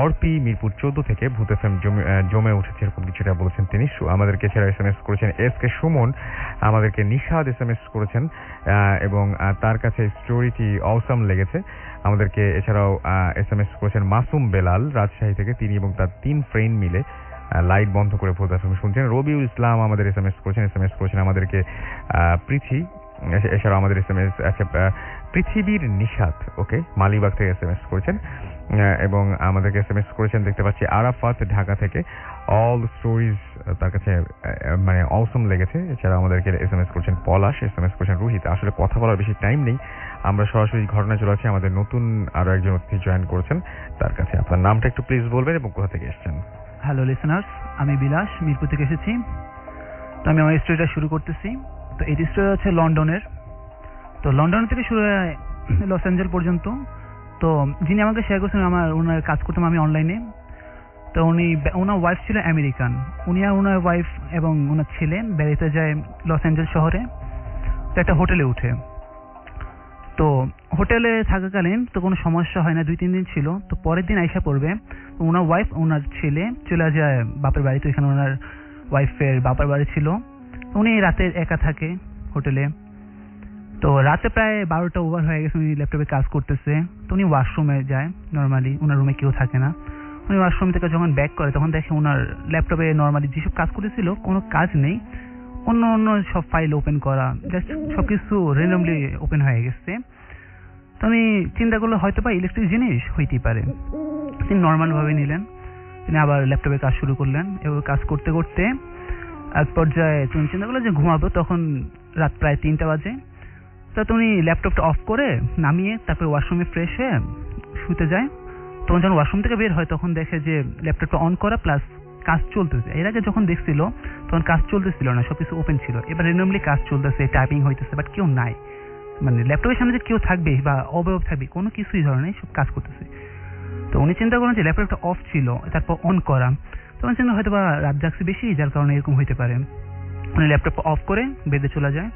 অর্পি মিরপুর 14 থেকে, ভূত FM জমে উঠেছে এরকম কিছুটা বলেছেন তিনি। আমাদেরকে এছাড়া SMS করেছেন SK সুমন, আমাদেরকে নিশাদ SMS করেছেন, এবং তার কাছে স্টোরিটি অসাম লেগেছে। আমাদেরকে এছাড়াও SMS করেছেন মাসুম বেলাল রাজশাহী থেকে, তিনি এবং তার 3 ফ্রেন্ড মিলে লাইট বন্ধ করে ভূত FM শুনছেন। রবিউল ইসলাম আমাদের SMS করেছেন আমাদেরকে পৃথি, এছাড়াও আমাদের SMS পৃথিবীর নিশাত ওকে মালিবাগ থেকে SMS করেছেন, এবং আমাদেরকে SMS করেছেন দেখতে পাচ্ছি আরাফাত ঢাকা থেকে। অল স্টোরিজ তার কাছে মানে অসম লেগেছে। এছাড়া আমাদেরকে SMS করেছেন পলাশ, SMS করেছেন রোহিত। আসলে কথা বলার বেশি টাইম নেই, আমরা সরাসরি ঘটনা চলে আসছি। আমাদের নতুন আরো একজন অতিথি জয়েন করেছেন, তার কাছে আপনার নামটা একটু প্লিজ বলবেন এবং কোথা থেকে এসেছেন। হ্যালো লিসেনার্স, আমি বিলাস মিরপুর থেকে এসেছি। তো আমি আমার স্টোরিটা শুরু করতেছি। তো এই স্টোরি হচ্ছে লন্ডনের। তো লন্ডন থেকে শুরু হয়ে লস অ্যাঞ্জেল পর্যন্ত। তো যিনি আমাকে শেয়ার করছেন, ওনার কাজ করতাম আমি অনলাইনে। তো ওনার ওয়াইফ ছিল আমেরিকান। উনি আর ওনার ওয়াইফ এবং ওনার ছেলে বেড়াতে যায় লস অ্যাঞ্জেল শহরে। তো একটা হোটেলে উঠে, তো হোটেলে থাকাকালীন তো কোনো সমস্যা হয় না, 2-3 দিন ছিল। তো পরের দিন আইসা পড়বে, ওনার ওয়াইফ ওনার ছেলে চলে যায় বাপের বাড়ি। তো এখানে ওনার ওয়াইফের বাপের বাড়ি ছিল। উনি রাতে একা থাকে হোটেলে। তো রাতে প্রায় 12টা ওভার হয়ে গেছে, উনি ল্যাপটপে কাজ করতেছে। তো উনি ওয়াশরুমে যায়, নর্মালি ওনার রুমে কেউ থাকে না। উনি ওয়াশরুম থেকে যখন ব্যাক করে তখন দেখে ওনার ল্যাপটপে নর্মালি যেসব কাজ করেছিল কোনো কাজ নেই, অন্য সব ফাইল ওপেন করা, জাস্ট সবকিছু র্যান্ডমলি ওপেন হয়ে গেছে। তো আমি চিন্তা করলে হয়তো বা ইলেকট্রিক জিনিস হইতেই পারে। তিনি নর্মালভাবে নিলেন, তিনি আবার ল্যাপটপে কাজ শুরু করলেন। এবং কাজ করতে করতে এক পর্যায়ে তুমি চিন্তা করলে যে ঘুমাবো, তখন রাত প্রায় 3টা বাজে। তো তুমি ল্যাপটপটা অফ করে নামিয়ে তারপরে ওয়াশরুমে ফ্রেশ হয়ে শুতে যায়। তখন যখন ওয়াশরুম থেকে বের হয় তখন দেখে যে ল্যাপটপটা অন করা প্লাস কাজ চলতেছে। এর আগে যখন দেখছিল তখন কাজ চলতেছিল না, সবকিছু ওপেন ছিল। এবার র্যান্ডমলি কাজ চলতেছে, টাইপিং হইতেছে, বাট কেউ নাই। মানে ল্যাপটপের সামনে যে কেউ থাকবে বা অবয়ব থাকবে কোনো কিছুই ধরনের, সব কাজ করতেছে। তো উনি চিন্তা করেন যে ল্যাপটপটা অফ ছিল, তারপর অন করা। তখন চিন্তা হয়তো বা রাত জাগছে বেশি, যার কারণে এরকম হইতে পারে। উনি ল্যাপটপ অফ করে বেডে চলে যায়।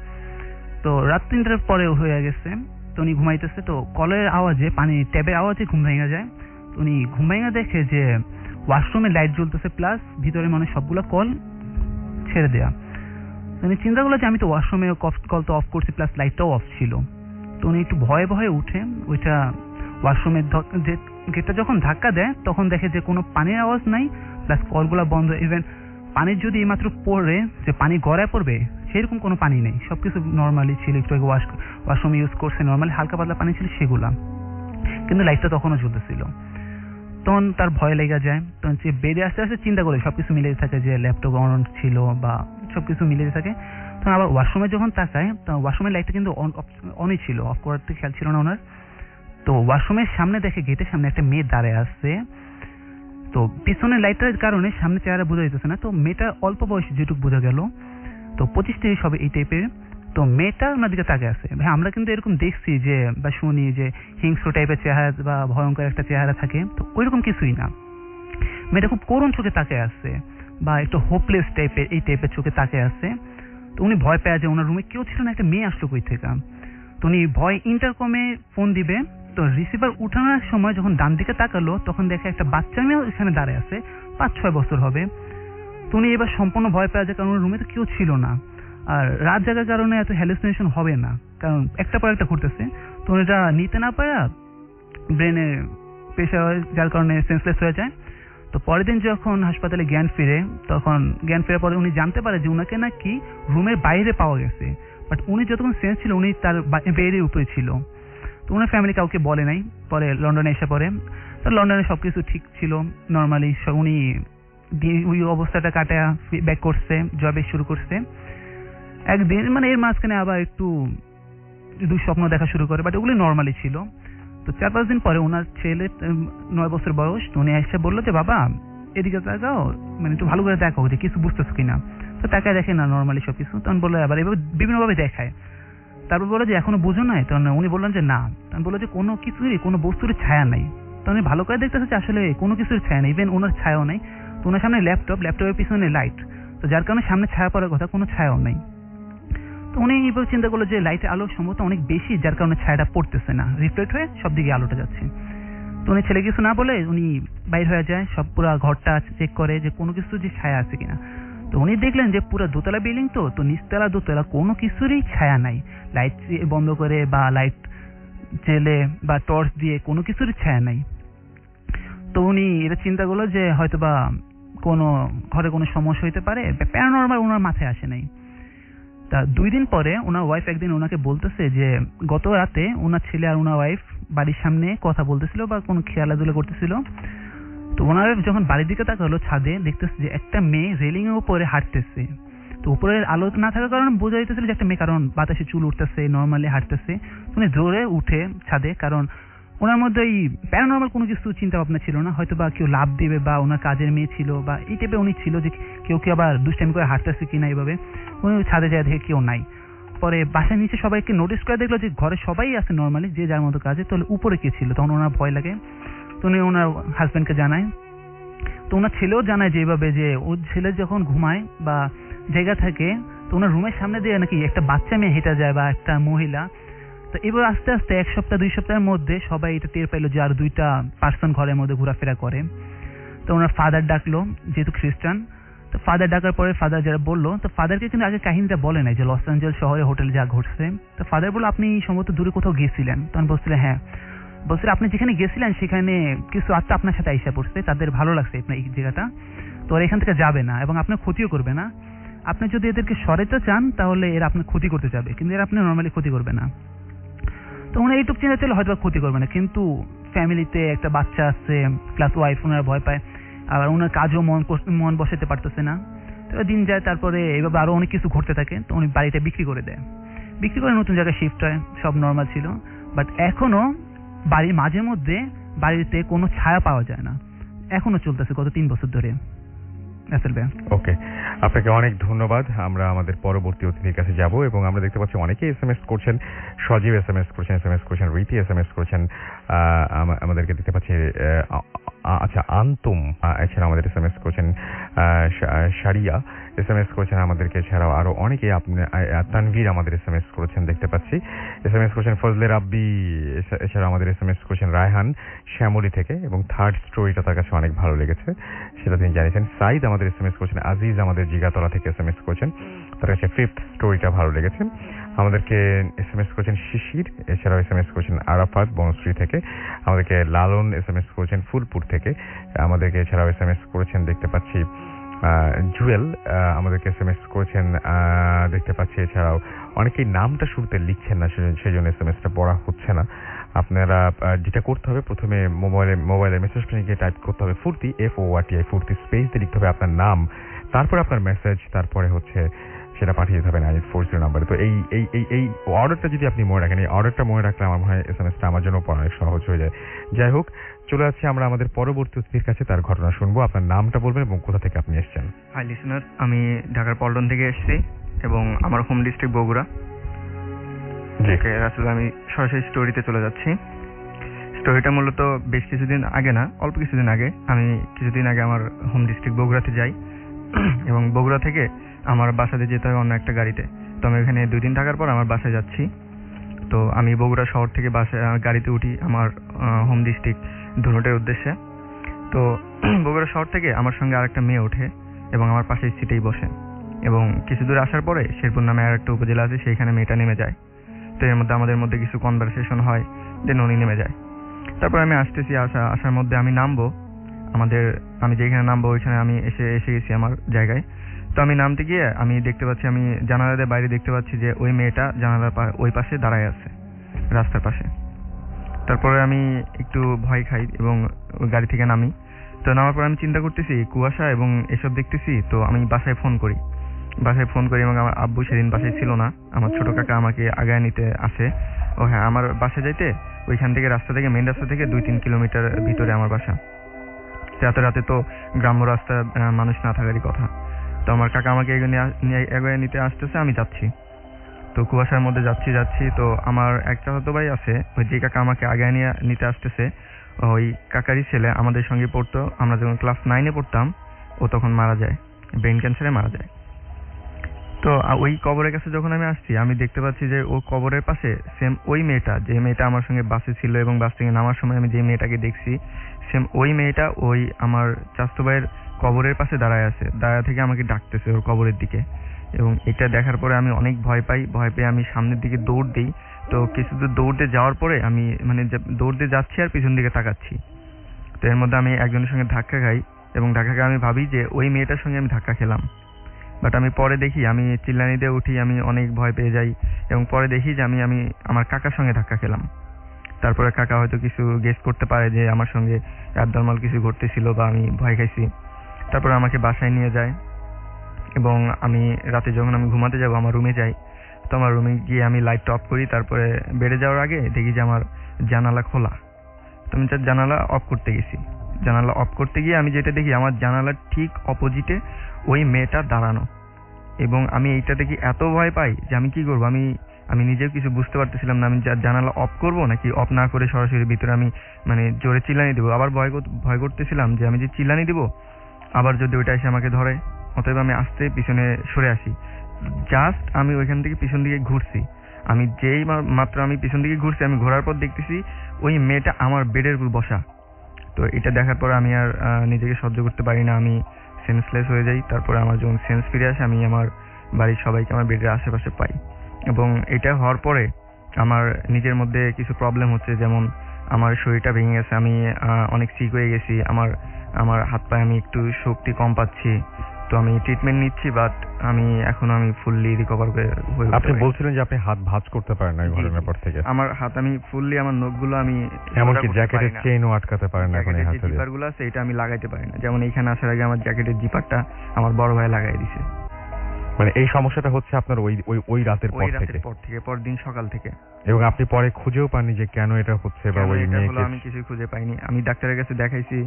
তো রাত 3টার পরে হয়ে গেছে। তো উনি ঘুমাইতেছে, তো কলের আওয়াজে, পানি ট্যাবের আওয়াজে ঘুম ভেঙে যায়। তো উনি ঘুম ভেঙে দেখে যে ওয়াশরুমে লাইট জ্বলতেছে, প্লাস ভিতরে মানে সবগুলো কল ছেড়ে দেয়া। উনি চিন্তা করলো যে আমি তো ওয়াশরুমে কল তো অফ করছি, প্লাস লাইটটাও অফ ছিল। তো উনি একটু ভয়ে ভয়ে উঠে ওইটা ওয়াশরুমের গেটটা যখন ধাক্কা দেয় তখন দেখে যে কোনো পানির আওয়াজ নাই, প্লাস কলগুলো বন্ধ। ইভেন পানির যদি এইমাত্র পড়ে যে পানি গড়ায় পড়বে সেরকম কোনো পানি নেই, সবকিছু নর্মালি ছিল। একটু আগে ওয়াশরুম ইউজ করছে, নর্মালি হালকা পাতলা পানি ছিল সেগুলা, কিন্তু লাইটটা তখনও জ্বলতেছিল। তখন তার ভয় লেগে যায়। তখন সে বেডে আস্তে আস্তে চিন্তা করে সবকিছু মিলে থাকে, যে ল্যাপটপ অন ছিল বা সবকিছু মিলে থাকে। তখন আবার ওয়াশরুমে যখন তাকায়, তখন ওয়াশরুমের লাইটটা কিন্তু অনই ছিল, অফ করার তো খেয়াল ছিল না ওনার। তো ওয়াশরুমের সামনে দেখে গেটের সামনে একটা মেয়ে দাঁড়িয়ে আসছে। তো পিছনের লাইটের কারণে সামনে চেহারা বোঝা যেতেছে না। তো মেয়েটা অল্প বয়সে যেটুকু বোঝা গেল, তো 25-30 হবে এই টাইপের। তো মেয়েটা ওনার দিকে তাকে আছে। ভাই আমরা কিন্তু এরকম দেখছি যে বা শুনি যে হিংস্র টাইপের চেহারা বা ভয়ঙ্কর একটা চেহারা থাকে, তো ওইরকম কিছুই না। মেয়েটা খুব করুণ চোখে তাকে আসছে, বা একটু হোপলেস টাইপের এই টাইপের চোখে তাকে আসছে। তো উনি ভয় পেয়ে যে ওনার রুমে কেউ ছিল না, একটা মেয়ে আসলো কই থেকে। তো উনি ভয় ইন্টারকমে ফোন দিবে। তো রিসিভার উঠানোর সময় যখন ডান দিকে তাকালো তখন দেখে একটা বাচ্চা মেয়ে এখানে দাঁড়িয়ে আছে, 5-6 বছর হবে। তো উনি এবার সম্পূর্ণ ভয় পেয়ে যায়, কারণ ওর রুমে তো কেউ ছিল না। আর রাত জাগার কারণে এত হ্যালুসিনেশন হবে না, কারণ একটা পর একটা ঘটতেছে। তো এটা নিতে না পারা ব্রেনে প্রেশার হয়, যার কারণে সেন্সলেস হয়ে যায়। তো পরের দিন যখন হাসপাতালে জ্ঞান ফিরে, তখন জ্ঞান ফেরার পরে উনি জানতে পারে যে উনাকে নাকি রুমের বাইরে পাওয়া গেছে, বাট উনি যতক্ষণ সেন্স ছিল উনি তার বেডের উপরে ছিল। তো ওনার ফ্যামিলি কাউকে বলে নাই। পরে লন্ডনে এসে পড়ে, তো লন্ডনে সবকিছু ঠিক ছিল নর্মালি। উনি ওই অবস্থাটা কাটা ব্যাক করছে, জবে শুরু করছে। একদিন মানে এর মাঝখানে আবার একটু দুঃস্বপ্ন দেখা শুরু করে, বাট ওগুলি নর্মালি ছিল। তো 4-5 দিন পরে ওনার ছেলে 9 বছর বয়স, তো উনি এসে বললো যে বাবা এদিকে তাকাও, মানে একটু ভালো করে দেখো যে কিছু বুঝতেছো কিনা। তো তাকায় দেখে না নর্মালি সবকিছু। তখন বললো আবার এভাবে বিভিন্নভাবে দেখায়। তারপর বললো যে এখনো বুঝো নাই? তখন উনি বললেন যে না। তখন বললো যে কোনো কিছুরই কোনো বস্তুর ছায়া নাই। তখন উনি ভালো করে দেখতেছে যে আসলে কোনো কিছুর ছায়া নেই, ইভেন ওনার ছায়াও নাই। তো ওনার সামনে ল্যাপটপের পিছনে লাইট, তো যার কারণে সামনে ছায়া পড়ার কথা, কোনো ছায়াও নাই। তো উনি এইভাবে চিন্তা করলো যে লাইটের আলো সম্ভবত অনেক বেশি, যার কারণে ছায়াটা পড়তেছে না, রিফ্লেক্ট হয়ে সব দিকে আলোটা যাচ্ছে। তো উনি ছেলে কিছু না বলে উনি বাইর হয়ে যায়, সব পুরো ঘরটা চেক করে যে কোনো কিছু যে ছায়া আছে কিনা। তো উনি দেখলেন যে পুরো দোতলা বিল্ডিং, তো নিচতলা দোতলা কোনো কিছুরই ছায়া নাই। লাইট বন্ধ করে বা লাইট জেলে বা টর্চ দিয়ে কোনো কিছুরই ছায়া নাই। তো উনি এটা চিন্তা করলো যে হয়তোবা কোনো ঘরে কোনো সমস্যা হইতে পারে, প্যারানরমাল ওনার মাথায় আসে নাই। তা 2 দিন পরে ওনার ওয়াইফ একদিন ওনাকে বলতেছে যে গত রাতে ওনার ছেলে আর ওনার ওয়াইফ বাড়ির সামনে কথা বলতেছিল বা কোনো খেলাধুলা করতেছিল। তো ওনার যখন বাড়ির দিকে তাকালো, ছাদে দেখতেছে যে একটা মেয়ে রেলিং এর উপরে হাঁটতেছে। তো উপরে আলো না থাকার কারণে বোঝা যাইতেছিল যে একটা মেয়ে, কারণ বাতাসে চুল উঠতেছে, নর্মালি হাঁটতেছে। উনি জোরে উঠে ছাদে, কারণ ওনার মধ্যে এই প্যারানর্মাল কোনো কিছু চিন্তা ভাবনা ছিল না, হয়তো বা কেউ লাভ দিবে বা ওনার কাজের মেয়ে ছিল বা এই টাইপের উনি ছিল যে কেউ আবার দুষ্টামি করে হাঁটতেছে কিনা এইভাবে। উনি ছাদে যায় দেখে কেউ নাই। পরে বাসার নিচে সবাইকে নোটিস করে দেখলো যে ঘরে সবাই আছে নর্মালি, যে যার মতো কাজে। তাহলে উপরে কে ছিল? তখন ওনার ভয় লাগে। তো উনি ওনার হাজব্যান্ডকে জানায়। তো ওনার ছেলেও জানায় যে এইভাবে যে ওর ছেলে যখন ঘুমায় বা জায়গা থাকে, তো ওনার রুমের সামনে দিয়ে নাকি একটা বাচ্চা মেয়ে হেঁটে যায় বা একটা মহিলা। তো এবার আস্তে আস্তে 1 সপ্তাহ 2 সপ্তাহের মধ্যে সবাই এটা টের পাইলো যে আর 2টা পার্সন ঘরের মধ্যে ঘোরাফেরা করে। তো ওনার ফাদার ডাকলো, যেহেতু খ্রিস্টান। তো ফাদার ডাকার পরে ফাদার যারা বললো, তো ফাদারকে কিন্তু আগে কাহিনীটা বলে নাই যে লস অ্যাঞ্জেলস শহরে হোটেলে যা ঘটছে। তো ফাদার বললো আপনি সম্ভবত দূরে কোথাও গেছিলেন। তখন বলছিলেন হ্যাঁ। বলছিল আপনি যেখানে গেছিলেন সেখানে কিছু আত্মা আপনার সাথে আইসা পড়ছে, তাদের ভালো লাগছে আপনার এই জায়গাটা, তো ওরা এখান থেকে যাবে না এবং আপনার ক্ষতিও করবে না। আপনি যদি এদেরকে সরাইতে চান তাহলে এরা আপনার ক্ষতি করতে যাবে, কিন্তু এরা আপনি নর্মালি ক্ষতি করবে না। তো ওনার এইটুকু চিন্তা ছিল হয়তো ক্ষতি করবে না, কিন্তু ফ্যামিলিতে একটা বাচ্চা আছে প্লাস ওয়াইফ, ওনারা ভয় পায়। আবার ওনার কাজও মন বসাতে পারতেছে না। তো দিন যায়, তারপরে এইভাবে আরো অনেক কিছু ঘটতে থাকে। তো উনি বাড়িটা বিক্রি করে দেয়, বিক্রি করে নতুন জায়গায় শিফট হয়, সব নর্মাল ছিল। বাট এখনো বাড়ির মাঝে মধ্যে বাড়িতে কোনো ছায়া পাওয়া যায় না, এখনো চলতেছে গত 3 বছর ধরে। ওকে, আপনাকে অনেক ধন্যবাদ। আমরা আমাদের পরবর্তী অতিথির কাছে যাব এবং আমরা দেখতে পাচ্ছি অনেকে SMS করছেন, সজীব SMS করছেন, রীতি SMS করছেন, আমাদেরকে দেখতে পাচ্ছি। আচ্ছা, আন্তুম এছাড়া আমাদের SMS করছেন, শারিয়া SMS করেছেন আমাদেরকে, এছাড়াও আরো অনেকে, তানভীর আমাদের SMS করেছেন দেখতে পাচ্ছি, SMS করেছেন ফজলে রাব্বি, এছাড়া আমাদের SMS করেছেন রায়হান শ্যামলী থেকে, এবং থার্ড স্টোরিটা তার কাছে অনেক ভালো লেগেছে সেটা তিনি জানিয়েছেন। সাইদ আমাদের SMS করেছেন, আজিজ আমাদের জিগাতলা থেকে SMS করেছেন, তার কাছে ফিফথ স্টোরিটা ভালো লেগেছে। আমাদেরকে SMS করেছেন শিশির, এছাড়াও SMS করেছেন আরাফাত বনশ্রী থেকে, আমাদেরকে লালন SMS করেছেন ফুলপুর থেকে, আমাদেরকে এছাড়াও SMS করেছেন দেখতে পাচ্ছি জুয়েল, আমাদেরকে SMS করেছেন দেখতে পাচ্ছি। এছাড়াও অনেকেই নামটা শুরুতে লিখছেন না, সেই জন্য SMSটা পড়া হচ্ছে না। আপনারা যেটা করতে হবে, প্রথমে মোবাইলে মেসেজ গিয়ে টাইপ করতে হবে ফুর্তি, FORTI ফুর্তি, স্পেস দিয়ে লিখতে হবে আপনার নাম, তারপরে আপনার মেসেজ, তারপরে হচ্ছে সেটা পাঠিয়ে দিতে হবে 9840 নাম্বারে। তো এই অর্ডারটা যদি আপনি মনে রাখেন, এই অর্ডারটা মনে রাখলে আমার মনে হয় SMSটা আমার জন্য পড়া অনেক সহজ হয়ে যায়। যাই হোক, চলে যাচ্ছি আমরা আমাদের পরবর্তী অতিথির কাছে, তার ঘটনা শুনবো। আপনার নামটা বলবেন এবং কোথা থেকে আপনি এসেছেন। হাই লিসেনার, আমি ঢাকার পল্টন থেকে এসেছি এবং আমার হোম ডিস্ট্রিক্ট বগুড়া। আসলে আমি সরাসরি স্টোরিতে চলে যাচ্ছি। স্টোরিটা মূলত বেশ কিছুদিন আগে না, অল্প কিছুদিন আগে, আমি কিছুদিন আগে আমার হোম ডিস্ট্রিক্ট বগুড়াতে যাই এবং বগুড়া থেকে আমার বাসাতে যেতে হয় অন্য একটা গাড়িতে। তো আমি এখানে 2 দিন থাকার পর আমার বাসায় যাচ্ছি। তো আমি বগুড়া শহর থেকে গাড়িতে উঠি আমার হোম ডিস্ট্রিক্ট ধুনটের উদ্দেশ্যে। তো বগুড়া শহর থেকে আমার সঙ্গে আরেকটা মেয়ে ওঠে এবং আমার পাশের সিটেই বসে, এবং কিছু দূর আসার পরে শেরপুর নামে আরেকটা উপজেলা আছে, সেইখানে মেয়েটা নেমে যায়। তো এর মধ্যে আমাদের মধ্যে কিছু কনভারসেশন হয়, দেন উনি নেমে যায়। তারপর আমি আসতেছি, আসার মধ্যে আমি নামবো, আমি যেখানে নামবো ওইখানে আমি এসে গেছি আমার জায়গায়। তো আমি নামতে গিয়ে আমি দেখতে পাচ্ছি, আমি জানালার বাইরে দেখতে পাচ্ছি যে ওই মেয়েটা জানালার ওই পাশে দাঁড়ায় আছে, রাস্তার পাশে। তারপরে আমি একটু ভয় খাই এবং গাড়ি থেকে নামি। তো নামার পর আমি চিন্তা করতেছি কুয়াশা এবং এসব দেখতেছি। তো আমি বাসায় ফোন করি এবং আমার আব্বু সেদিন বাসায় ছিল না। আমার ছোট কাকা আমাকে আগায় নিতে আসে। ও হ্যাঁ, আমার বাসায় যাইতে ওইখান থেকে মেইন রাস্তা থেকে 2-3 কিলোমিটার ভিতরে আমার বাসা। রাতে তো গ্রাম্য রাস্তা, মানুষ না থাকারই কথা। তো আমার কাকা আমাকে এগিয়ে নিতে আসতেছে, আমি যাচ্ছি। তো কুয়াশার মধ্যে যাচ্ছি। তো আমার এক চাচাতো ভাই আছে, ওই যে কাকা আমাকে আগায় নিতে আসতেছে, ওই কাকারই ছেলে আমাদের সঙ্গে পড়তো। আমরা যখন ক্লাস 9-এ পড়তাম, ও তখন মারা যায়, ব্রেন ক্যান্সারে মারা যায়। তো ওই কবরের কাছে যখন আমি আসছি, আমি দেখতে পাচ্ছি যে ও কবরের পাশে সেম ওই মেয়েটা, যে মেয়েটা আমার সঙ্গে বাসে ছিল এবং বাস থেকে নামার সময় আমি যে মেয়েটাকে দেখছি, সেম ওই মেয়েটা ওই আমার চাচাতো ভাইয়ের কবরের পাশে দাঁড়ায় আছে। দাঁড়া থেকে আমাকে ডাকতেছে ওর কবরের দিকে। এবং এটা দেখার পরে আমি অনেক ভয় পেয়ে আমি সামনের দিকে দৌড় দিই। তো কিছু দূর দৌড়তে যাওয়ার পরে আমি দৌড়তে যাচ্ছি আর পিছন দিকে তাকাচ্ছি। তো এর মধ্যে আমি একজনের সঙ্গে ধাক্কা খাই এবং আমি ভাবি যে ওই মেয়েটার সঙ্গে আমি ধাক্কা খেলাম। বাট আমি পরে দেখি, আমি চিল্লানি দিয়ে উঠি, আমি অনেক ভয় পেয়ে যাই এবং পরে দেখি যে আমি আমার কাকার সঙ্গে ধাক্কা খেলাম। তারপরে কাকা হয়তো কিছু গেস করতে পারে যে আমার সঙ্গে অ্যাবনর্মাল কিছু ঘটতেছিল বা আমি ভয় খাইছি। তারপরে আমাকে বাসায় নিয়ে যায় এবং আমি রাতে যখন আমি ঘুমাতে যাব আমার রুমে যাই। তো আমার রুমে গিয়ে আমি লাইটটা অফ করি। তারপরে বেডে যাওয়ার আগে দেখি যে আমার জানালা খোলা। তো আমি জানালা অফ করতে গেছি। জানালা অফ করতে গিয়ে আমি যেটা দেখি, আমার জানালার ঠিক অপোজিটে ওই মেয়েটা দাঁড়ানো। এবং আমি এইটা দেখি এত ভয় পাই যে আমি কি করবো, আমি নিজেও কিছু বুঝতে পারতেছিলাম না। আমি জানালা অফ করবো নাকি অফ না করে সরাসরি ভিতরে আমি জোরে চিল্লানি দেবো। আবার ভয় করতেছিলাম যে আমি যে চিল্লানি দিব, আবার যদি ওইটা এসে আমাকে ধরে। অতএব আমি আস্তে পিছনে সরে আসি। জাস্ট আমি ওইখান থেকে পিছন দিকে ঘুরছি। আমি যেই মাত্র আমি পিছন দিকে ঘুরছি, আমি ঘোরার পর দেখতেছি ওই মেয়েটা আমার বেডের উপর বসা। তো এটা দেখার পর আমি আর নিজেকে সহ্য করতে পারি না, আমি সেন্সলেস হয়ে যাই। তারপরে আমার যখন সেন্স ফিরে আসে, আমি আমার বাড়ির সবাইকে আমার বেডের আশেপাশে পাই। এবং এটা হওয়ার পরে আমার নিজের মধ্যে কিছু প্রবলেম হচ্ছে, যেমন আমার শরীরটা ভেঙে গেছে, আমি অনেক সিক হয়ে গেছি, আমার হাত পায়ে আমি একটু শক্তি কম পাচ্ছি। তো আমি ট্রিটমেন্ট নিচ্ছি, বাট আমি ফুললি রিকভার হয়ে আপনি বলছিলেন যে আপনি হাত ভাঁজ করতে পারেন না এই ঘটনার পর থেকে। আমার হাত, আমি ফুললি আমার নখগুলো আমি এমনকি জ্যাকেটের চেইনও আটকাতে পারেন না এখন এই হাতে। জিপারগুলো আছে এটা আমি লাগাইতে পারি না। যেমন এইখানে আসার আগে আমার জ্যাকেটের জিপারটা আমার বড় ভাই লাগাই দিছে। মানে এই সমস্যাটা হচ্ছে আপনার ওই রাতের পর থেকে, পরদিন সকাল থেকে। এবং আপনি পরে খুঁজেও পাননি যে কেন এটা হচ্ছে বা ওই মেয়েকে? আমি কিছু খুঁজে পাইনি। আমি ডাক্তারের কাছে দেখাইছি,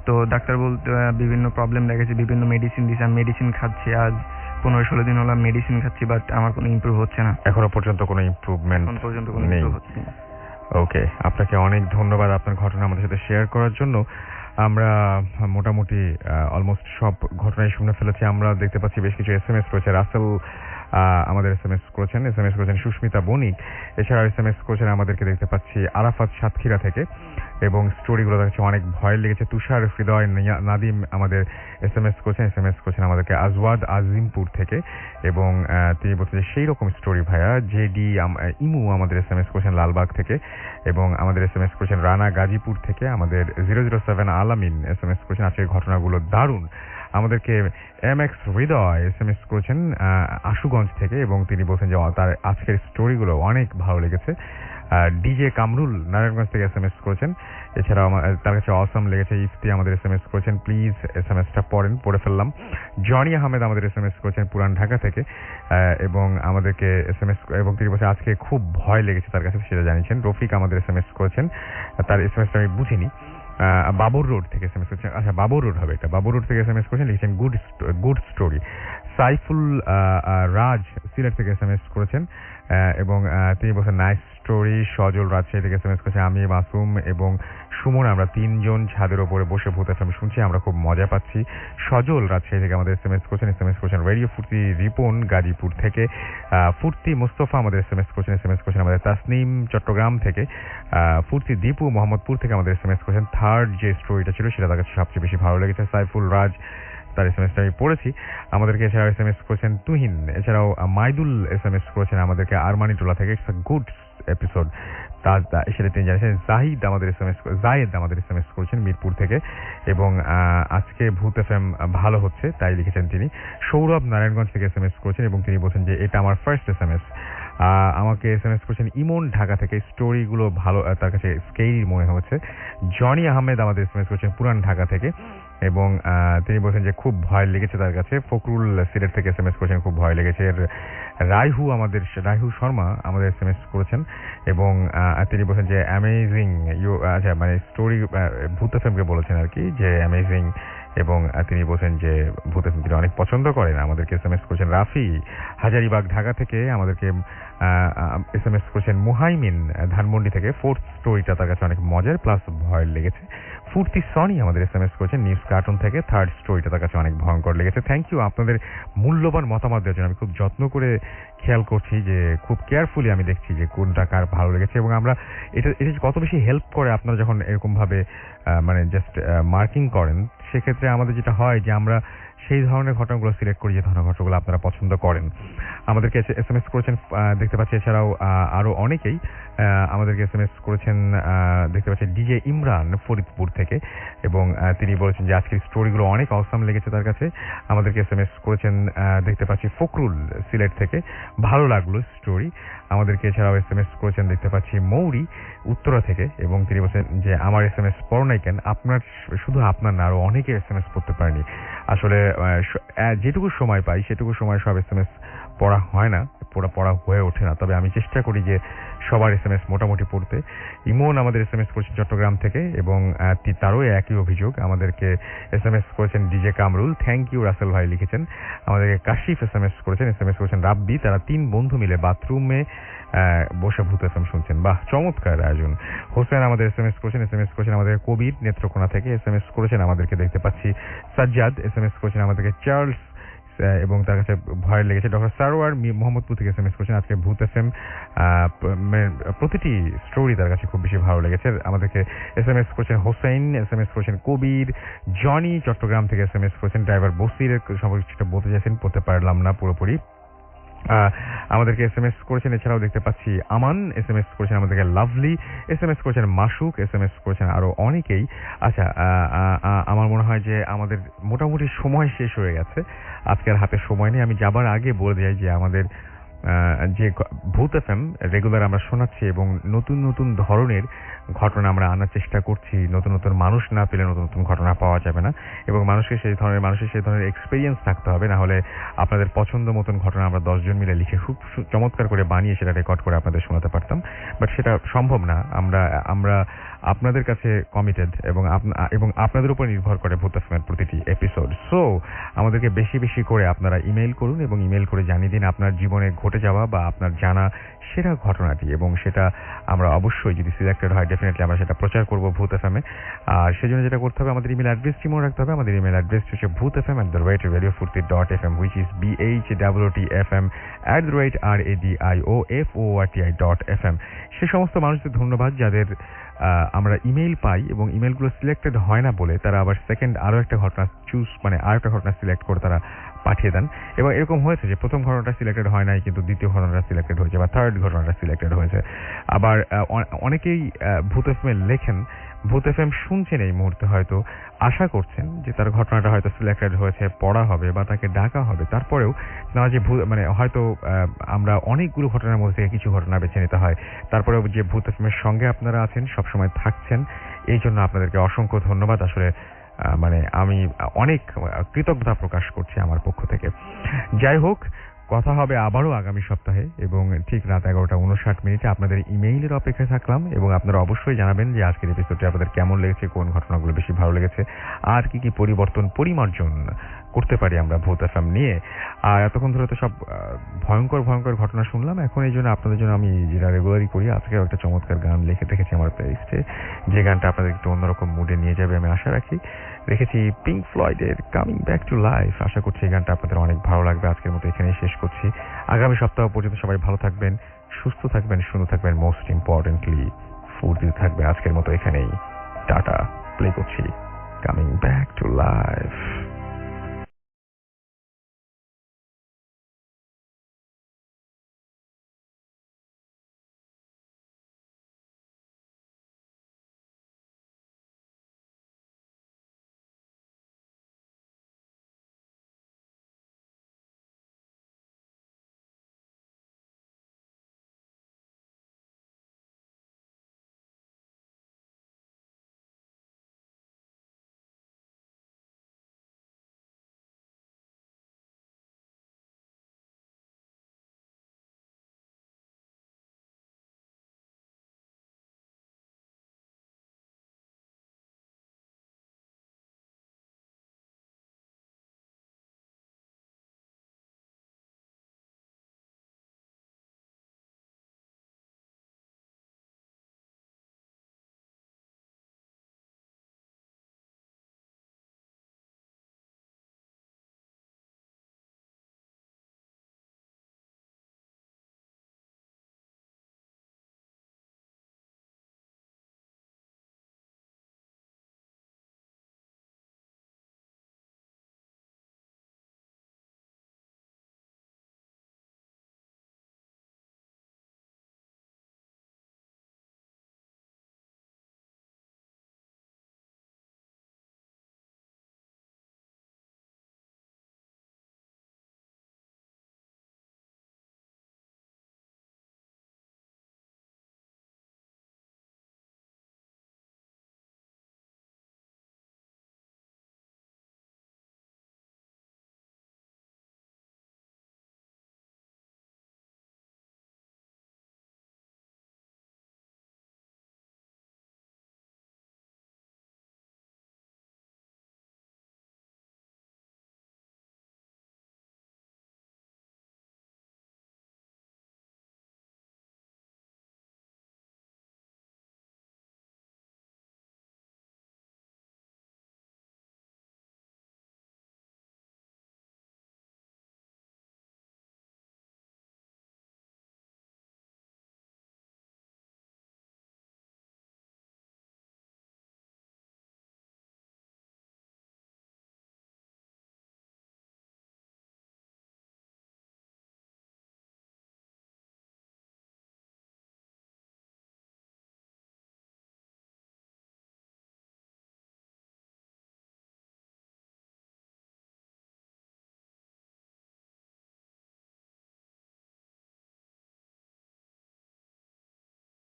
তো ডাক্তার বলতে বিভিন্ন প্রবলেম দেখাইছে, বিভিন্ন মেডিসিন দিয়েছে। আমি মেডিসিন খাচ্ছি, আজ 15-16 দিন হলো মেডিসিন খাচ্ছি, বাট আমার কোনো ইমপ্রুভ হচ্ছে না। এখনো পর্যন্ত কোনো ইমপ্রুভমেন্ট নেই? ওকে, আপনাকে অনেক ধন্যবাদ আপনার ঘটনা আমাদের সাথে শেয়ার করার জন্য। আমরা মোটামুটি অলমোস্ট সব ঘটনাই শুনে ফেলেছি। আমরা দেখতে পাচ্ছি বেশ কিছু SMS রয়েছে। রাসেল আমাদের SMS করেছেন সুস্মিতা বণিক। এছাড়া SMS করেছেন আমাদেরকে দেখতে পাচ্ছি আরাফাত সাতক্ষীরা থেকে, এবং স্টোরিগুলো দেখছি অনেক ভয় লেগেছে। তুষার হৃদয় নাদিম আমাদের SMS করেছেন আমাদেরকে আজওয়াদ আজিমপুর থেকে, এবং তিনি বলছেন যে সেই রকম স্টোরি ভাইয়া। জেডি ইমু আমাদের SMS করেছেন লালবাগ থেকে, এবং আমাদের SMS করেছেন রানা গাজীপুর থেকে। আমাদের 007 আলামিন SMS করেছেন আজকের ঘটনাগুলো দারুণ। আমাদেরকে MX হৃদয় SMS করেছেন আশুগঞ্জ থেকে, এবং তিনি বলছেন যে তার আজকের স্টোরিগুলো অনেক ভালো লেগেছে। ডিজে কামরুল নারায়ণগঞ্জ থেকে SMS করেছেন। এছাড়াও তার কাছে অসম লেগেছে। ইফতি আমাদের SMS করেছেন, প্লিজ SMSটা পড়ে ফেললাম। জনি আহমেদ আমাদের SMS করেছেন পুরান ঢাকা থেকে, এবং আমাদেরকে SMS এবং তিনি বলছেন আজকে খুব ভয় লেগেছে তার কাছে, সেটা জানিয়েছেন। রফিক আমাদের SMS করেছেন, তার SMSটা আমি বুঝিনি। বাবুর রোড থেকে SMS করেছেন, আচ্ছা বাবুর রোড হবে এটা, বাবুর রোড থেকে SMS করেছেন, লিখেছেন গুড স্টোরি। সাইফুল রাজ সিলেট থেকে SMS করেছেন, এবং তিনি বলছেন নাইস স্টোরি। সজল রাজশাহী থেকে SMS করেছেন, আমি মাসুম এবং সুমন আমরা 3 জন ছাদের ওপরে বসে ভূত FM শুনছি, আমরা খুব মজা পাচ্ছি। সজল রাজশাহী থেকে আমাদের SMS করেছেন রেডিও ফুর্তি রিপন গাজীপুর থেকে। ফুর্তি মুস্তফা আমাদের SMS করেছেন আমাদের তাসনিম চট্টগ্রাম থেকে। ফুর্তি দীপু মোহাম্মদপুর থেকে আমাদের SMS করেছেন। থার্ড যে স্টোরিটা ছিল সেটা তার কাছে সবচেয়ে বেশি ভালো লেগেছে। সাইফুল রাজ, তার SMSটা আমি পড়েছি। আমাদেরকে এছাড়াও SMS করেছেন তুহিন। এছাড়াও মাইদুল SMS করেছেন আমাদেরকে আরমানিটোলা থেকে। ইটস আ গুড এপিসোড সেটা তিনি জানিয়েছেন। জায়েদ আমাদের এসএমএস করেছেন মিরপুর থেকে, এবং আজকে ভূত এফএম ভালো হচ্ছে তাই লিখেছেন তিনি। সৌরভ নারায়ণগঞ্জ থেকে এসএমএস করেছেন এবং তিনি বলছেন যে এটা আমার ফার্স্ট এসএমএস। আমাকে এসএমএস করেছেন ইমন ঢাকা থেকে, স্টোরিগুলো ভালো তার কাছে স্কেরি মনে হচ্ছে। জনি আহমেদ আমাদের এসএমএস করেছেন পুরান ঢাকা থেকে, এবং তিনি বলছেন যে খুব ভয় লেগেছে তার কাছে। ফখরুল সিলেট থেকে এসএমএস করেছেন খুব ভয় লেগেছে। রাইহু শর্মা আমাদের এসএমএস করেছেন, এবং তিনি বলছেন যে অ্যামেজিং আচ্ছা মানে স্টোরি ভূত এফএমকে বলেছেন আর কি যে অ্যামেজিং, এবং তিনি বলছেন যে ভূত এফএম তিনি অনেক পছন্দ করেন। আমাদেরকে এসএমএস করেছেন রাফি হাজারিবাগ ঢাকা থেকে, আমাদেরকে এসএমএস করেছেন মুহাইমিন ধানমন্ডি থেকে। ফোর্থ স্টোরিটা তার কাছে অনেক মজার প্লাস ভয় লেগেছে। ফুর্তি সনি আমাদের এসএমএস করেছেন নিউজ কার্টুন থেকে, থার্ড স্টোরিটা তার কাছে অনেক ভয়ঙ্কর লেগেছে। থ্যাংক ইউ আপনাদের মূল্যবান মতামত দেওয়ার জন্য। আমি খুব যত্ন করে খেয়াল করছি যে খুব কেয়ারফুলি আমি দেখছি যে কোনটা কার ভালো লেগেছে, এবং আমরা এটা কত বেশি হেল্প করে আপনারা যখন এরকমভাবে মানে জাস্ট মার্কিং করেন, সেক্ষেত্রে আমাদের যেটা হয় যে আমরা সেই ধরনের ঘটনাগুলো সিলেক্ট করি যে ধরনের ঘটনাগুলো আপনারা পছন্দ করেন। আমাদেরকে এসএমএস করেছেন দেখতে পাচ্ছি, এছাড়াও আরও অনেকেই আমাদেরকে এসএমএস করেছেন দেখতে পাচ্ছি ডিজে ইমরান ফরিদপুর থেকে, এবং তিনি বলেছেন যে আজকের স্টোরিগুলো অনেক অসাম লেগেছে তার কাছে। আমাদেরকে এসএমএস করেছেন দেখতে পাচ্ছি ফখরুল সিলেট থেকে, ভালো লাগলো স্টোরি। আমাদেরকে এছাড়াও এসএমএস করেছেন দেখতে পাচ্ছি মৌরি উত্তরা থেকে, এবং তিনি বলছেন যে আমার এসএমএস পড়ো নাই কেন। শুধু আপনার না, আরও অনেকে এসএমএস পড়তে পারেনি। আসলে যেটুকু সময় পাই সেটুকু সময় সব এসএমএস পড়া হয় না, পড়া হয়ে ওঠে না, তবে আমি চেষ্টা করি যে সবার এসএমএস মোটামুটি পড়তে। ইমন আমাদের এসএমএস করেছেন চট্টগ্রাম থেকে, এবং তারও একই অভিযোগ। আমাদেরকে এসএমএস করেছেন DJ Kamrul, thank you Rasel ভাই লিখেছেন। আমাদেরকে কাশিফ এসএমএস করেছেন রাব্বি, তারা 3 বন্ধু মিলে বাথরুমে বসে ভূত এফএম শুনছেন। বাহ, চমৎকার আয়োজন। হোসেন আমাদের এসএমএস করেছেন আমাদের কবির নেত্রকোনা থেকে, এসএমএস করেছেন আমাদেরকে দেখতে পাচ্ছি সাজ্জাদ, এসএমএস করেছেন আমাদেরকে চার্লস, এবং তার কাছে ভয় লেগেছে। ডক্টর সারোয়ার মোহাম্মদপুর থেকে এসএমএস করেছেন আজকে ভূত এফএম প্রতিটি স্টোরি তার কাছে খুব বেশি ভালো লেগেছে। আমাদেরকে এসএমএস করেছেন হোসেন, এসএমএস করেছেন কবির। জনি চট্টগ্রাম থেকে এসএমএস করেছেন ড্রাইভার বসির সম্পর্কে যেটা বলতে চাইছেন, বলতে পারলাম না পুরোপুরি। আমাদেরকে এসএমএস করেছেন, এছাড়াও দেখতে পাচ্ছি আমান এসএমএস করেছেন আমাদেরকে লাভলি, এসএমএস করেছেন মাসুক, এসএমএস করেছেন আরো অনেকেই। আচ্ছা, আমার মনে হয় যে আমাদের মোটামুটি সময় শেষ হয়ে গেছে, আজকের হাতে সময় নেই। আমি যাবার আগে বলে যাই যে আমাদের যে ভূত এফএম রেগুলার আমরা শোনাচ্ছি, এবং নতুন নতুন ধরনের ঘটনা আমরা আনার চেষ্টা করছি। নতুন নতুন মানুষ না পেলে নতুন নতুন ঘটনা পাওয়া যাবে না, এবং মানুষের সেই ধরনের এক্সপিরিয়েন্স থাকতে হবে, না হলে আপনাদের পছন্দ মতন ঘটনা আমরা 10 জন মিলে লিখে খুব চমৎকার করে বানিয়ে সেটা রেকর্ড করে আপনাদের শোনাতে পারতাম, বাট সেটা সম্ভব না। আমরা আপনাদের কাছে কমিটেড, এবং আপনাদের উপর নির্ভর করে ভূত এফএমের প্রতিটি এপিসোড। সো আমাদেরকে বেশি বেশি করে আপনারা ইমেইল করুন, এবং ইমেইল করে জানিয়ে দিন আপনার জীবনে ঘটে যাওয়া বা আপনার জানা সেরা ঘটনাটি, এবং সেটা আমরা অবশ্যই যদি সিলেক্টেড হয় ডেফিনেটলি আমরা সেটা প্রচার করব ভূত এফএমে। আর সেজন্য যেটা করতে হবে, আমাদের ইমেল অ্যাড্রেসটি মনে রাখতে হবে। আমাদের ইমেল অ্যাড্রেস হচ্ছে bhootfm@radiofurti.fm, which is bhootfm@radioforti.fm। সে সমস্ত মানুষদের ধন্যবাদ যাদের আমরা ইমেইল পাই, এবং ইমেলগুলো সিলেক্টেড হয় না বলে তারা আবার সেকেন্ড আরও একটা ঘটনা সিলেক্ট করে তারা পাঠিয়ে দেন। এবং এরকম হয়েছে যে প্রথম ঘটনাটা সিলেক্টেড হয় নাই, কিন্তু দ্বিতীয় ঘটনাটা সিলেক্টেড হয়েছে, বা থার্ড ঘটনাটা সিলেক্টেড হয়েছে। আবার অনেকেই ভূত এফএম লেখেন, ভূত এফএম শুনছেন এই মুহূর্তে, হয়তো আশা করছেন যে তার ঘটনাটা হয়তো সিলেক্টেড হয়েছে, পড়া হবে বা তাকে ডাকা হবে। তারপরেও না, যে হয়তো আমরা অনেকগুলো ঘটনার মধ্যে থেকে কিছু ঘটনা বেছে নিতে হয়, তারপরেও যে ভূত এফএমের সঙ্গে আপনারা আছেন, সবসময় থাকছেন, এই জন্য আপনাদেরকে অসংখ্য ধন্যবাদ। আসলে আমি অনেক কৃতজ্ঞতা প্রকাশ করছি আমার পক্ষ থেকে। যাই হোক, কথা হবে আবারও আগামী সপ্তাহে, এবং ঠিক রাত 11:59 আপনাদের ইমেইলের অপেক্ষায় থাকলাম, এবং আপনারা অবশ্যই জানাবেন যে আজকের এপিসোডটি আপনাদের কেমন লেগেছে, কোন ঘটনাগুলো বেশি ভালো লেগেছে, আর কি কি পরিমার্জন করতে পারি আমরা ভূত এফএম নিয়ে। আর এতক্ষণ ধরে তো সব ভয়ঙ্কর ঘটনা শুনলাম, এখন এই জন্য আপনাদের জন্য আমি যেটা রেগুলারই করি, আজকেও একটা চমৎকার গান লিখে রেখেছি আমার প্লেলিস্টে, যে গানটা আপনাদের একটু অন্যরকম মুডে নিয়ে যাবে আমি আশা রাখি। রেখেছি পিঙ্ক ফ্লয়েডের কামিং ব্যাক টু লাইফ। আশা করছি এই গানটা আপনাদের অনেক ভালো লাগবে। আজকের মতো এখানেই শেষ করছি। আগামী সপ্তাহ পর্যন্ত সবাই ভালো থাকবেন, সুস্থ থাকবেন, সুন্দর থাকবেন, মোস্ট ইম্পর্টেন্টলি ফুর্তিতে থাকবে। আজকের মতো এখানেই টাটা, প্লে করছি কামিং ব্যাক টু লাইফ।